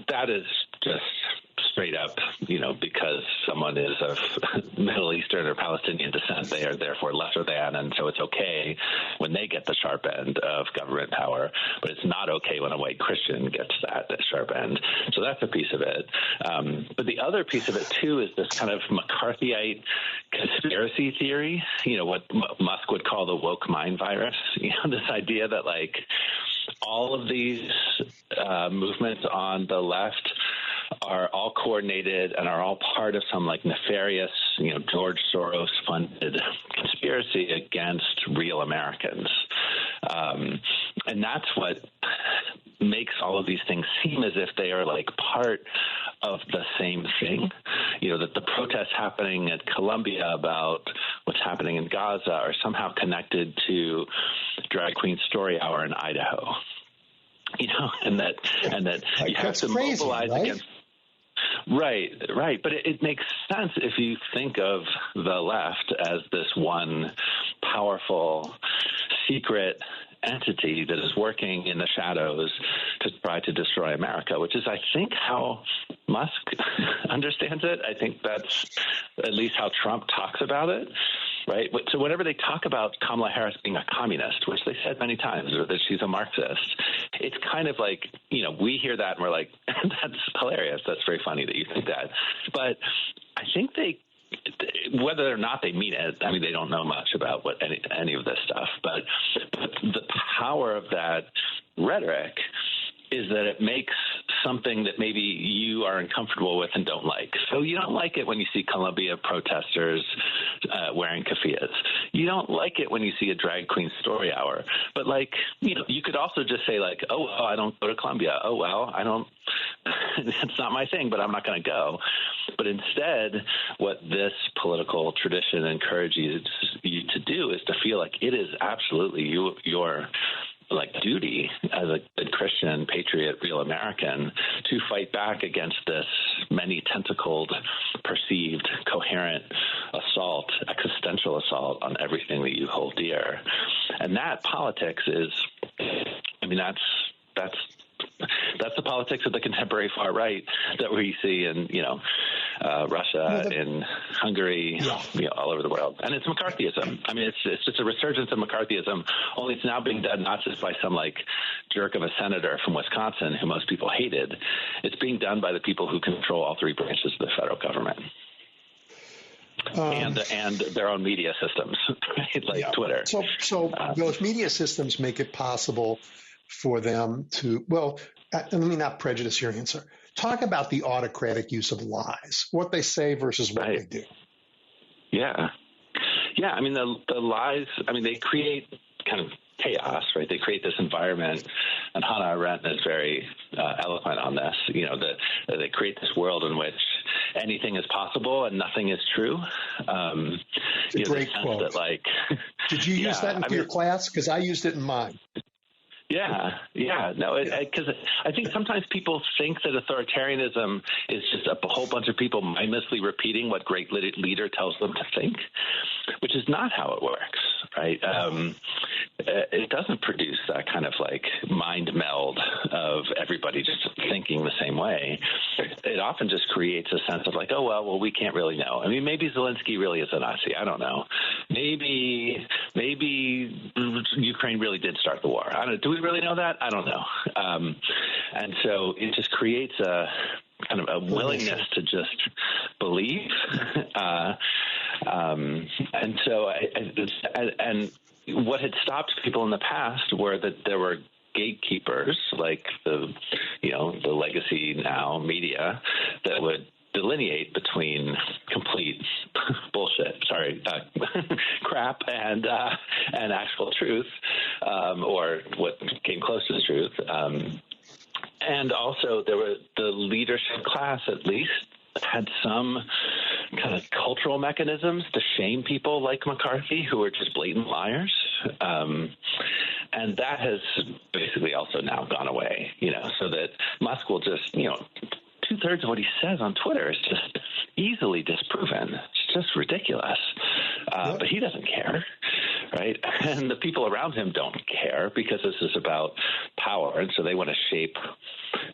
That is just straight up, because someone is of Middle Eastern or Palestinian descent, they are therefore lesser than, and so it's okay when they get the sharp end of government power, but it's not okay when a white Christian gets that sharp end. So that's a piece of it. But the other piece of it, too, is this kind of McCarthyite conspiracy theory, what Musk would call the woke mind virus, this idea that, like, all of these movements on the left are all coordinated and are all part of some like nefarious, George Soros funded conspiracy against real Americans. And that's what makes all of these things seem as if they are like part of the same thing. That the protests happening at Columbia about what's happening in Gaza are somehow connected to Drag Queen Story Hour in Idaho. And that like, you have to crazy, mobilize right? against. Right. But it makes sense if you think of the left as this one powerful, secret entity that is working in the shadows to try to destroy America, which is, I think, how Musk understands it. I think that's at least how Trump talks about it. Right. So whenever they talk about Kamala Harris being a communist, which they said many times, or that she's a Marxist, it's kind of like, we hear that and we're like, that's hilarious. That's very funny that you think that. But I think whether or not they mean it, I mean, they don't know much about what any of this stuff. But the power of that rhetoric is that it makes something that maybe you are uncomfortable with and don't like. So you don't like it when you see Columbia protesters wearing keffiyehs. You don't like it when you see a drag queen story hour. But you could also just say like, oh, well, I don't go to Columbia. Oh, well, I don't. It's not my thing, but I'm not going to go. But instead, what this political tradition encourages you to do is to feel like it is absolutely your duty as a good Christian, patriot, real American to fight back against this many tentacled, perceived, coherent assault, existential assault on everything that you hold dear. And that politics is, that's the politics of the contemporary far right that we see in, Russia, in Hungary, all over the world. And it's McCarthyism. I mean, it's just a resurgence of McCarthyism, only it's now being done not just by some jerk of a senator from Wisconsin who most people hated. It's being done by the people who control all three branches of the federal government. And their own media systems, right? Twitter. So those media systems make it possible for them to, let me not prejudice your answer. Talk about the autocratic use of lies, what they say versus what they do. Yeah. I mean, the lies, they create kind of chaos, right? They create this environment, and Hannah Arendt is very eloquent on this, that they create this world in which anything is possible and nothing is true. Great quote. Did you use that in your class? Because I used it in mine. Yeah. No, because I think sometimes people think that authoritarianism is just a whole bunch of people mindlessly repeating what great leader tells them to think, which is not how it works, right? It doesn't produce that kind of mind meld of everybody just thinking the same way. It often just creates a sense of oh, well, we can't really know. I mean, maybe Zelensky really is a Nazi. I don't know. Maybe Ukraine really did start the war. I don't know. Do we really know that? I don't know. And so it just creates a kind of a willingness to just believe. And so and what had stopped people in the past were that there were gatekeepers like the legacy now media that would delineate between complete bullshit, crap and actual truth, or what came close to the truth. And also the leadership class at least had some kind of cultural mechanisms to shame people like McCarthy who are just blatant liars. And that has basically also now gone away, so that Musk will just, 2/3 of what he says on Twitter is just easily disproven. It's just ridiculous. But he doesn't care, right? And the people around him don't care because this is about power. And so they want to shape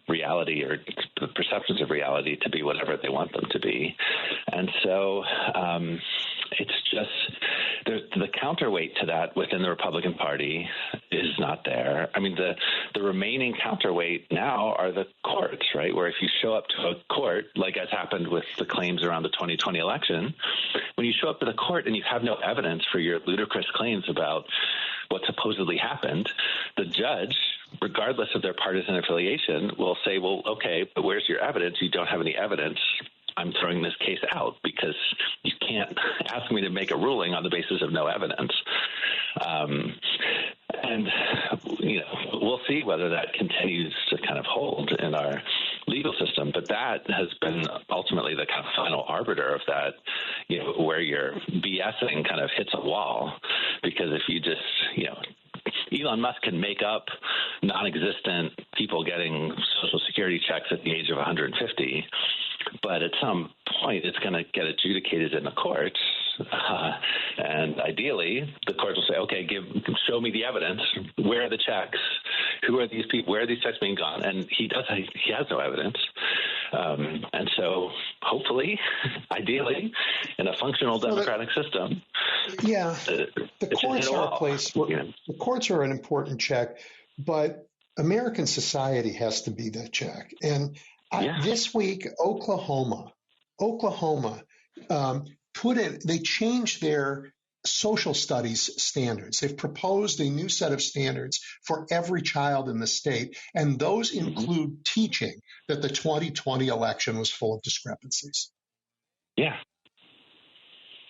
reality or the perceptions of reality to be whatever they want them to be. And so it's just the counterweight to that within the Republican Party is not there. I mean, the remaining counterweight now are the courts, right? Where if you show up to a court, like as happened with the claims around the 2020 election, when you show up to the court and you have no evidence for your ludicrous claims about what supposedly happened, the judge, regardless of their partisan affiliation, will say, well, okay, but where's your evidence? You don't have any evidence. I'm throwing this case out because you can't ask me to make a ruling on the basis of no evidence. And, we'll see whether that continues to kind of hold in our legal system. But that has been ultimately the kind of final arbiter of that, where your BSing kind of hits a wall. Because if you just, Elon Musk can make up non-existent people getting Social Security checks at the age of 150, but at some point it's going to get adjudicated in the courts. And ideally, the courts will say, okay, show me the evidence. Where are the checks? Who are these people? Where are these checks being gone? And he has no evidence. And so hopefully, ideally, in a functional democratic system. Yeah, the courts are a place where the courts are an important check, but American society has to be that check. And this week, Oklahoma they changed their social studies standards. They've proposed a new set of standards for every child in the state, and those include teaching that the 2020 election was full of discrepancies. Yeah.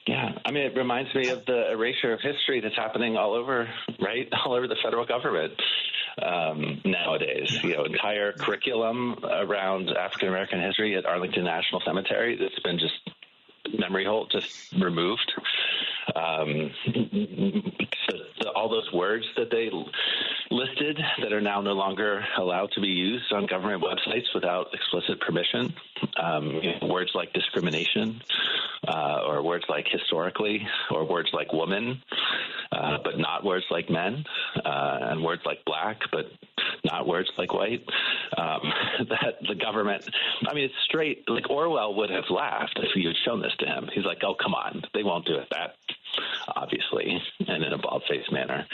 Yeah. I mean, it reminds me of the erasure of history that's happening all over the federal government nowadays. Entire curriculum around African-American history at Arlington National Cemetery that's been just memory hole, just removed. All those words that they listed that are now no longer allowed to be used on government websites without explicit permission. Words like discrimination, or words like historically, or words like woman, but not words like men, and words like black, but not words like white. That the government, I mean, it's straight, like Orwell would have laughed if you had shown this to him. He's like, oh, come on, they won't do it that obviously, and in a bald-faced manner.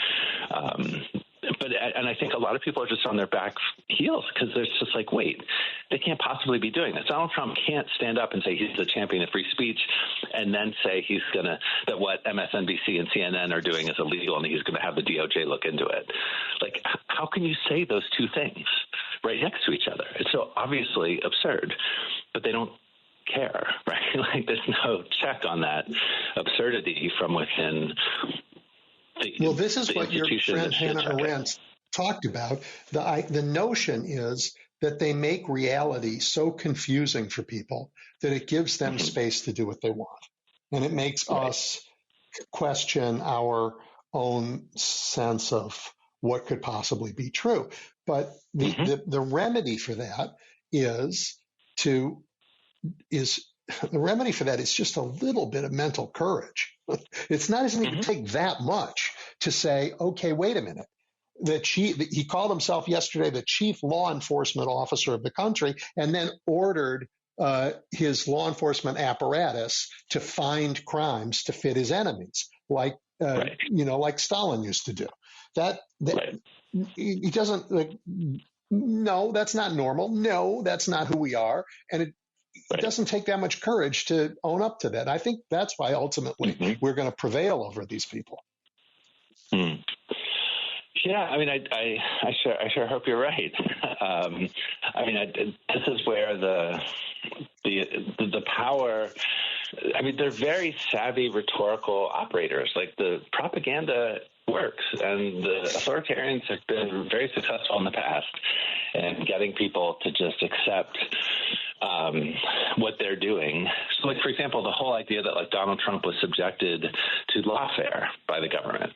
And I think a lot of people are just on their back heels because they're just like, wait, they can't possibly be doing this. Donald Trump can't stand up and say he's the champion of free speech and then say that what MSNBC and CNN are doing is illegal and he's going to have the DOJ look into it. Like, how can you say those two things right next to each other? It's so obviously absurd, but they don't care, right? Like, there's no check on that absurdity from within. This is what your friend Hannah Arendt talked about. The notion is that they make reality so confusing for people that it gives them space to do what they want. And it makes us question our own sense of what could possibly be true. But the remedy for that is just a little bit of mental courage. It's not doesn't even take that much to say, okay, wait a minute. He called himself yesterday the chief law enforcement officer of the country, and then ordered his law enforcement apparatus to find crimes to fit his enemies, like Stalin used to do. He doesn't like. No, that's not normal. No, that's not who we are, and it doesn't take that much courage to own up to that. I think that's why ultimately we're going to prevail over these people. Yeah, I mean, I sure hope you're right. This is where the power. I mean, they're very savvy rhetorical operators. Like, the propaganda works, and the authoritarians have been very successful in the past in getting people to just accept what they're doing. So, like, for example, the whole idea that, like, Donald Trump was subjected to lawfare by the government,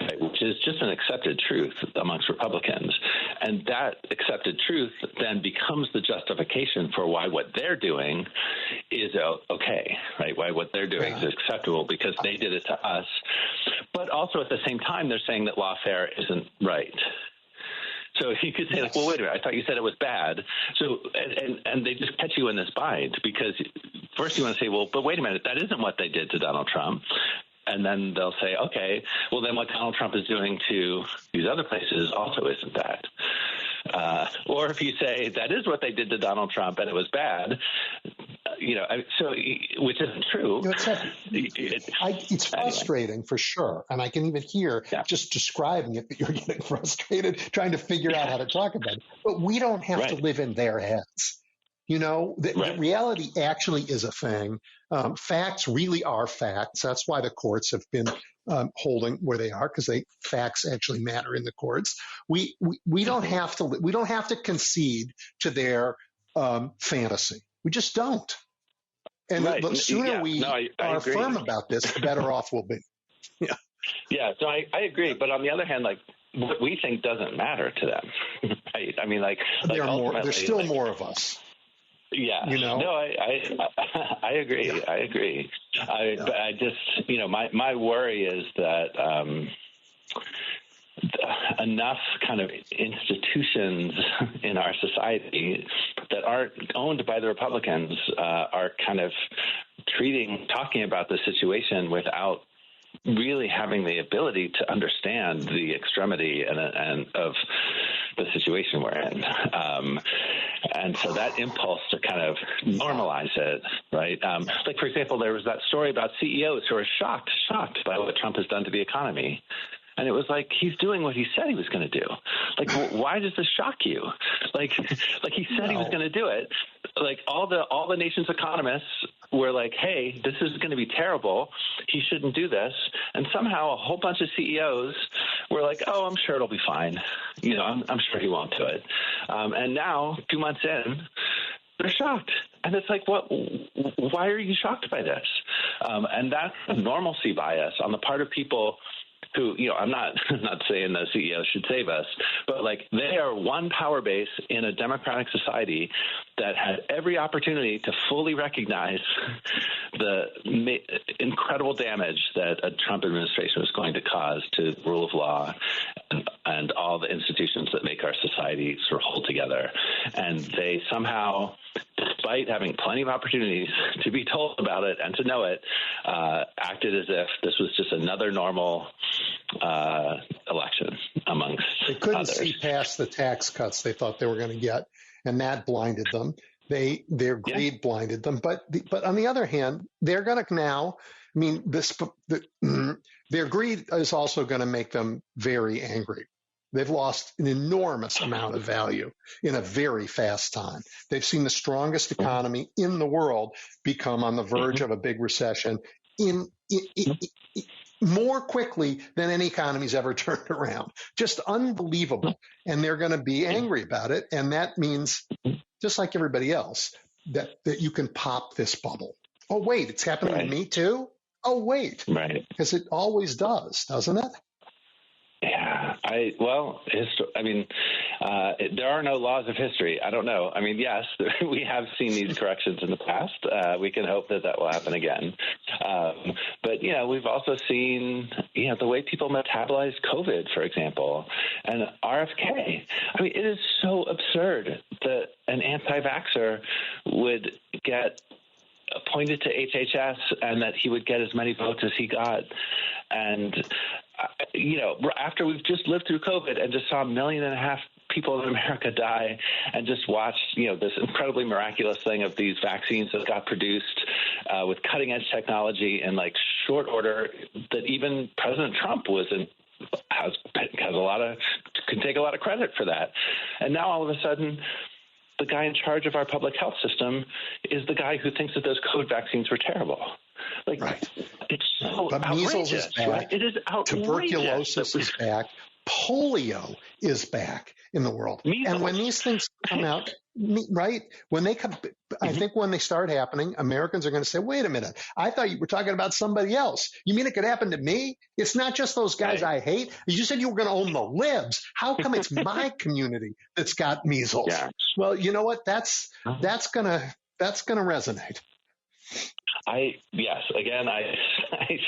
right, which is just an accepted truth amongst Republicans. And that accepted truth then becomes the justification for why what they're doing is okay, right? Why what they're doing is acceptable because they did it to us. But also at the same time, they're saying that lawfare isn't right. So he could say, like, well, wait a minute, I thought you said it was bad. So, and they just catch you in this bind because first you want to say, well, but wait a minute, that isn't what they did to Donald Trump. And then they'll say, okay, well, then what Donald Trump is doing to these other places also isn't that. Or if you say that is what they did to Donald Trump and it was bad, so which isn't true. It's frustrating for sure. And I can even hear just describing it that you're getting frustrated trying to figure out how to talk about it. But we don't have to live in their heads. The reality actually is a thing. Facts really are facts. That's why the courts have been holding where they are, because facts actually matter in the courts. We don't have to concede to their fantasy. We just don't. And the sooner I are agree. Firm about this, the better off we'll be. Yeah. So I agree. But on the other hand, like, what we think doesn't matter to them, right? I mean, there's still more of us. Yeah. No, I agree. Yeah. I agree. But I just, my worry is that enough kind of institutions in our society that aren't owned by the Republicans are kind of talking about the situation without really having the ability to understand the extremity and of the situation we're in. And so that impulse to kind of normalize it, right? Like, for example, there was that story about CEOs who are shocked by what Trump has done to the economy. And it was like, he's doing what he said he was going to do. Like, why does this shock you? Like he said he was going to do it. Like, all the nation's economists were like, hey, this is going to be terrible. He shouldn't do this. And somehow a whole bunch of CEOs were like, oh, I'm sure it'll be fine. I'm sure he won't do it. And now, 2 months in, they're shocked. And it's like, why are you shocked by this? And that's a normalcy bias on the part of people who, I'm not saying the CEO should save us, but like, they are one power base in a democratic society that had every opportunity to fully recognize the incredible damage that a Trump administration was going to cause to the rule of law and all the institutions that make our society sort of hold together. And they somehow, despite having plenty of opportunities to be told about it and to know it, acted as if this was just another normal election amongst They couldn't others. see past the tax cuts they thought they were going to get, and that blinded them. Their greed blinded them. But on the other hand, they're going to now. I mean, their greed is also going to make them very angry. They've lost an enormous amount of value in a very fast time. They've seen the strongest economy in the world become on the verge of a big recession in more quickly than any economy's ever turned around. Just unbelievable. And they're going to be angry about it. And that means, just like everybody else, that you can pop this bubble. Oh, wait, it's happening to me too? Oh, wait. Right. Because it always does, doesn't it? Yeah, there are no laws of history. I don't know. I mean, yes, we have seen these corrections in the past. We can hope that will happen again. But, we've also seen, the way people metabolize COVID, for example, and RFK. I mean, it is so absurd that an anti-vaxxer would get appointed to HHS and that he would get as many votes as he got. And, after we've just lived through COVID and just saw 1.5 million people in America die and just watched, this incredibly miraculous thing of these vaccines that got produced with cutting edge technology in like short order that even President Trump can take a lot of credit for that. And now all of a sudden, the guy in charge of our public health system is the guy who thinks that those COVID vaccines were terrible. Like, right. It's so but outrageous. Measles is back. Right? It is outrageous. Tuberculosis is back. Polio is back in the world. Measles. And when these things come out, right, when they come, I think when they start happening, Americans are going to say, wait a minute, I thought you were talking about somebody else. You mean it could happen to me? It's not just those guys I hate. You said you were going to own the libs. How come it's my community that's got measles? Yeah. Well, you know what? That's going to resonate. Again, I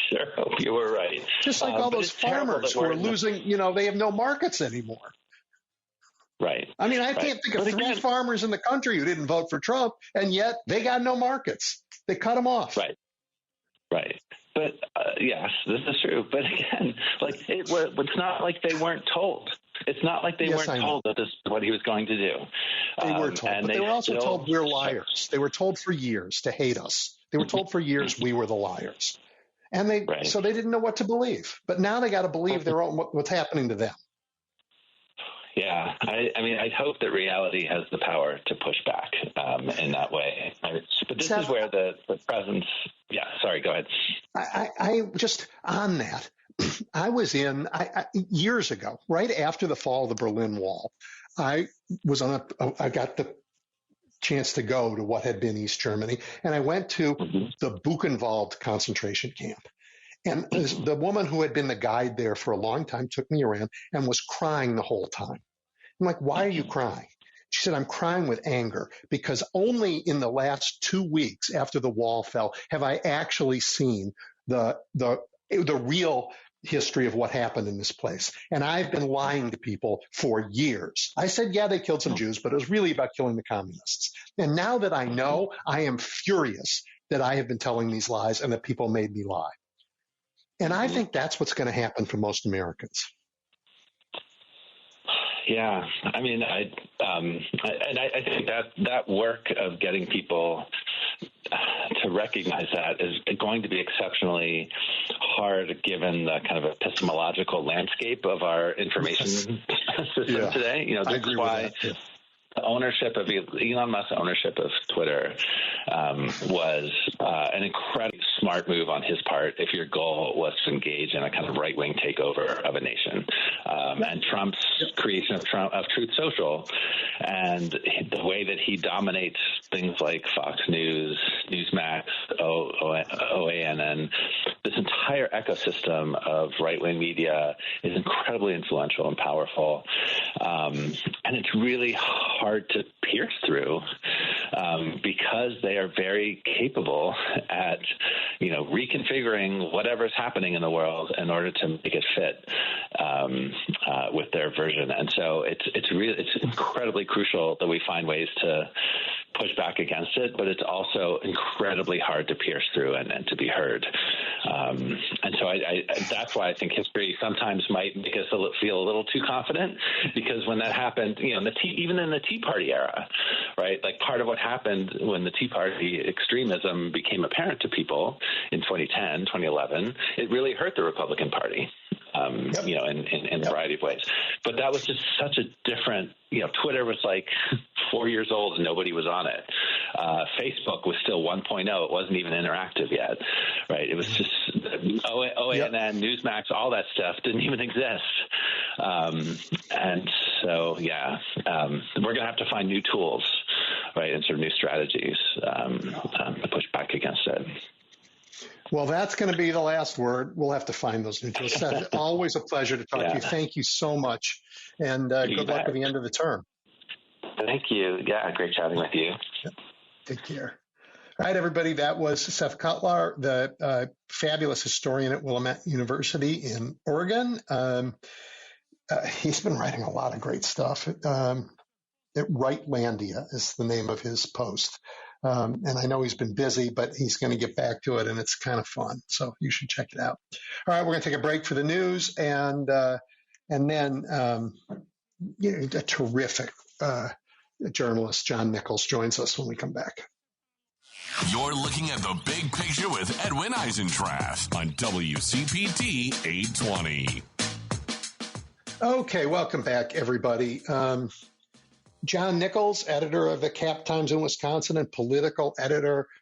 sure hope you were right. Just like all those farmers who are losing, they have no markets anymore. Right. I mean, I can't think of three farmers in the country who didn't vote for Trump, and yet they got no markets. They cut them off. Right. Right. But yes, this is true. But again, it's not like they weren't told. It's not like they weren't told that this is what he was going to do. They were told, but they were also told we're liars. They were told for years to hate us. They were told for years we were the liars, and so they didn't know what to believe. But now they got to believe what's happening to them. Yeah, I mean, I hope that reality has the power to push back in that way. But this is where the presence. Yeah, sorry, go ahead. I just on that. I was years ago, right after the fall of the Berlin Wall. I got the chance to go to what had been East Germany, and I went to the Buchenwald concentration camp. And the woman who had been the guide there for a long time took me around and was crying the whole time. I'm like, why are you crying? She said, I'm crying with anger because only in the last 2 weeks after the wall fell have I actually seen the real history of what happened in this place. And I've been lying to people for years. I said, yeah, they killed some Jews, but it was really about killing the communists. And now that I know, I am furious that I have been telling these lies and that people made me lie. And I think that's what's going to happen for most Americans. Yeah, I mean, I think that work of getting people to recognize that is going to be exceptionally hard given the kind of epistemological landscape of our information system today. You know, this is why the ownership of Elon Musk's ownership of Twitter was an incredibly smart move on his part if your goal was to engage in a kind of right-wing takeover of a nation. And Trump's creation of Truth Social and the way that he dominates things like Fox News, Newsmax, OANN, this entire ecosystem of right-wing media is incredibly influential and powerful. And it's really hard to pierce through because they are very capable at, reconfiguring whatever's happening in the world in order to make it fit with their version. And so it's incredibly crucial that we find ways to push back against it, but it's also incredibly hard to pierce through and to be heard. And so that's why I think history sometimes might make us feel a little too confident, because when that happened, even in the Tea Party era, right? Like part of what happened when the Tea Party extremism became apparent to people in 2010, 2011, it really hurt the Republican Party. In a variety of ways. But that was just such a different, Twitter was like 4 years old and nobody was on it. Facebook was still 1.0. It wasn't even interactive yet, right? It was just OANN, Newsmax, all that stuff didn't even exist. And so, we're going to have to find new tools, right, and sort of new strategies to push back against it. Well, that's going to be the last word. We'll have to find those new tools. Seth, always a pleasure to talk to you. Thank you so much. And good luck with the end of the term. Thank you. Yeah, great chatting with you. Take care. All right, everybody. That was Seth Cutlar, the fabulous historian at Willamette University in Oregon. He's been writing a lot of great stuff. Rightlandia is the name of his post. And I know he's been busy, but he's going to get back to it, and it's kind of fun. So you should check it out. All right, we're going to take a break for the news, and then a terrific journalist, John Nichols, joins us when we come back. You're looking at the big picture with Edwin Eisendrath on WCPT 820. Okay, welcome back, everybody. John Nichols, editor of the Cap Times in Wisconsin and political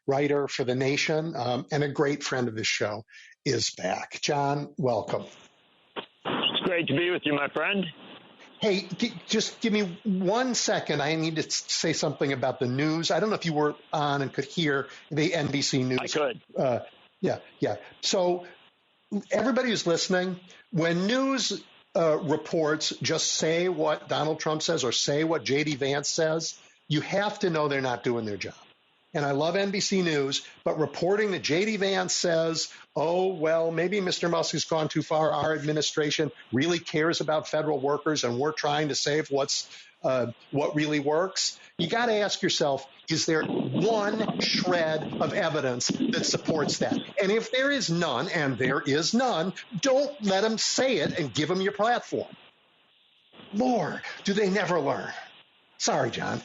writer for The Nation, and a great friend of this show, is back. John, welcome. It's great to be with you, my friend. Hey, just give me 1 second. I need to say something about the news. I don't know if you were on and could hear the NBC News. I could. Yeah. So everybody who's listening, when news reports just say what Donald Trump says or say what J.D. Vance says, you have to know they're not doing their job. and I love NBC News, but reporting that J.D. Vance says, oh, well, maybe Mr. Musk has gone too far. Our administration really cares about federal workers, and we're trying to save what really works. You got to ask yourself, is there one shred of evidence that supports that? And if there is none, and there is none, don't let them say it and give them your platform. Lord, do they never learn? Sorry, John.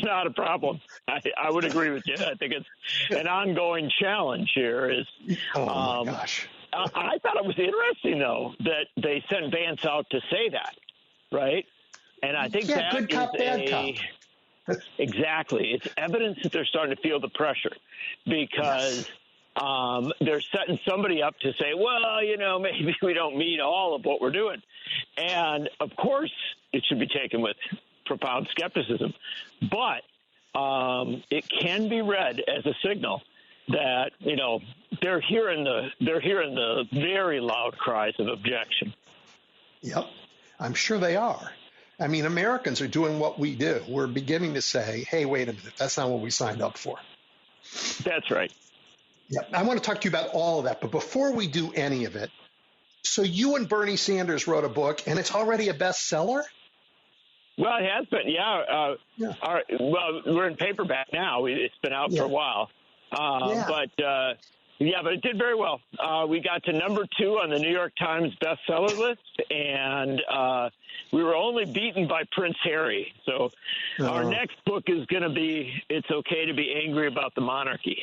Not a problem. I would agree with you. I think it's an ongoing challenge here. My gosh. I thought it was interesting, though, that they sent Vance out to say that, right? And I think that good cop, bad cop. Exactly. It's evidence that they're starting to feel the pressure because they're setting somebody up to say, well, maybe we don't mean all of what we're doing. And, of course, it should be taken with profound skepticism. But it can be read as a signal that, they're hearing the very loud cries of objection. Yep. I'm sure they are. I mean, Americans are doing what we do. We're beginning to say, hey, wait a minute, that's not what we signed up for. That's right. Yeah, I want to talk to you about all of that. But before we do any of it, so you and Bernie Sanders wrote a book, and it's already a bestseller? Well, it has been, yeah. Well, we're in paperback now. It's been out for a while. But it did very well. We got to number 2 on the New York Times bestseller list, and we were only beaten by Prince Harry. So our next book is going to be It's Okay to Be Angry About the Monarchy.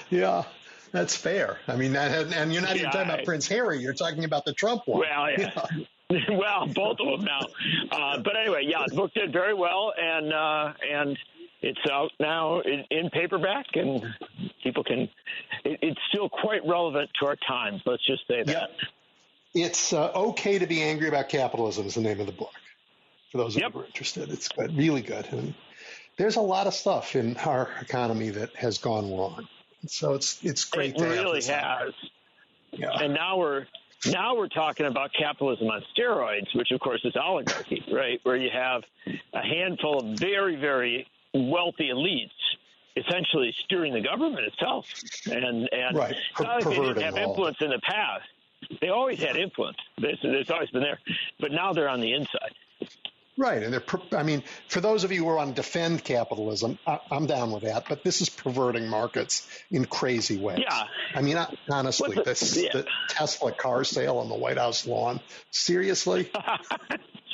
Yeah, that's fair. I mean, and you're not even talking about Prince Harry. You're talking about the Trump one. Well, yeah. Well, both of them now. But anyway, the book did very well, and it's out now in paperback, and people can. It's still quite relevant to our times. Let's just say that. Yep. It's Okay to Be Angry About Capitalism is the name of the book. For those of you who are interested, it's good, really good. And there's a lot of stuff in our economy that has gone wrong. So it's great. It really has. Yeah. And now we're talking about capitalism on steroids, which of course is oligarchy, right? Where you have a handful of very, very wealthy elites essentially steering the government itself, and right. they didn't have influence in the past. They always had influence. It's always been there, but now they're on the inside. Right, and for those of you who want to defend capitalism, I'm down with that. But this is perverting markets in crazy ways. Yeah, I mean, honestly, the Tesla car sale on the White House lawn. Seriously.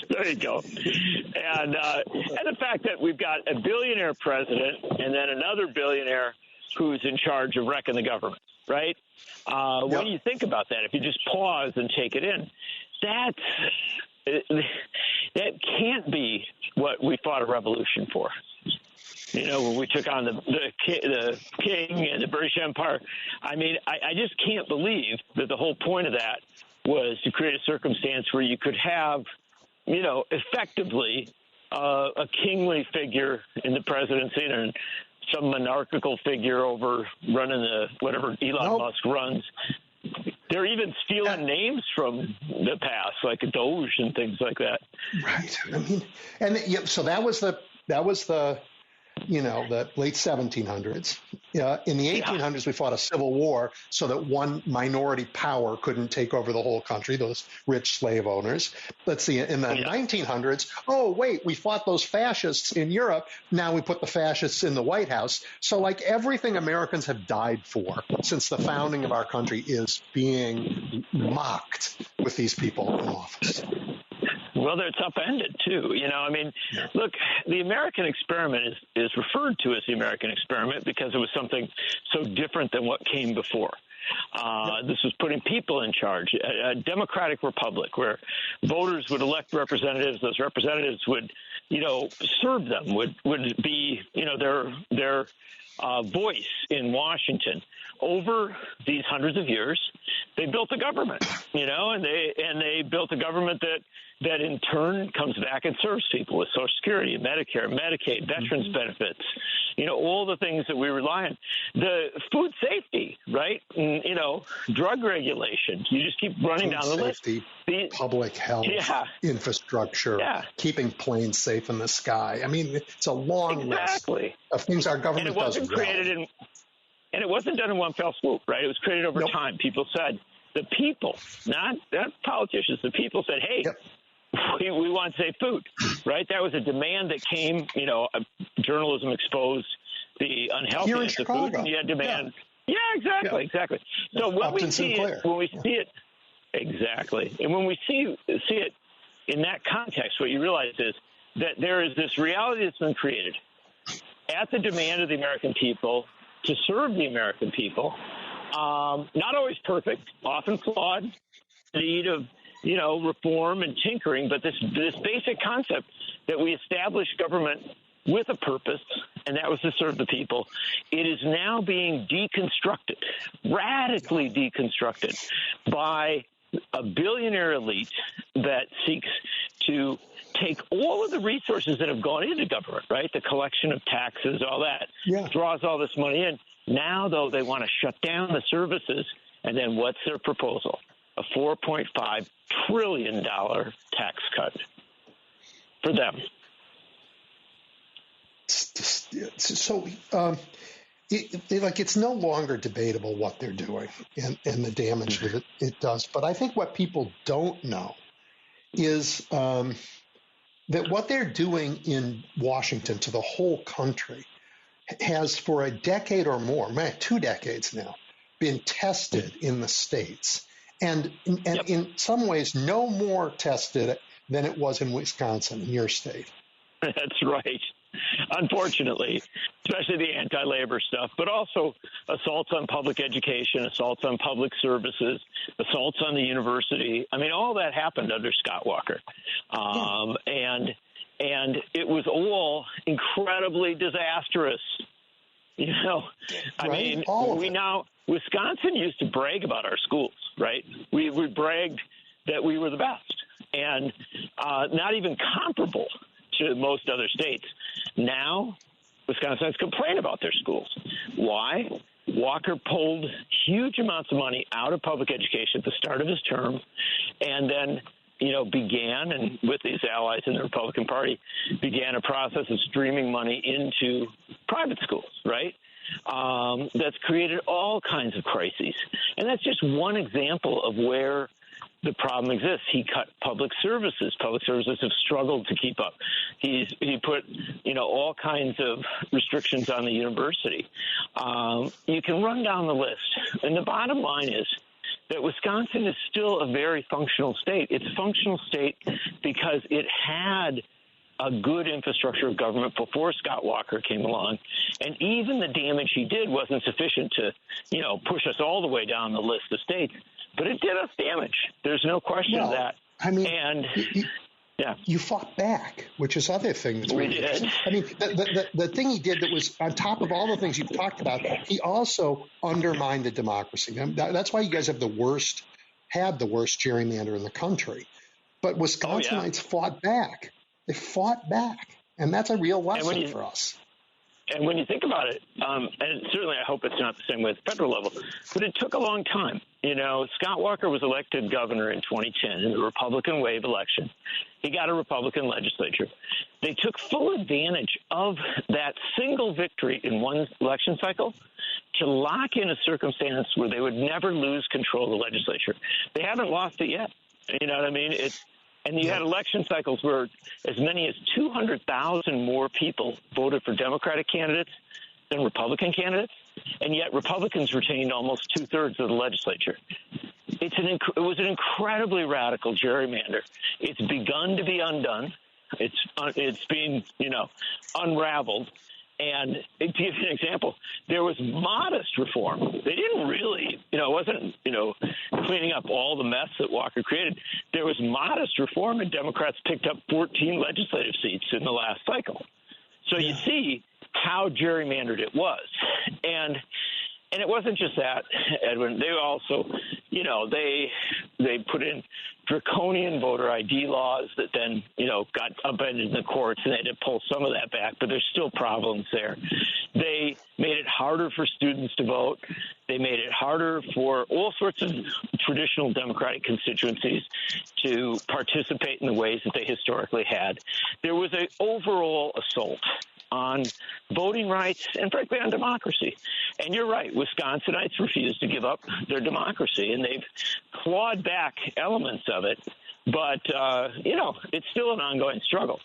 There you go. And the fact that we've got a billionaire president and then another billionaire who's in charge of wrecking the government, right? When you think about that, if you just pause and take it in, that can't be what we fought a revolution for. When we took on the king and the British Empire. I mean, I just can't believe that the whole point of that was to create a circumstance where you could have, effectively a kingly figure in the presidency and some monarchical figure over running whatever Elon Musk runs. They're even stealing names from the past, like a Doge and things like that. Right. I mean, so that was the the late 1700s. In the 1800s, we fought a civil war so that one minority power couldn't take over the whole country, those rich slave owners. Let's see, in the 1900s, we fought those fascists in Europe. Now we put the fascists in the White House. So like everything Americans have died for since the founding of our country is being mocked with these people in office. Well, it's upended, too. Look, the American experiment is referred to as the American experiment because it was something so different than what came before. This was putting people in charge, a democratic republic where voters would elect representatives. Those representatives would, serve them, would be, their voice in Washington. Over these hundreds of years, they built a government, and they built a government that in turn comes back and serves people with Social Security, Medicare, Medicaid, veterans benefits, all the things that we rely on. The food safety, right? And, drug regulation. You just keep running down the list. Public health, infrastructure, keeping planes safe in the sky. I mean, it's a long list of things our government does well. And it wasn't done in one fell swoop, right? It was created over time. People said, the people, not politicians, the people said, hey, we want safe food, right? That was a demand that came, journalism exposed the unhealthiness of food, and you had demand. Yeah, exactly. So when we see it, exactly. And when we see it in that context, what you realize is that there is this reality that's been created at the demand of the American people to serve the American people. Not always perfect, often flawed, need of, reform and tinkering, but this basic concept that we establish government with a purpose, and that was to serve the people. It is now being deconstructed, radically deconstructed by a billionaire elite that seeks to take all of the resources that have gone into government, right? The collection of taxes, all that, draws all this money in. Now, though, they want to shut down the services, and then what's their proposal? A $4.5 trillion tax cut for them. So, it's no longer debatable what they're doing and the damage that it does. But I think what people don't know is that what they're doing in Washington to the whole country has, for a decade or more, 2 decades now, been tested in the states. And in some ways, no more tested than it was in Wisconsin, in your state. That's right. Unfortunately, especially the anti-labor stuff, but also assaults on public education, assaults on public services, assaults on the university. I mean, all that happened under Scott Walker. And it was all incredibly disastrous. Wisconsin used to brag about our schools, right? We bragged that we were the best and not even comparable to most other states. Now, Wisconsinites complain about their schools. Why? Walker pulled huge amounts of money out of public education at the start of his term, and then, began, and with his allies in the Republican Party, began a process of streaming money into private schools, right? That's created all kinds of crises. And that's just one example of where the problem exists. He cut public services. Public services have struggled to keep up. He put, all kinds of restrictions on the university. You can run down the list. And the bottom line is that Wisconsin is still a very functional state. It's a functional state because it had a good infrastructure of government before Scott Walker came along. And even the damage he did wasn't sufficient to, push us all the way down the list of states. But it did us damage. There's no question of that. I mean, you fought back, which is other thing that's really interesting. I mean, the thing he did that was on top of all the things you've talked about, he also undermined the democracy. That's why you guys have had the worst gerrymander in the country. But Wisconsinites fought back. They fought back. And that's a real lesson for us. And when you think about it, and certainly I hope it's not the same way at the federal level, but it took a long time. Scott Walker was elected governor in 2010 in the Republican wave election. He got a Republican legislature. They took full advantage of that single victory in one election cycle to lock in a circumstance where they would never lose control of the legislature. They haven't lost it yet. You know what I mean? And you had election cycles where as many as 200,000 more people voted for Democratic candidates than Republican candidates, and yet Republicans retained almost 2/3 of the legislature. It was an incredibly radical gerrymander. It's begun to be undone. It's being, unraveled. And to give you an example, there was modest reform. They didn't really, it wasn't, cleaning up all the mess that Walker created. There was modest reform, and Democrats picked up 14 legislative seats in the last cycle. So you see how gerrymandered it was. And And it wasn't just that, Edwin. They also, they put in draconian voter ID laws that then, got upended in the courts, and they had to pull some of that back, but there's still problems there. They made it harder for students to vote. They made it harder for all sorts of traditional Democratic constituencies to participate in the ways that they historically had. There was an overall assault on voting rights and, frankly, on democracy. And you're right, Wisconsinites refuse to give up their democracy, and they've clawed back elements of it. But, it's still an ongoing struggle.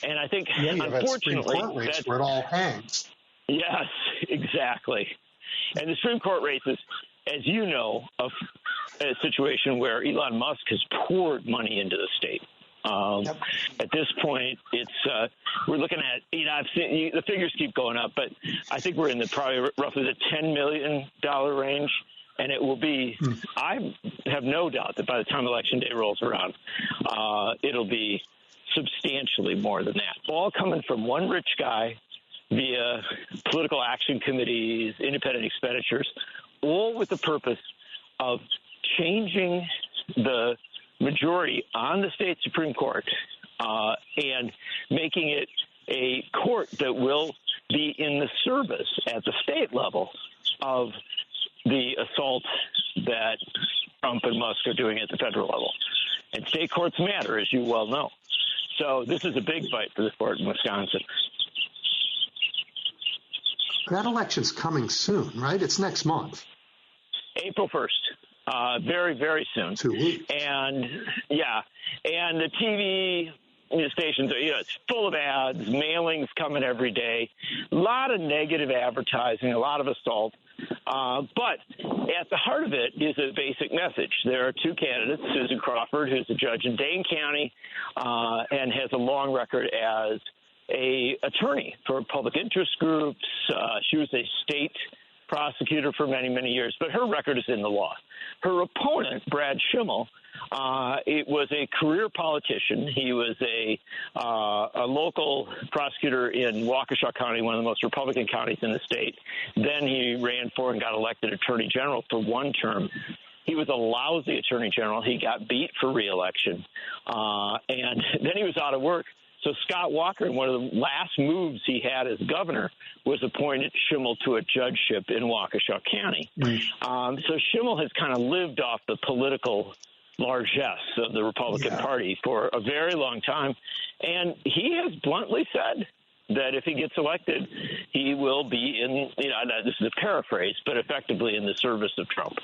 And I think, unfortunately, that's where it all hangs. Yes, exactly. And the Supreme Court races, as you know, a situation where Elon Musk has poured money into the state. At this point, it's we're looking at, I've seen the figures keep going up, but I think we're in probably roughly the $10 million range. And it will be, I have no doubt that by the time Election Day rolls around, it'll be substantially more than that. All coming from one rich guy via political action committees, independent expenditures, all with the purpose of changing the majority on the state Supreme Court and making it a court that will be in the service at the state level of the assault that Trump and Musk are doing at the federal level. And state courts matter, as you well know. So this is a big fight for the court in Wisconsin. That election's coming soon, right? It's next month. April 1st. Very, very soon. 2 weeks. And, and the TV stations are, it's full of ads, mailings coming every day, a lot of negative advertising, a lot of assault. But at the heart of it is a basic message. There are two candidates, Susan Crawford, who's a judge in Dane County and has a long record as a attorney for public interest groups. She was a state prosecutor for many, many years, but her record is in the law. Her opponent, Brad Schimmel, it was a career politician. He was a local prosecutor in Waukesha County, one of the most Republican counties in the state. Then he ran for and got elected attorney general for one term. He was a lousy attorney general. He got beat for re-election. And then he was out of work. So Scott Walker, one of the last moves he had as governor, was appointed Schimmel to a judgeship in Waukesha County. So Schimmel has kind of lived off the political largesse of the Republican Party for a very long time. And he has bluntly said that if he gets elected, he will be in, this is a paraphrase, but effectively in the service of Trump.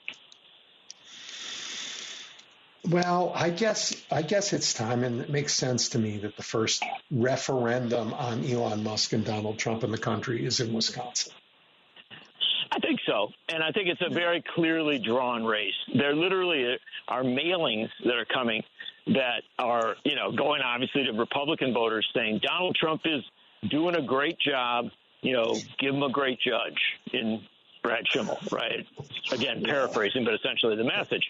Well, I guess it's time, and it makes sense to me that the first referendum on Elon Musk and Donald Trump in the country is in Wisconsin. I think so, and I think it's a very clearly drawn race. There literally are mailings that are coming that are, going obviously to Republican voters saying Donald Trump is doing a great job, give him a great judge in Brad Schimmel, right? Again, paraphrasing, but essentially the message.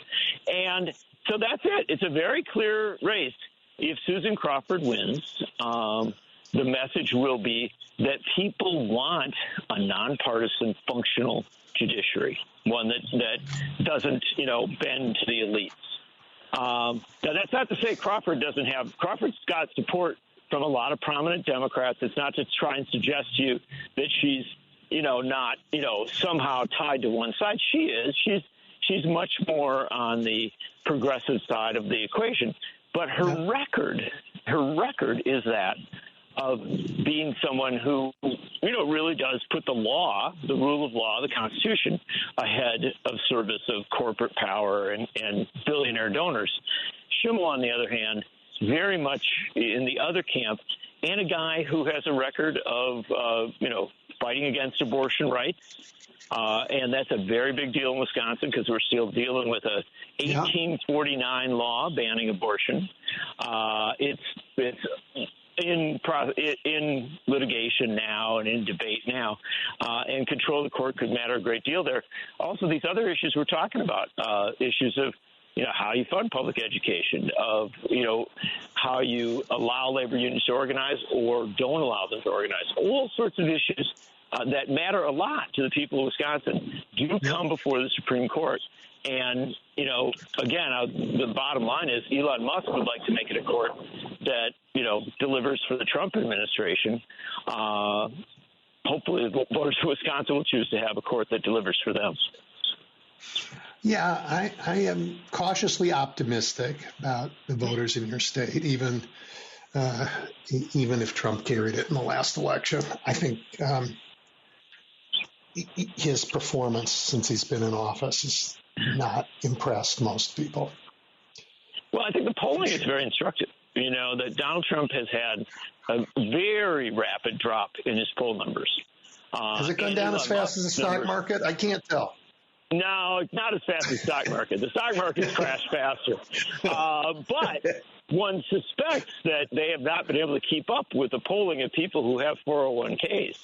And so that's it. It's a very clear race. If Susan Crawford wins, the message will be that people want a nonpartisan, functional judiciary, one that doesn't, bend to the elites. Now, that's not to say Crawford's got support from a lot of prominent Democrats. It's not to try and suggest to you that she's, not, somehow tied to one side. She is. She's much more on the progressive side of the equation. But her record is that of being someone who, really does put the law, the rule of law, the Constitution, ahead of service of corporate power and billionaire donors. Schimmel, on the other hand, very much in the other camp, and a guy who has a record of, fighting against abortion rights. And that's a very big deal in Wisconsin because we're still dealing with a 1849 law banning abortion. It's in litigation now and in debate now, and control of the court could matter a great deal there. Also, these other issues we're talking about, issues of how you fund public education, of how you allow labor unions to organize or don't allow them to organize, all sorts of issues that matter a lot to the people of Wisconsin do come before the Supreme Court. And, again, the bottom line is Elon Musk would like to make it a court that, delivers for the Trump administration. Hopefully the voters of Wisconsin will choose to have a court that delivers for them. Yeah, I am cautiously optimistic about the voters in your state, even if Trump carried it in the last election. I think his performance since he's been in office has not impressed most people. Well, I think the polling is very instructive. That Donald Trump has had a very rapid drop in his poll numbers. Has it gone down as fast as the stock market? I can't tell. No, it's not as fast as the stock market. The stock market's crashed faster. But one suspects that they have not been able to keep up with the polling of people who have 401ks.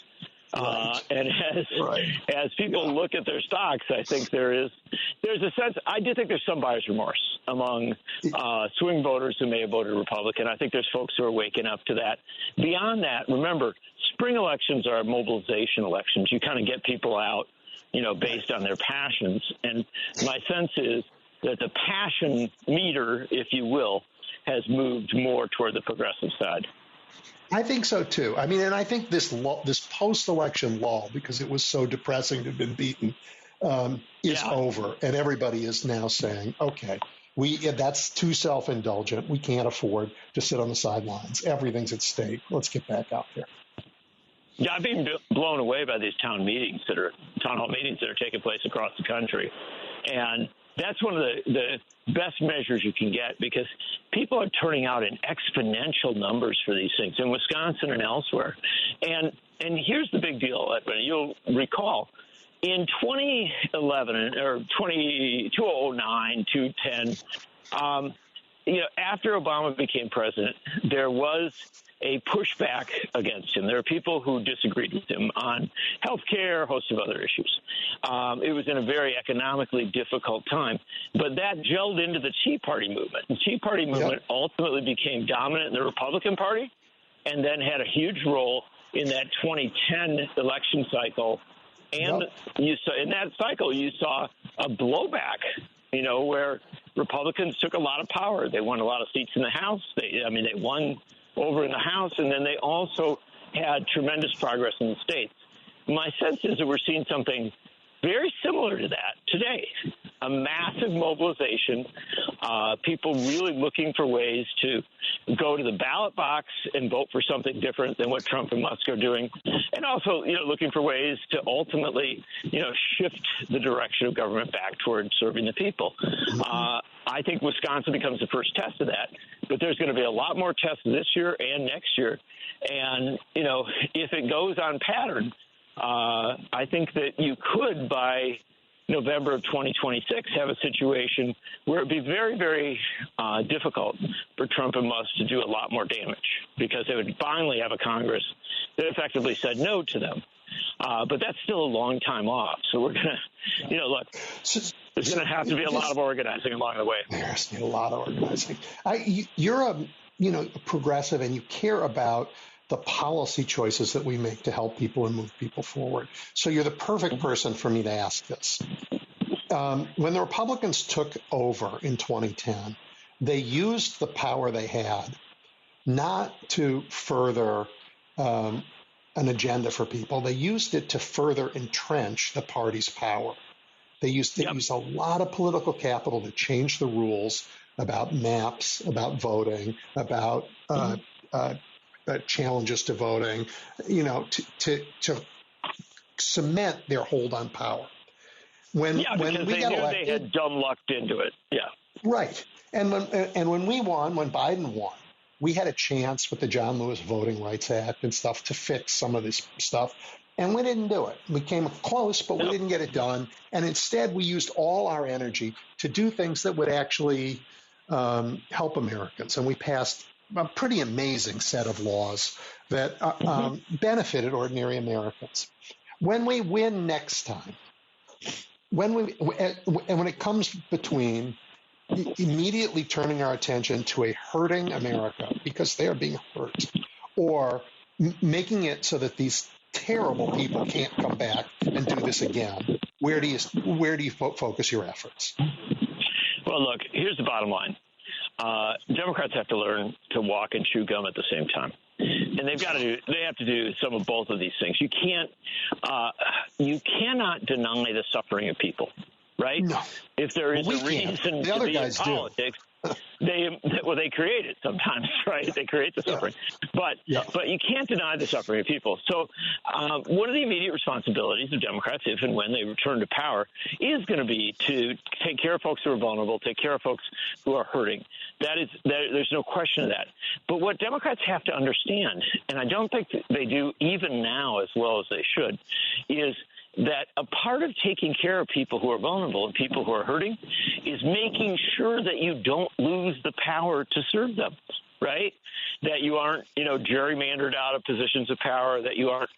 Right. And as people look at their stocks, I think there's a sense. I do think there's some buyer's remorse among swing voters who may have voted Republican. I think there's folks who are waking up to that. Beyond that, remember, spring elections are mobilization elections. You kind of get people out, based on their passions. And my sense is that the passion meter, if you will, has moved more toward the progressive side. I think so, too. I mean, and I think this post-election lull, because it was so depressing to have been beaten, is over. And everybody is now saying, okay, that's too self-indulgent. We can't afford to sit on the sidelines. Everything's at stake. Let's get back out there. Yeah, I've been blown away by these town hall meetings that are taking place across the country. And that's one of the best measures you can get, because people are turning out in exponential numbers for these things in Wisconsin and elsewhere. And here's the big deal, Edwin. You'll recall in 2011 or 2009, 2010, after Obama became president, there was a pushback against him. There are people who disagreed with him on health care, a host of other issues. It was in a very economically difficult time. But that gelled into the Tea Party movement. The Tea Party movement ultimately became dominant in the Republican Party and then had a huge role in that 2010 election cycle. And you saw, in that cycle, you saw a blowback, where Republicans took a lot of power. They won a lot of seats in the House. They won over in the House, and then they also had tremendous progress in the states. My sense is that we're seeing something very similar to that today, a massive mobilization, people really looking for ways to go to the ballot box and vote for something different than what Trump and Musk are doing, and also, looking for ways to ultimately, shift the direction of government back toward serving the people. I think Wisconsin becomes the first test of that, but there's going to be a lot more tests this year and next year. And, if it goes on pattern, I think that you could, by November of 2026, have a situation where it would be very, very difficult for Trump and Musk to do a lot more damage, because they would finally have a Congress that effectively said no to them. But that's still a long time off. So we're going to, look, there's going to have to be a lot of organizing along the way. There's a lot of organizing. You're a progressive, and you care about the policy choices that we make to help people and move people forward. So you're the perfect person for me to ask this. When the Republicans took over in 2010, they used the power they had not to further an agenda for people. They used it to further entrench the party's power. They used a lot of political capital to change the rules about maps, about voting, about challenges to voting, to cement their hold on power. When we got elected, they had dumb lucked into it. Yeah, right. And when we won, when Biden won, we had a chance with the John Lewis Voting Rights Act and stuff to fix some of this stuff, and we didn't do it. We came close, but we didn't get it done. And instead, we used all our energy to do things that would actually help Americans, and we passed a pretty amazing set of laws that benefited ordinary Americans. When we win next time, when it comes between immediately turning our attention to a hurting America because they are being hurt, or making it so that these terrible people can't come back and do this again, where do you focus your efforts? Well, look, here's the bottom line. Democrats have to learn to walk and chew gum at the same time. And they have to do some of both of these things. You cannot deny the suffering of people, right? No. If there is a reason to be in politics, they create it sometimes, right? They create the suffering. Yeah. But you can't deny the suffering of people. So one of the immediate responsibilities of Democrats, if and when they return to power, is going to be to take care of folks who are vulnerable, take care of folks who are hurting. There's no question of that. But what Democrats have to understand, and I don't think they do even now as well as they should, is that a part of taking care of people who are vulnerable and people who are hurting is making sure that you don't lose the power to serve them, right? That you aren't, gerrymandered out of positions of power, that you aren't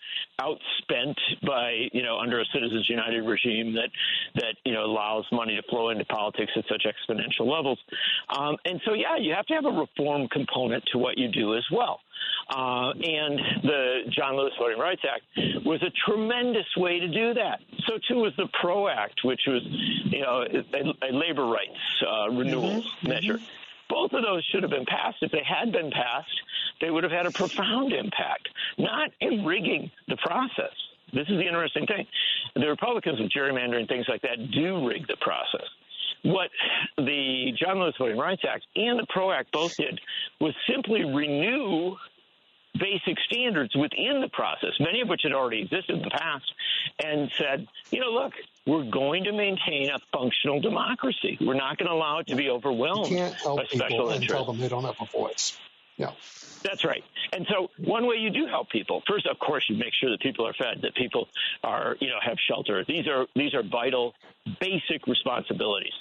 outspent by, under a Citizens United regime that allows money to flow into politics at such exponential levels. And so, you have to have a reform component to what you do as well. And the John Lewis Voting Rights Act was a tremendous way to do that. So, too, was the PRO Act, which was, a labor rights renewal measure. Both of those should have been passed. If they had been passed, they would have had a profound impact, not in rigging the process. This is the interesting thing. The Republicans with gerrymandering, things like that, do rig the process. What the John Lewis Voting Rights Act and the PRO Act both did was simply renew basic standards within the process, many of which had already existed in the past, and said, look, we're going to maintain a functional democracy. We're not going to allow it to be overwhelmed by special interests. Tell them they don't have a voice. Yeah. That's right. And so one way you do help people, first, of course, you make sure that people are fed, that people are, have shelter. These are vital, basic responsibilities.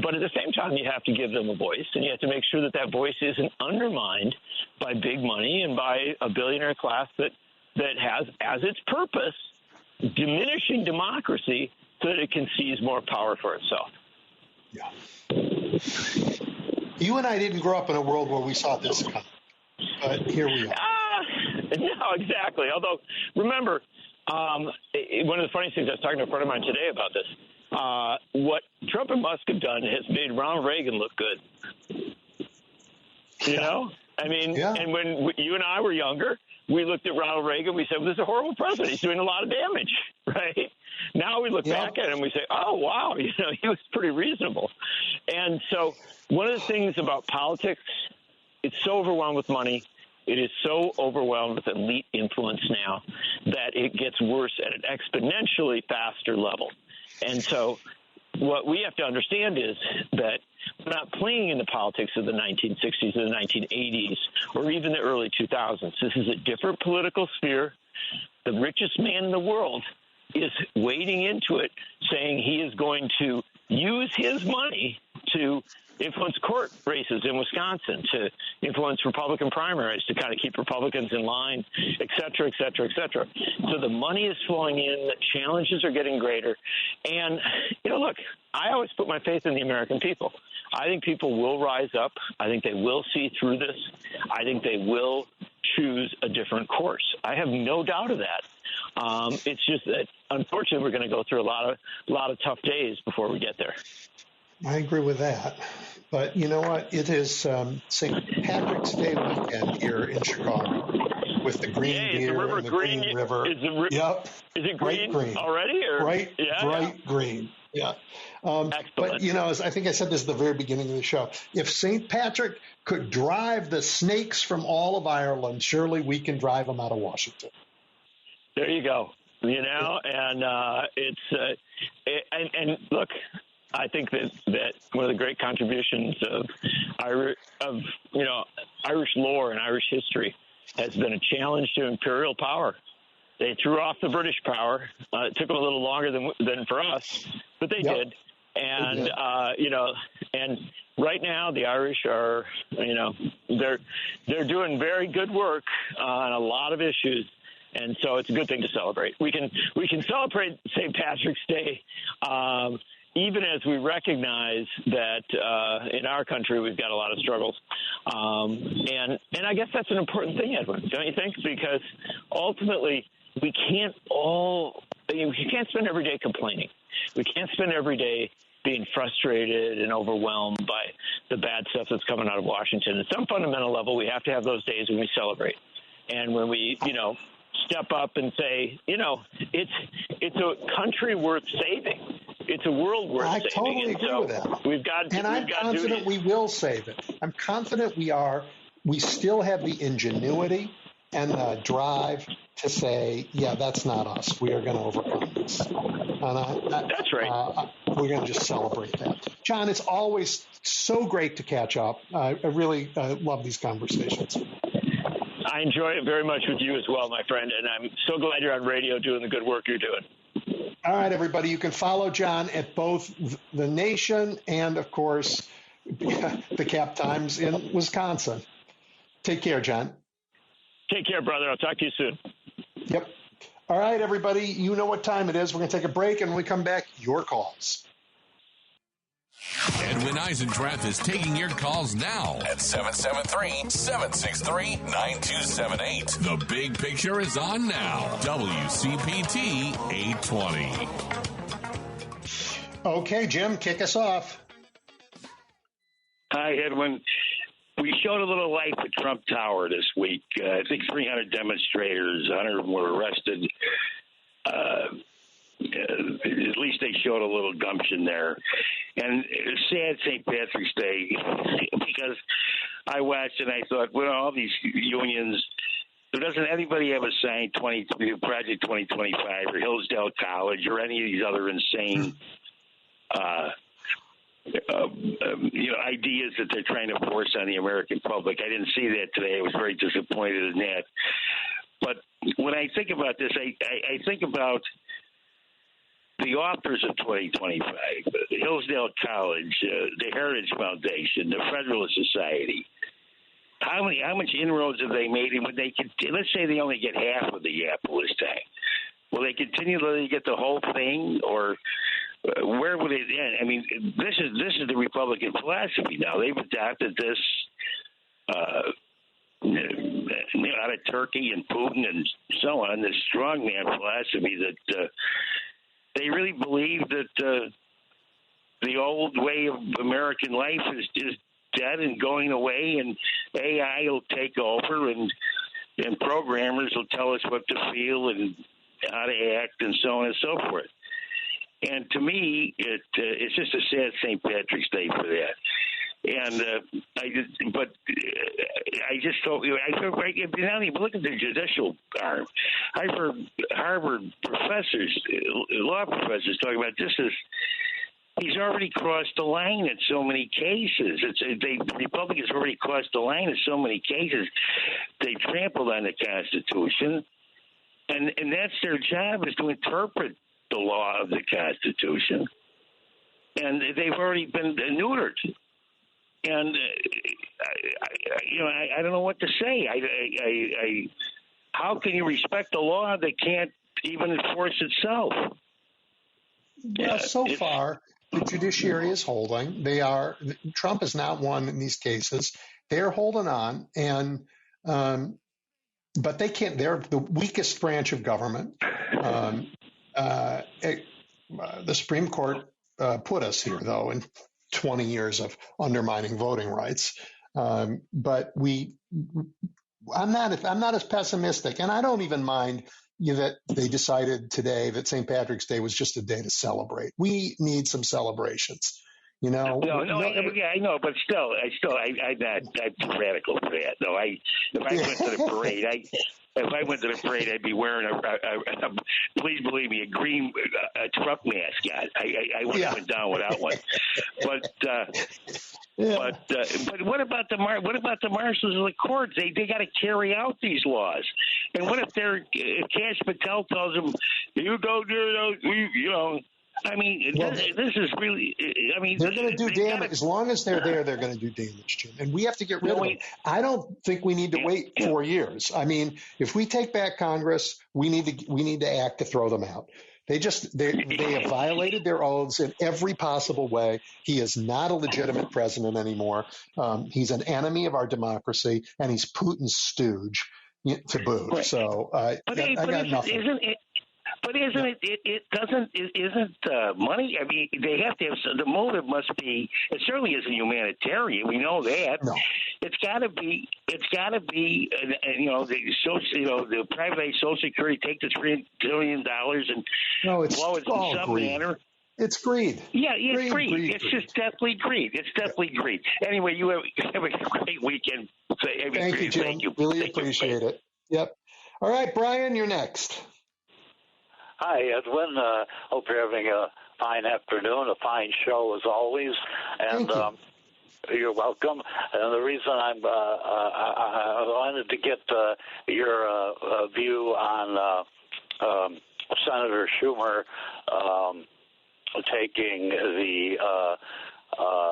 But at the same time, you have to give them a voice, and you have to make sure that that voice isn't undermined by big money and by a billionaire class that has as its purpose diminishing democracy so that it can seize more power for itself. Yeah. You and I didn't grow up in a world where we saw this coming, but here we are. No, exactly. Although, remember, one of the funny things, I was talking to a friend of mine today about this. What Trump and Musk have done has made Ronald Reagan look good. And when you and I were younger, we looked at Ronald Reagan, we said, well, this is a horrible president. He's doing a lot of damage, right? Now we look back at him and we say, oh, wow, he was pretty reasonable. And so one of the things about politics, it's so overwhelmed with money. It is so overwhelmed with elite influence now that it gets worse at an exponentially faster level. And so what we have to understand is that we're not playing in the politics of the 1960s or the 1980s or even the early 2000s. This is a different political sphere. The richest man in the world is wading into it, saying he is going to use his money to influence court races in Wisconsin, to influence Republican primaries, to kind of keep Republicans in line, et cetera, et cetera, et cetera. So the money is flowing in, the challenges are getting greater. And, look, I always put my faith in the American people. I think people will rise up. I think they will see through this. I think they will choose a different course. I have no doubt of that. It's just that, unfortunately, we're going to go through a lot of tough days before we get there. I agree with that. But you know what? It is St. Patrick's Day weekend here in Chicago with the green deer and the green river. Yep. Is it green already? Or? Bright green. Yeah. But, I think I said this at the very beginning of the show. If St. Patrick could drive the snakes from all of Ireland, surely we can drive them out of Washington. There you go. And and look, I think that one of the great contributions of Irish lore and Irish history has been a challenge to imperial power. They threw off the British power. It took them a little longer than for us, but they did. And and right now the Irish are, they're doing very good work on a lot of issues. And so it's a good thing to celebrate. We can celebrate St. Patrick's Day, even as we recognize that in our country we've got a lot of struggles. And I guess that's an important thing, Edwin, don't you think? Because ultimately we can't spend every day complaining. We can't spend every day being frustrated and overwhelmed by the bad stuff that's coming out of Washington. At some fundamental level, we have to have those days when we celebrate. And when we, step up and say, it's a country worth saving. It's a world worth saving. I totally agree with that. I'm confident we will save it. I'm confident we still have the ingenuity and the drive to say, yeah, that's not us. We are going to overcome this. That's right. We're going to just celebrate that. John, it's always so great to catch up. I really love these conversations. I enjoy it very much with you as well, my friend, and I'm so glad you're on radio doing the good work you're doing. All right, everybody. You can follow John at both The Nation and, of course, the Cap Times in Wisconsin. Take care, John. Take care, brother. I'll talk to you soon. Yep. All right, everybody. You know what time it is. We're going to take a break, and when we come back, your calls. Edwin Eisendrath is taking your calls now at 773-763-9278. The Big Picture is on now. WCPT 820. Okay, Jim, kick us off. Hi, Edwin. We showed a little life at Trump Tower this week. I think 300 demonstrators, 100 of them were arrested. At least they showed a little gumption there. And it's sad St. Patrick's Day because I watched and I thought, well, all these unions, doesn't anybody have a sign Project 2025 or Hillsdale College or any of these other insane ideas that they're trying to force on the American public? I didn't see that today. I was very disappointed in that. But when I think about this, I think about the authors of 2025, Hillsdale College, the Heritage Foundation, the Federalist Society. How much inroads have they made? And let's say they only get half of the apple this time. Will they continue to get the whole thing, or where would it end? I mean, this is the Republican philosophy now. They've adopted this out of Turkey and Putin and so on, this strongman philosophy that they really believe that the old way of American life is dead and going away, and AI will take over, and programmers will tell us what to feel and how to act and so on and so forth. And to me, it's just a sad St. Patrick's Day for that. And I just thought, look at the judicial arm. I've heard Harvard professors, law professors, talking about this as he's already crossed the line in so many cases. The Republicans already crossed the line in so many cases. They trampled on the Constitution, and that's their job, is to interpret the law of the Constitution. And they've already been neutered. And I don't know what to say. How can you respect a law that can't even enforce itself? Well, so far, the judiciary is holding. Trump has not won in these cases. They're holding on, and but they can't. They're the weakest branch of government. The Supreme Court put us here, though, in 20 years of undermining voting rights. But I'm not as pessimistic, and I don't even mind that they decided today that St. Patrick's Day was just a day to celebrate. We need some celebrations. I know, but still, I'm too radical for that. No, if I went to the parade, I'd be wearing a please believe me, a green truck mascot. I wouldn't have been down without one. But what about the marshals of the courts? They got to carry out these laws. And what if Kash Patel tells them, you go do those, I mean, this is really. I mean, they're going to do damage as long as they're there. They're going to do damage, Jim, and we have to get rid of them. I don't think we need to wait 4 years. I mean, if we take back Congress, we need to act to throw them out. They have violated their oaths in every possible way. He is not a legitimate president anymore. He's an enemy of our democracy, and he's Putin's stooge. to boot. Right. So I got nothing. Isn't money? I mean, they have to have the motive must be. It certainly isn't humanitarian. We know that. No. It's got to be. The privatized Social Security, take the $3 billion and blow it in some manner. It's greed. Yeah, it's greed. It's just definitely greed. Anyway, you have a great weekend. Thank you, Jim. Thank you. Really appreciate it. Yep. All right, Brian, you're next. Hi, Edwin. Hope you're having a fine afternoon, a fine show as always. And you're welcome. And the reason I wanted to get your view on Senator Schumer taking the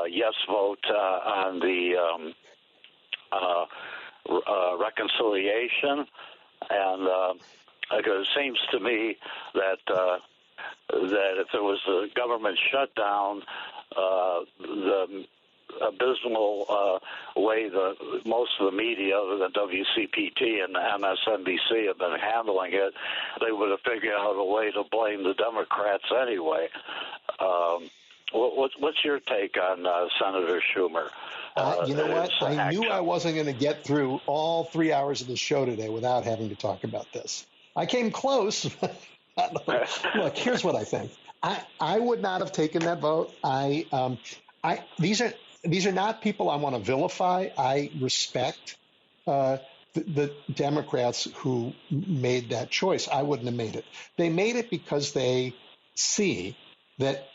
yes vote on the reconciliation, and it seems to me that if there was a government shutdown, the abysmal way most of the media, other than WCPT and MSNBC, have been handling it, they would have figured out a way to blame the Democrats anyway. What's your take on Senator Schumer? You know what? I knew I wasn't going to get through all 3 hours of the show today without having to talk about this. I came close. Look, here's what I think. I would not have taken that vote. These are not people I want to vilify. I respect the Democrats who made that choice. I wouldn't have made it. They made it because they see that,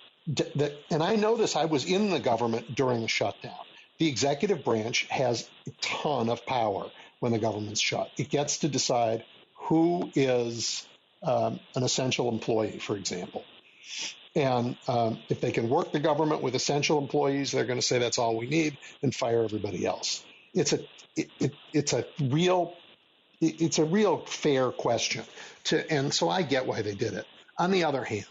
and I know this, I was in the government during the shutdown. The executive branch has a ton of power when the government's shut. It gets to decide who is an essential employee, for example. And if they can work the government with essential employees, they're going to say that's all we need and fire everybody else. It's a real fair question. And so I get why they did it. On the other hand,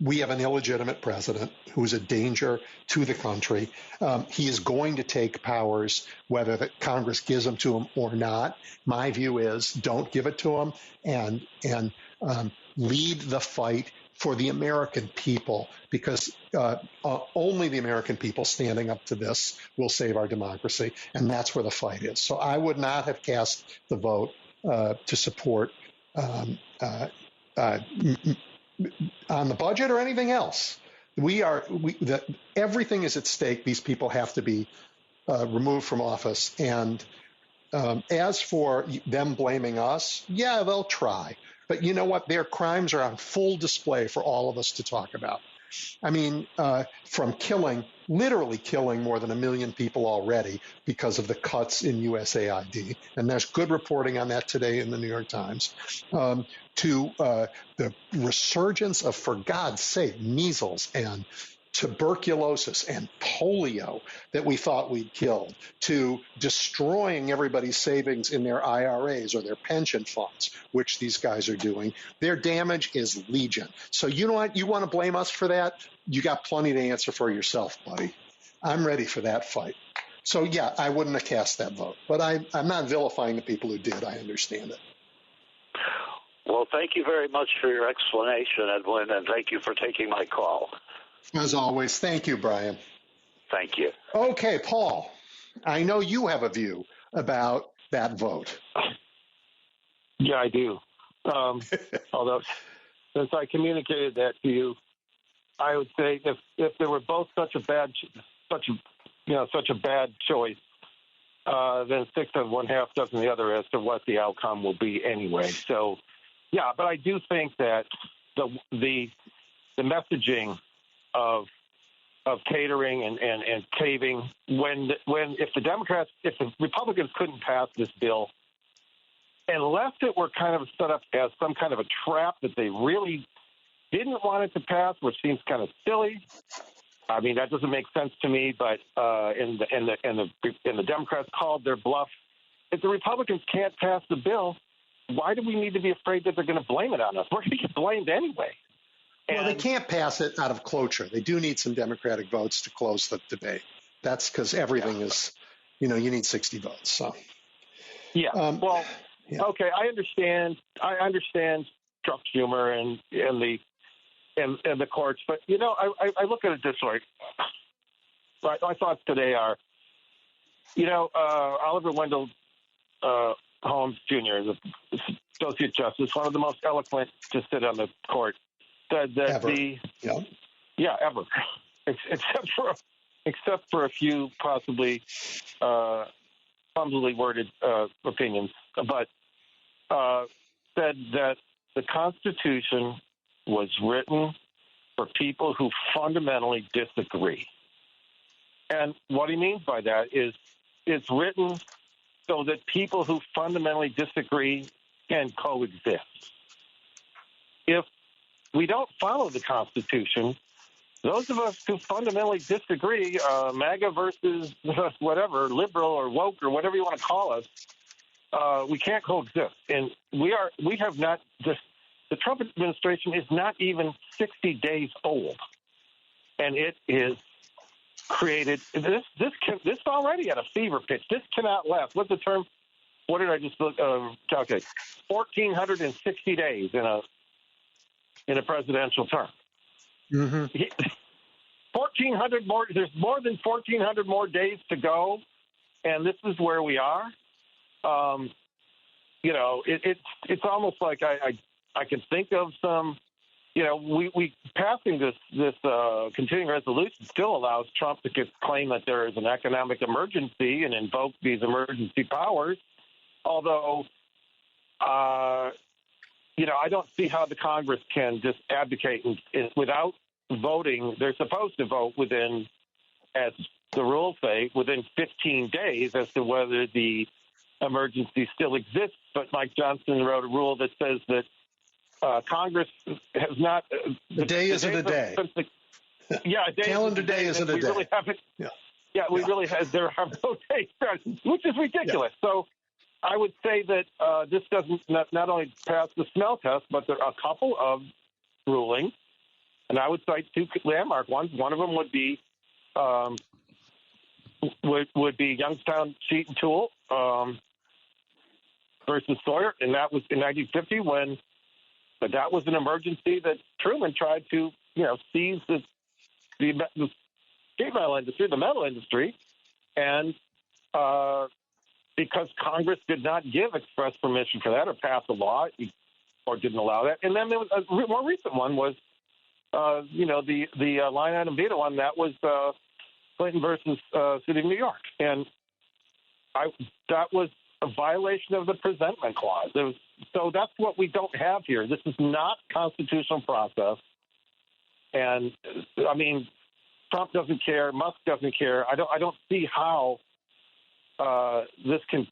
we have an illegitimate president who is a danger to the country. He is going to take powers, whether the Congress gives them to him or not. My view is don't give it to him and lead the fight for the American people, because only the American people standing up to this will save our democracy, and that's where the fight is. So I would not have cast the vote to support on the budget or anything else. Everything is at stake. These people have to be removed from office. And as for them blaming us, yeah, they'll try. But you know what? Their crimes are on full display for all of us to talk about. I mean, from literally killing more than 1 million people already because of the cuts in USAID, and there's good reporting on that today in the New York Times, to the resurgence of, for God's sake, measles and tuberculosis and polio that we thought we'd killed, to destroying everybody's savings in their IRAs or their pension funds, which these guys are doing. Their damage is legion. So you know what? You want to blame us for that? You got plenty to answer for yourself, buddy. I'm ready for that fight. So, yeah, I wouldn't have cast that vote. But I'm not vilifying the people who did. I understand it. Well, thank you very much for your explanation, Edwin, and thank you for taking my call. As always, thank you, Brian. Thank you. Okay, Paul, I know you have a view about that vote. Yeah, I do. Although, since I communicated that to you, I would say if they were both such a bad choice, then 6 of one, half dozen the other as to what the outcome will be anyway. So, yeah, but I do think that the messaging of catering and caving if the Republicans couldn't pass this bill, unless it were kind of set up as some kind of a trap that they really didn't want it to pass, which seems kind of silly. I mean, that doesn't make sense to me. But and the Democrats called their bluff. If the Republicans can't pass the bill, why do we need to be afraid that they're going to blame it on us? We're going to get blamed anyway. Well, they can't pass it out of cloture. They do need some Democratic votes to close the debate. That's because everything is, you need 60 votes. So, Yeah. Okay. I understand Trump's humor and the courts, but I look at it this way. My thoughts today are, Oliver Wendell Holmes Jr., the Associate Justice, one of the most eloquent to sit on the court, said that ever. Ever, except for a few possibly clumsily worded opinions, but said that the Constitution was written for people who fundamentally disagree. And what he means by that is it's written so that people who fundamentally disagree can coexist. If we don't follow the Constitution, those of us who fundamentally disagree, MAGA versus whatever, liberal or woke or whatever you want to call us, we can't coexist. And the Trump administration is not even 60 days old. And it is created this already at a fever pitch. This cannot last. What's the term? What did I just calculate? 1,460 days in a presidential term. Mm-hmm. 1,400 more. There's more than 1,400 more days to go, and this is where we are. It's almost like I can think of some. We passing this continuing resolution still allows Trump to claim that there is an economic emergency and invoke these emergency powers. Although, I don't see how the Congress can just abdicate without voting. They're supposed to vote within, as the rules say, within 15 days as to whether the emergency still exists. But Mike Johnson wrote a rule that says that Congress has not. The day isn't a day. A day. Calendar day isn't a day. Really haven't. We really have. There are no days, which is ridiculous. Yeah. So, I would say that this doesn't not only pass the smell test, but there are a couple of rulings, and I would cite two landmark ones. One of them would be Youngstown Sheet and Tool versus Sawyer, and that was in 1950 when. But that was an emergency that Truman tried to, seize the sheet metal industry, the metal industry, and because Congress did not give express permission for that or pass a law or didn't allow that. And then there was a more recent one was, the line item veto one that was Clinton versus City of New York, and that was a violation of the presentment clause. So that's what we don't have here. This is not constitutional process. And I mean, Trump doesn't care. Musk doesn't care. I don't see how this can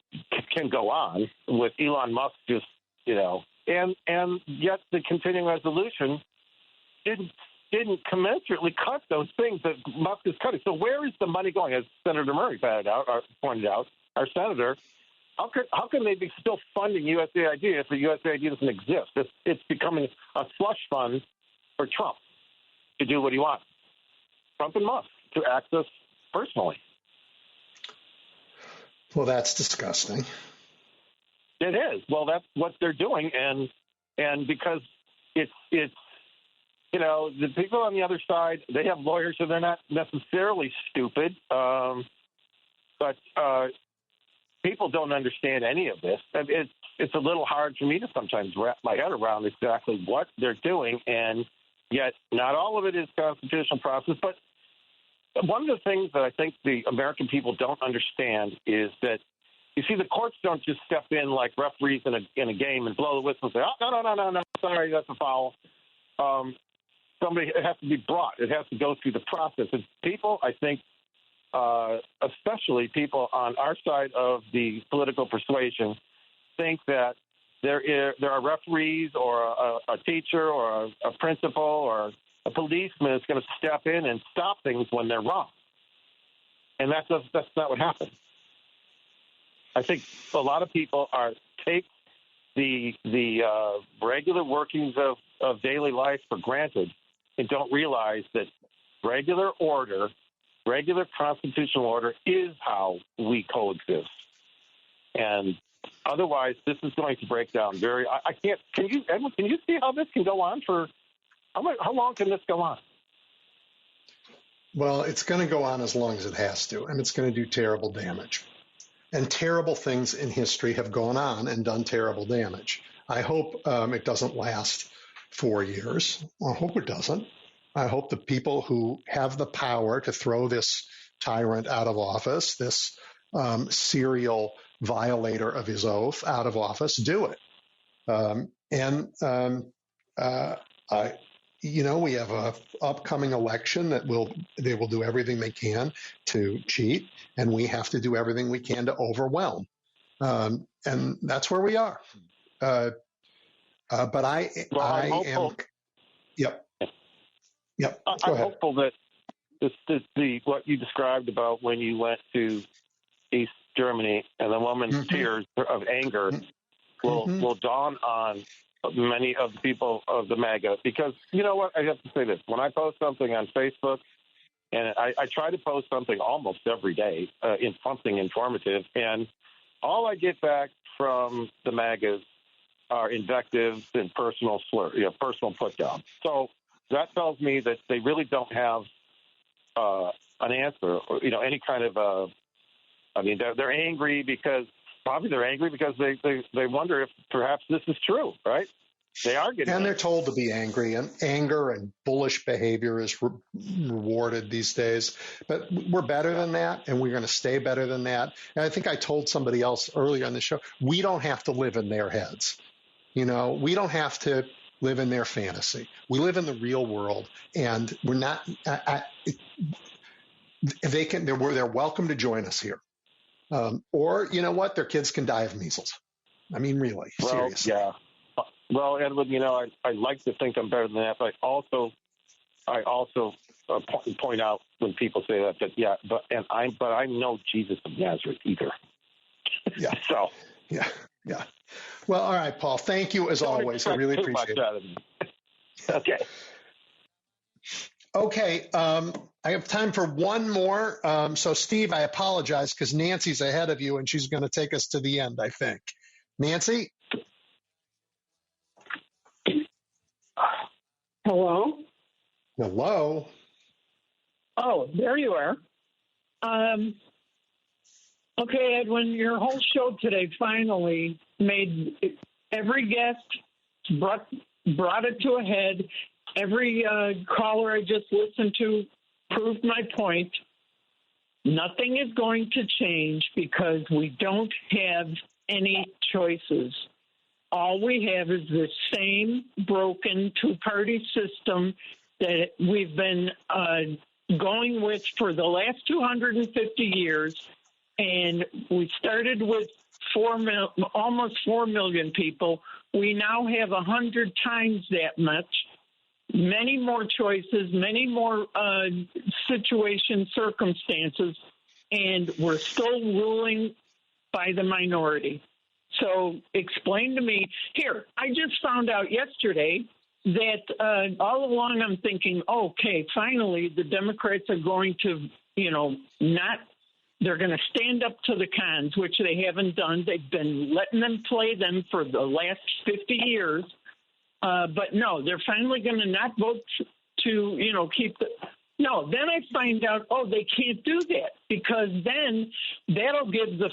go on with Elon Musk just, and yet the continuing resolution didn't commensurately cut those things that Musk is cutting. So where is the money going? As Senator Murray pointed out, our senator, how can they be still funding USAID if the USAID doesn't exist? It's becoming a slush fund for Trump to do what he wants. Trump and Musk to access personally. Well, that's disgusting. It is. Well, that's what they're doing, and because it's the people on the other side, they have lawyers, so they're not necessarily stupid, but people don't understand any of this. It's a little hard for me to sometimes wrap my head around exactly what they're doing, and yet not all of it is constitutional process. But one of the things that I think the American people don't understand is that, you see, the courts don't just step in like referees in a game and blow the whistle and say, oh, no, sorry, that's a foul. It has to be brought. It has to go through the process. And people, I think, especially people on our side of the political persuasion, think that there are referees or a teacher or a principal or a policeman that's going to step in and stop things when they're wrong. And that's not what happens. I think a lot of people take the regular workings of daily life for granted and don't realize that regular constitutional order is how we coexist. And Otherwise, this is going to break down I can't. Can you, Edwin? Can you see how this can go on for? How long can this go on? Well, it's going to go on as long as it has to, and it's going to do terrible damage. And terrible things in history have gone on and done terrible damage. I hope it doesn't last 4 years. I hope it doesn't. I hope the people who have the power to throw this tyrant out of office, this serial violator of his oath out of office, do it. We have a upcoming election that they will do everything they can to cheat, and we have to do everything we can to overwhelm. And that's where we are. But I am. Yep. I'm hopeful that what you described about when you went to East Germany and the woman's tears of anger will dawn on many of the people of the MAGA, because you know what? I have to say this. When I post something on Facebook, and I try to post something almost every day, something informative, and all I get back from the MAGAs are invectives and personal put down. So that tells me that they really don't have an answer, or any kind of. They're angry because they wonder if perhaps this is true, right? They are getting and they're told to be angry, and anger and bullish behavior is rewarded these days. But we're better than that, and we're going to stay better than that. And I think I told somebody else earlier on the show, we don't have to live in their heads. We don't have to live in their fantasy. We live in the real world, and we're not. They're welcome to join us here. Or, you know what? Their kids can die of measles. I mean, really, seriously. Yeah. Well, Edwin, I like to think I'm better than that, but I also point out when people say that I'm no Jesus of Nazareth either. Yeah. So. Yeah. Well, all right, Paul. Thank you as always. I really appreciate it. Okay. Okay. I have time for one more. So, Steve, I apologize because Nancy's ahead of you, and she's going to take us to the end, I think. Nancy? Hello? Hello? Oh, there you are. Okay, Edwin, your whole show today finally made every guest brought it to a head. Every caller I just listened to proved my point. Nothing is going to change because we don't have any choices. All we have is the same broken two-party system that we've been going with for the last 250 years. And we started with almost 4 million people. We now have 100 times that much. Many more choices, many more circumstances, and we're still ruling by the minority. So explain to me. Here, I just found out yesterday that all along I'm thinking, okay, finally the Democrats are going to, they're going to stand up to the cons, which they haven't done. They've been letting them play them for the last 50 years. But no, they're finally going to not vote to, keep the. No, then I find out, they can't do that because then that'll give the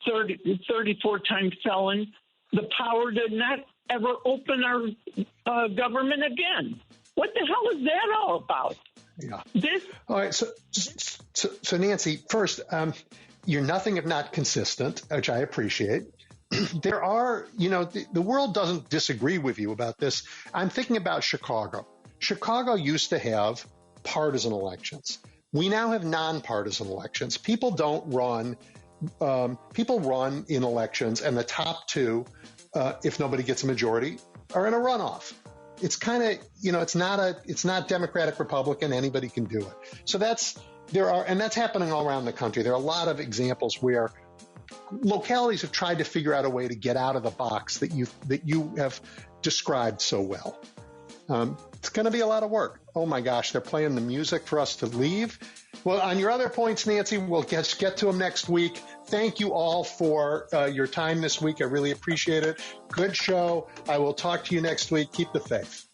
34-time felon the power to not ever open our government again. What the hell is that all about? Yeah. All right. So Nancy, first, you're nothing if not consistent, which I appreciate. There are, the world doesn't disagree with you about this. I'm thinking about Chicago. Chicago used to have partisan elections. We now have nonpartisan elections. People don't run. People run in elections, and the top two, if nobody gets a majority, are in a runoff. It's kind of, it's not Democratic, Republican. Anybody can do it. So that's happening all around the country. There are a lot of examples where localities have tried to figure out a way to get out of the box that you have described so well. It's going to be a lot of work. Oh my gosh, they're playing the music for us to leave. Well, on your other points, Nancy, we'll get to them next week. Thank you all for your time this week. I really appreciate it. Good show. I will talk to you next week. Keep the faith.